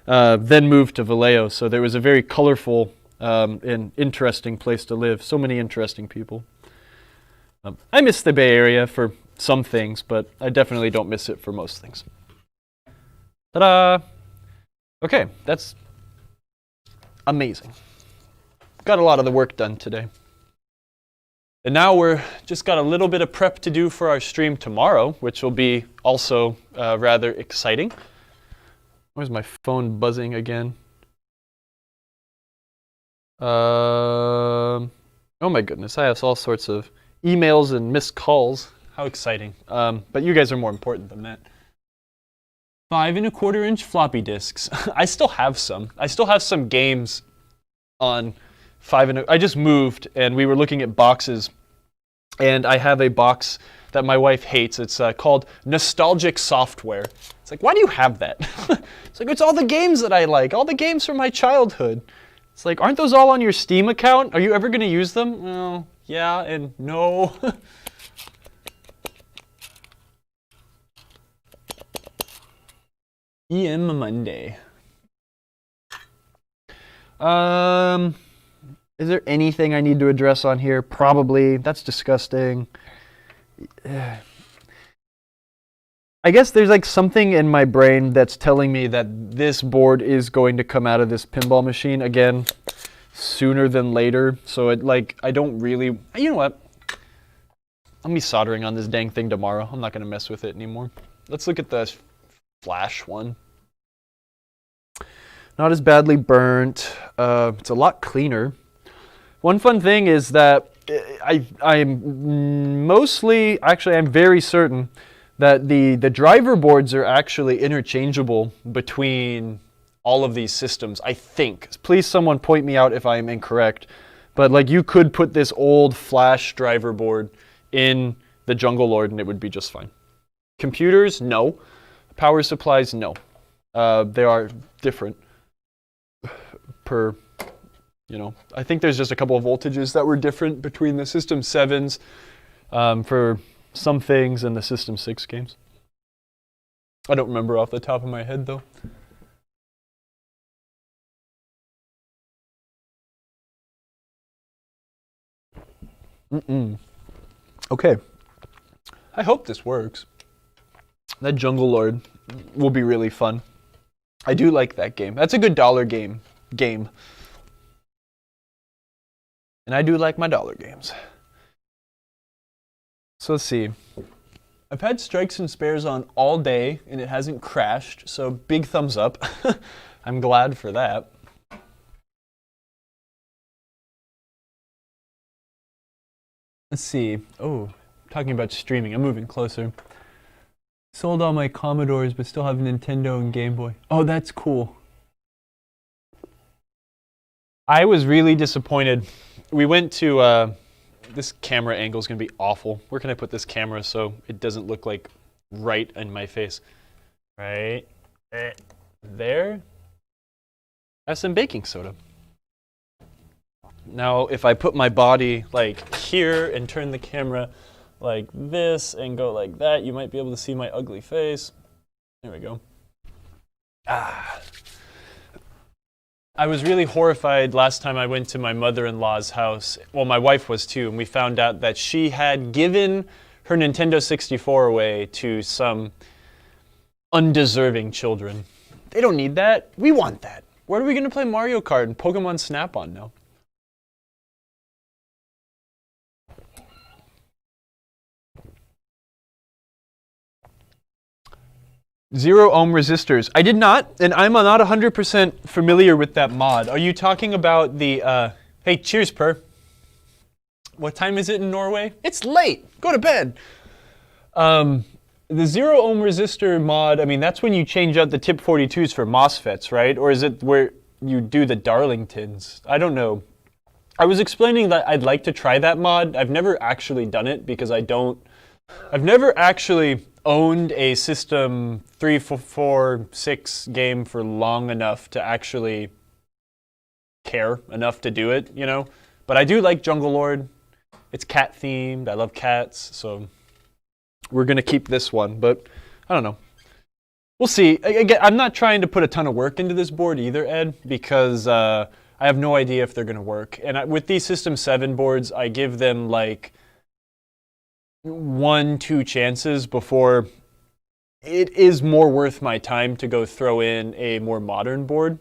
[SPEAKER 2] then moved to Vallejo. So there was a very colorful and interesting place to live. So many interesting people. I miss the Bay Area for some things, but I definitely don't miss it for most things. Ta-da! Okay, that's amazing. Got a lot of the work done today. And now we're just got a little bit of prep to do for our stream tomorrow, which will be also rather exciting. Where's my phone buzzing again? Oh my goodness, I have all sorts of emails and missed calls. How exciting. But you guys are more important than that. 5 1/4 inch floppy disks. I still have some. I still have some games on 5 and I just moved and we were looking at boxes, and I have a box that my wife hates. It's called Nostalgic Software. It's like, why do you have that? It's like, it's all the games that I like, all the games from my childhood. It's like, aren't those all on your Steam account? Are you ever going to use them? Well, yeah and no. EM Monday. Is there anything I need to address on here? Probably. That's disgusting. I guess there's like something in my brain that's telling me that this board is going to come out of this pinball machine again sooner than later. So it like, I don't really, you know what? I'll be soldering on this dang thing tomorrow. I'm not going to mess with it anymore. Let's look at the flash one. Not as badly burnt. It's a lot cleaner. One fun thing is that I'm mostly, actually I'm very certain that the driver boards are actually interchangeable between all of these systems, I think. Please someone point me out if I'm incorrect. But like you could put this old flash driver board in the Jungle Lord and it would be just fine. Computers, no. Power supplies, no. They are different per, you know, I think there's just a couple of voltages that were different between the System 7s for some things and the System 6 games. I don't remember off the top of my head though. Okay. I hope this works. That Jungle Lord will be really fun. I do like that game. That's a good dollar game. And I do like my dollar games. So let's see. I've had strikes and spares on all day and it hasn't crashed, so big thumbs up. I'm glad for that. Let's see. Oh, talking about streaming. I'm moving closer. Sold all my Commodores, but still have Nintendo and Game Boy. Oh, that's cool. I was really disappointed. We went to, this camera angle is going to be awful. Where can I put this camera so it doesn't look like right in my face? Right there. I have some baking soda. Now, if I put my body like here and turn the camera like this and go like that, you might be able to see my ugly face. There we go. I was really horrified last time I went to my mother-in-law's house. Well, my wife was too, and we found out that she had given her Nintendo 64 away to some undeserving children. They don't need that. We want that. Where are we going to play Mario Kart and Pokemon Snap-on now? Zero ohm resistors. I did not, and I'm not 100% familiar with that mod. Are you talking about the, hey, cheers, Per. What time is it in Norway? It's late. Go to bed. The zero ohm resistor mod, I mean, that's when you change out the tip 42s for MOSFETs, right? Or is it where you do the Darlingtons? I don't know. I was explaining that I'd like to try that mod. I've never actually done it because I've never actually owned a System 3, 4, 6 game for long enough to actually care enough to do it, you know? But I do like Jungle Lord. It's cat themed. I love cats, so we're gonna keep this one, but I don't know. We'll see. Again, I'm not trying to put a ton of work into this board either, Ed, because I have no idea if they're gonna work. And with these System 7 boards, I give them like 1-2 chances before it is more worth my time to go throw in a more modern board.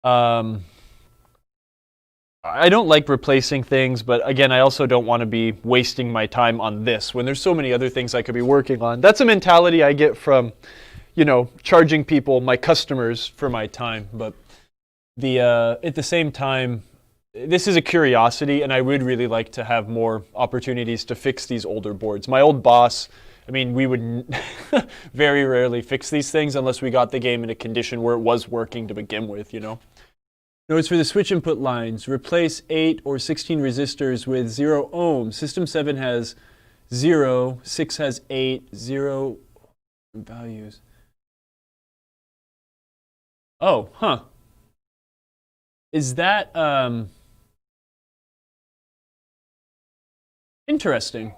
[SPEAKER 2] I don't like replacing things, but again, I also don't want to be wasting my time on this when there's so many other things I could be working on. That's a mentality I get from, you know, charging people, my customers, for my time. But at the same time, this is a curiosity, and I would really like to have more opportunities to fix these older boards. My old boss, I mean, we would very rarely fix these things unless we got the game in a condition where it was working to begin with, you know. Notes for the switch input lines. Replace 8 or 16 resistors with 0 ohms. System 7 has 0, 6 has 8, 0 values. Oh, huh. Is that, interesting.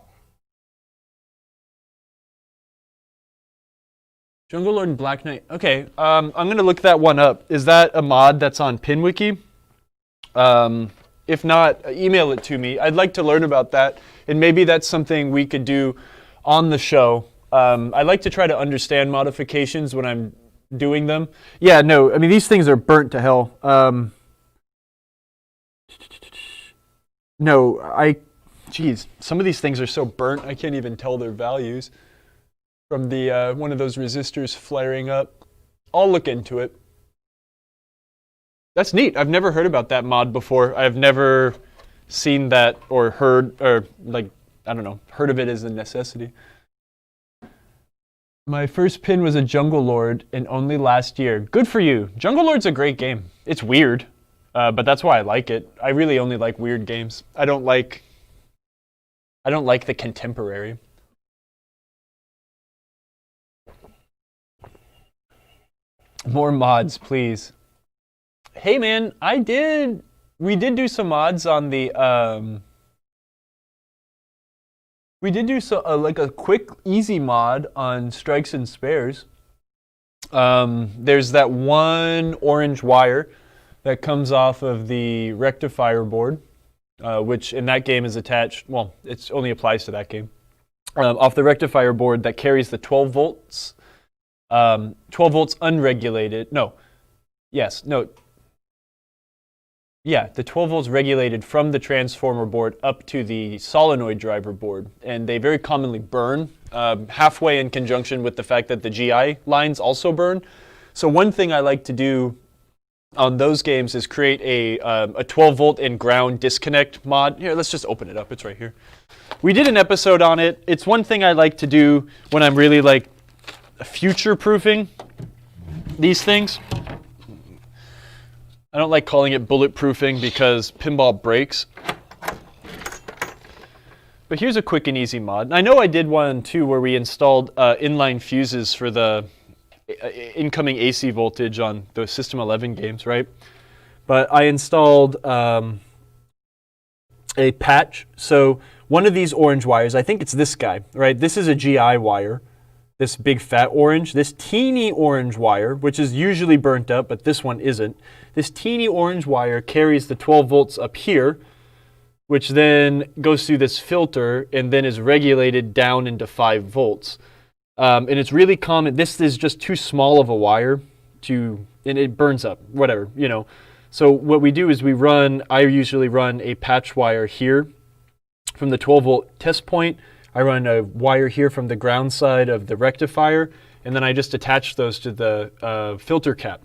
[SPEAKER 2] Jungle Lord and Black Knight. Okay, I'm going to look that one up. Is that a mod that's on PinWiki? If not, email it to me. I'd like to learn about that, and maybe that's something we could do on the show. I like to try to understand modifications when I'm doing them. Yeah, no, I mean, these things are burnt to hell. Geez, some of these things are so burnt, I can't even tell their values from the one of those resistors flaring up. I'll look into it. That's neat. I've never heard about that mod before. I've never seen that or heard, or like, I don't know, heard of it as a necessity. My first pin was a Jungle Lord, and only last year. Good for you. Jungle Lord's a great game. It's weird, but that's why I like it. I really only like weird games. I don't like the contemporary. More mods, please. Hey man, we did do some mods on the, we did do like a quick, easy mod on Strikes and Spares. There's that one orange wire that comes off of the rectifier board, which in that game is attached, well, it only applies to that game, off the rectifier board that carries the 12 volts. 12 volts unregulated, the 12 volts regulated from the transformer board up to the solenoid driver board, and they very commonly burn, halfway in conjunction with the fact that the GI lines also burn. So one thing I like to do on those games is create a 12 volt and ground disconnect mod. Here, let's just open it up, it's right here. We did an episode on it. It's one thing I like to do when I'm really like future-proofing these things. I don't like calling it bulletproofing because pinball breaks. But here's a quick and easy mod. I know I did one too where we installed inline fuses for the incoming AC voltage on the System 11 games, right? But I installed a patch. So one of these orange wires, I think it's this guy, right? This is a GI wire. This big fat orange, this teeny orange wire, which is usually burnt up, but this one isn't. This teeny orange wire carries the 12 volts up here, which then goes through this filter and then is regulated down into 5 volts. And it's really common. This is just too small of a wire and it burns up, whatever, you know. So what we do is I usually run a patch wire here from the 12 volt test point. I run a wire here from the ground side of the rectifier, and then I just attach those to the filter cap.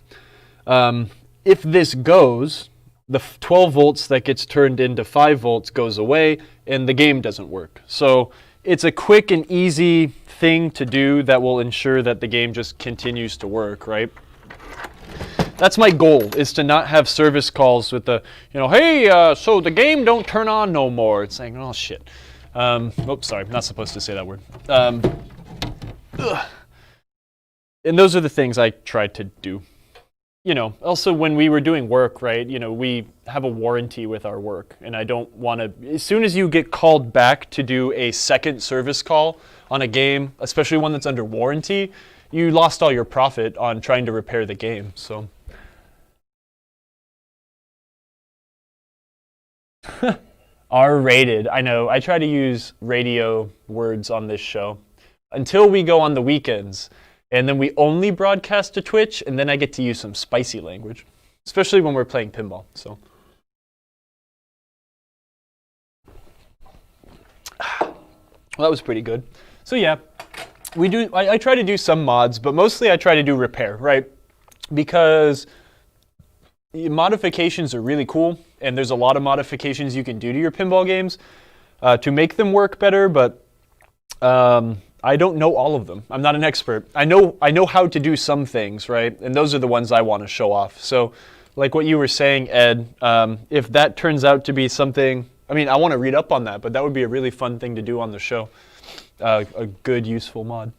[SPEAKER 2] If this goes, the 12 volts that gets turned into 5 volts goes away, and the game doesn't work. So it's a quick and easy thing to do that will ensure that the game just continues to work, right? That's my goal, is to not have service calls with the, hey, so the game don't turn on no more. It's saying, oh, shit. Oops, sorry, not supposed to say that word. And those are the things I tried to do. Also when we were doing work, right, we have a warranty with our work, and I don't want to, as soon as you get called back to do a second service call on a game, especially one that's under warranty, you lost all your profit on trying to repair the game, so. R-rated, I know. I try to use radio words on this show until we go on the weekends, and then we only broadcast to Twitch, and then I get to use some spicy language, especially when we're playing pinball. So, well, that was pretty good. So yeah, we do. I try to do some mods, but mostly I try to do repair, right? Because modifications are really cool. and there's a lot of modifications you can do to your pinball games to make them work better, but I don't know all of them. I'm not an expert. I know how to do some things, right? And those are the ones I want to show off. So like what you were saying, Ed, if that turns out to be something, I mean, I want to read up on that, but that would be a really fun thing to do on the show. A good, useful mod.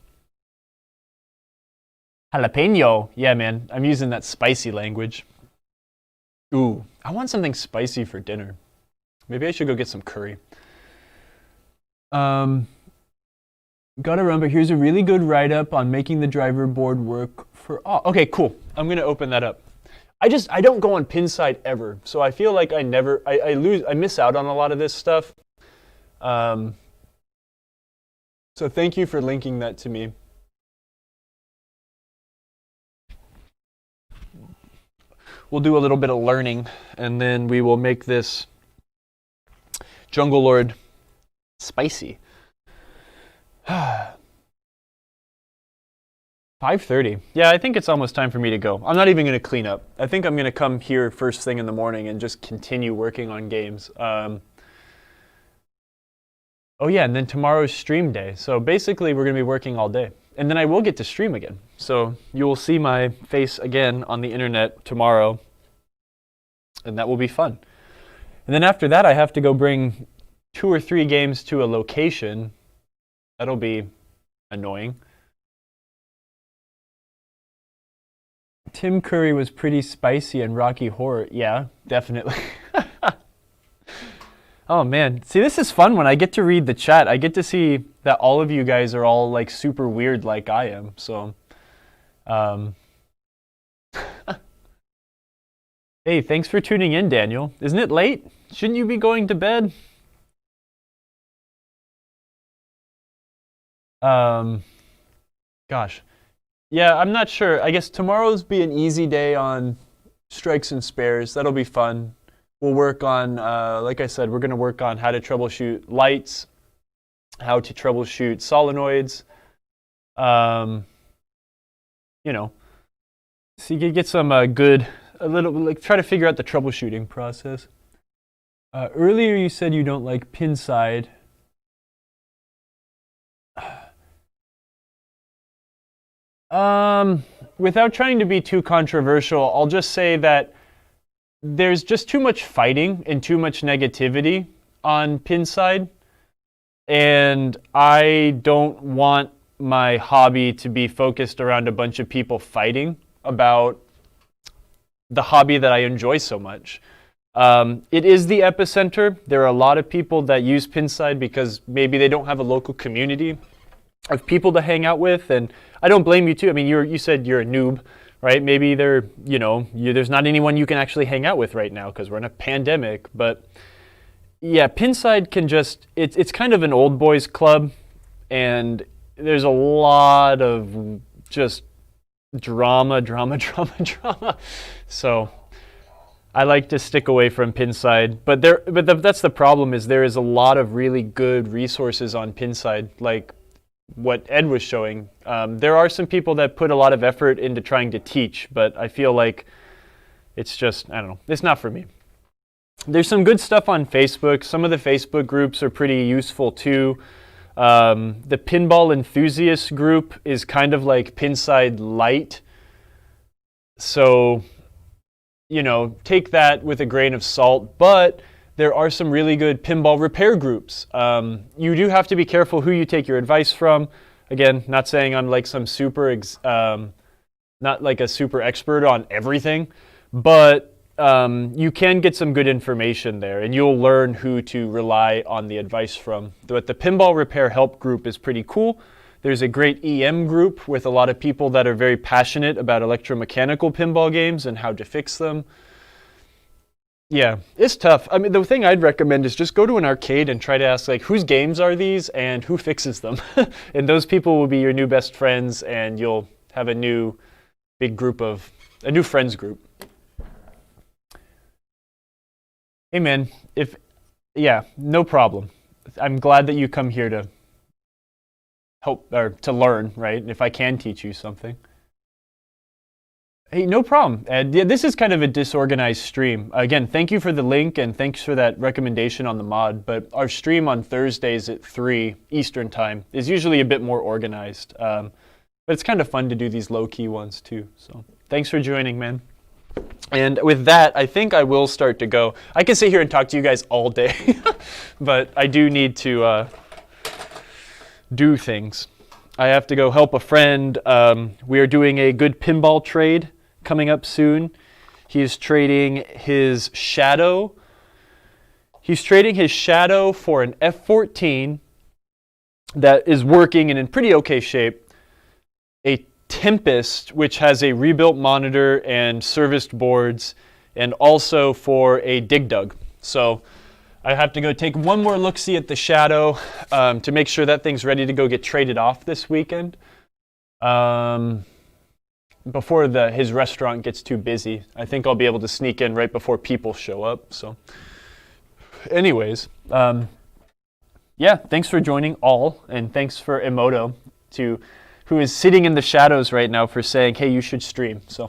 [SPEAKER 2] Jalapeno. Yeah, man. I'm using that spicy language. Ooh, I want something spicy for dinner. Maybe I should go get some curry. Gotta remember, here's a really good write-up on making the driver board work for all. Okay, cool. I'm gonna open that up. I don't go on Pinside ever, so I feel like I miss out on a lot of this stuff. So thank you for linking that to me. We'll do a little bit of learning, and then we will make this Jungle Lord spicy. 5:30. Yeah, I think it's almost time for me to go. I'm not even going to clean up. I think I'm going to come here first thing in the morning and just continue working on games. Oh yeah, and then tomorrow's stream day. So basically we're going to be working all day. And then I will get to stream again. So you will see my face again on the internet tomorrow. And that will be fun. And then after that I have to go bring 2 or 3 games to a location. That'll be annoying. Tim Curry was pretty spicy and Rocky Horror. Yeah, definitely. Oh man, see, this is fun when I get to read the chat. I get to see that all of you guys are all like super weird like I am. So, hey, thanks for tuning in, Daniel. Isn't it late? Shouldn't you be going to bed? Gosh. Yeah, I'm not sure. I guess tomorrow's be an easy day on strikes and spares. That'll be fun. We'll work on, like I said, we're going to work on how to troubleshoot lights, how to troubleshoot solenoids. You know, so you can get some try to figure out the troubleshooting process. Earlier you said you don't like Pinside. Without trying to be too controversial, I'll just say that there's just too much fighting and too much negativity on Pinside, and I don't want my hobby to be focused around a bunch of people fighting about the hobby that I enjoy so much. It is the epicenter. There are a lot of people that use Pinside because maybe they don't have a local community of people to hang out with, and I don't blame you too. I mean, you said you're a noob, right? Maybe there's not anyone you can actually hang out with right now because we're in a pandemic. But yeah, Pinside can it's kind of an old boys club, and there's a lot of just drama. So I like to stick away from Pinside, but that's the problem, is there is a lot of really good resources on Pinside, like what Ed was showing. There are some people that put a lot of effort into trying to teach, but I feel like it's just, I don't know, it's not for me. There's some good stuff on Facebook. Some of the Facebook groups are pretty useful too. The Pinball Enthusiast group is kind of like Pinside Lite. So, take that with a grain of salt, but there are some really good pinball repair groups. You do have to be careful who you take your advice from. Again, not saying I'm like some not like a super expert on everything, but you can get some good information there, and you'll learn who to rely on the advice from. But the Pinball Repair Help group is pretty cool. There's a great EM group with a lot of people that are very passionate about electromechanical pinball games and how to fix them. Yeah, it's tough. I mean, the thing I'd recommend is just go to an arcade and try to ask, like, whose games are these and who fixes them? And those people will be your new best friends, and you'll have a new friends group. Hey, man, no problem. I'm glad that you come here to help or to learn, right? If I can teach you something. Hey, no problem. And yeah, this is kind of a disorganized stream. Again, thank you for the link and thanks for that recommendation on the mod. But our stream on Thursdays at 3 Eastern time is usually a bit more organized. But it's kind of fun to do these low-key ones too. So thanks for joining, man. And with that, I think I will start to go. I can sit here and talk to you guys all day, but I do need to do things. I have to go help a friend. We are doing a good pinball trade coming up soon. He is trading his Shadow. He's trading his Shadow for an F14 that is working and in pretty okay shape. A Tempest, which has a rebuilt monitor and serviced boards, and also for a Dig Dug. So I have to go take one more look-see at the Shadow to make sure that thing's ready to go get traded off this weekend. Before his restaurant gets too busy. I think I'll be able to sneak in right before people show up. So anyways, yeah, thanks for joining all, and thanks for Emoto, who is sitting in the shadows right now, for saying, hey, you should stream. So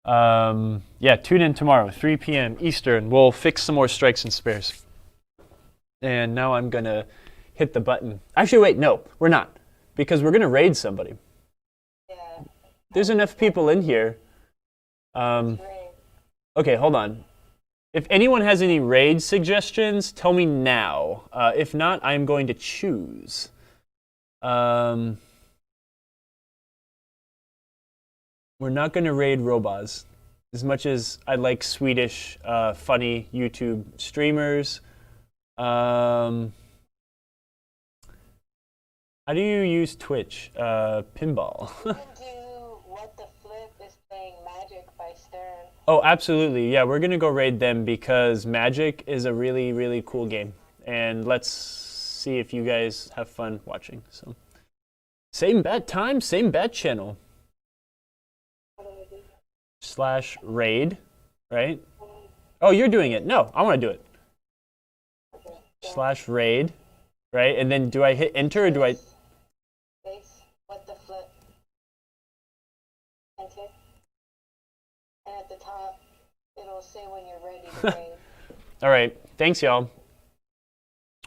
[SPEAKER 2] yeah, tune in tomorrow, 3 p.m. Eastern. We'll fix some more strikes and spares. And now I'm going to hit the button. Actually, wait, no, we're not, because we're going to raid somebody. There's enough people in here. Okay, hold on. If anyone has any raid suggestions, tell me now. If not, I'm going to choose. We're not going to raid Robaz. As much as I like Swedish, funny YouTube streamers. How do you use Twitch? Pinball. Oh, absolutely. Yeah, we're going to go raid them because Magic is a really, really cool game. And let's see if you guys have fun watching. So, same bat time, same bat channel. /raid, right? Oh, you're doing it. No, I want to do it. /raid, right? And then do I hit enter or do I...
[SPEAKER 1] What the flip? Enter. And at the top, it'll say when you're ready to raid.
[SPEAKER 2] All right. Thanks, y'all.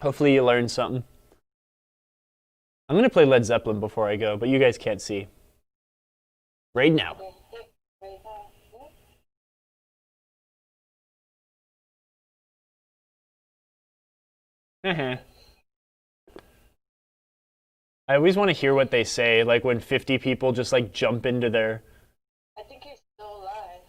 [SPEAKER 2] Hopefully you learned something. I'm going to play Led Zeppelin before I go, but you guys can't see. Raid now. I always want to hear what they say, like when 50 people just like jump into their...
[SPEAKER 1] I think you're still live.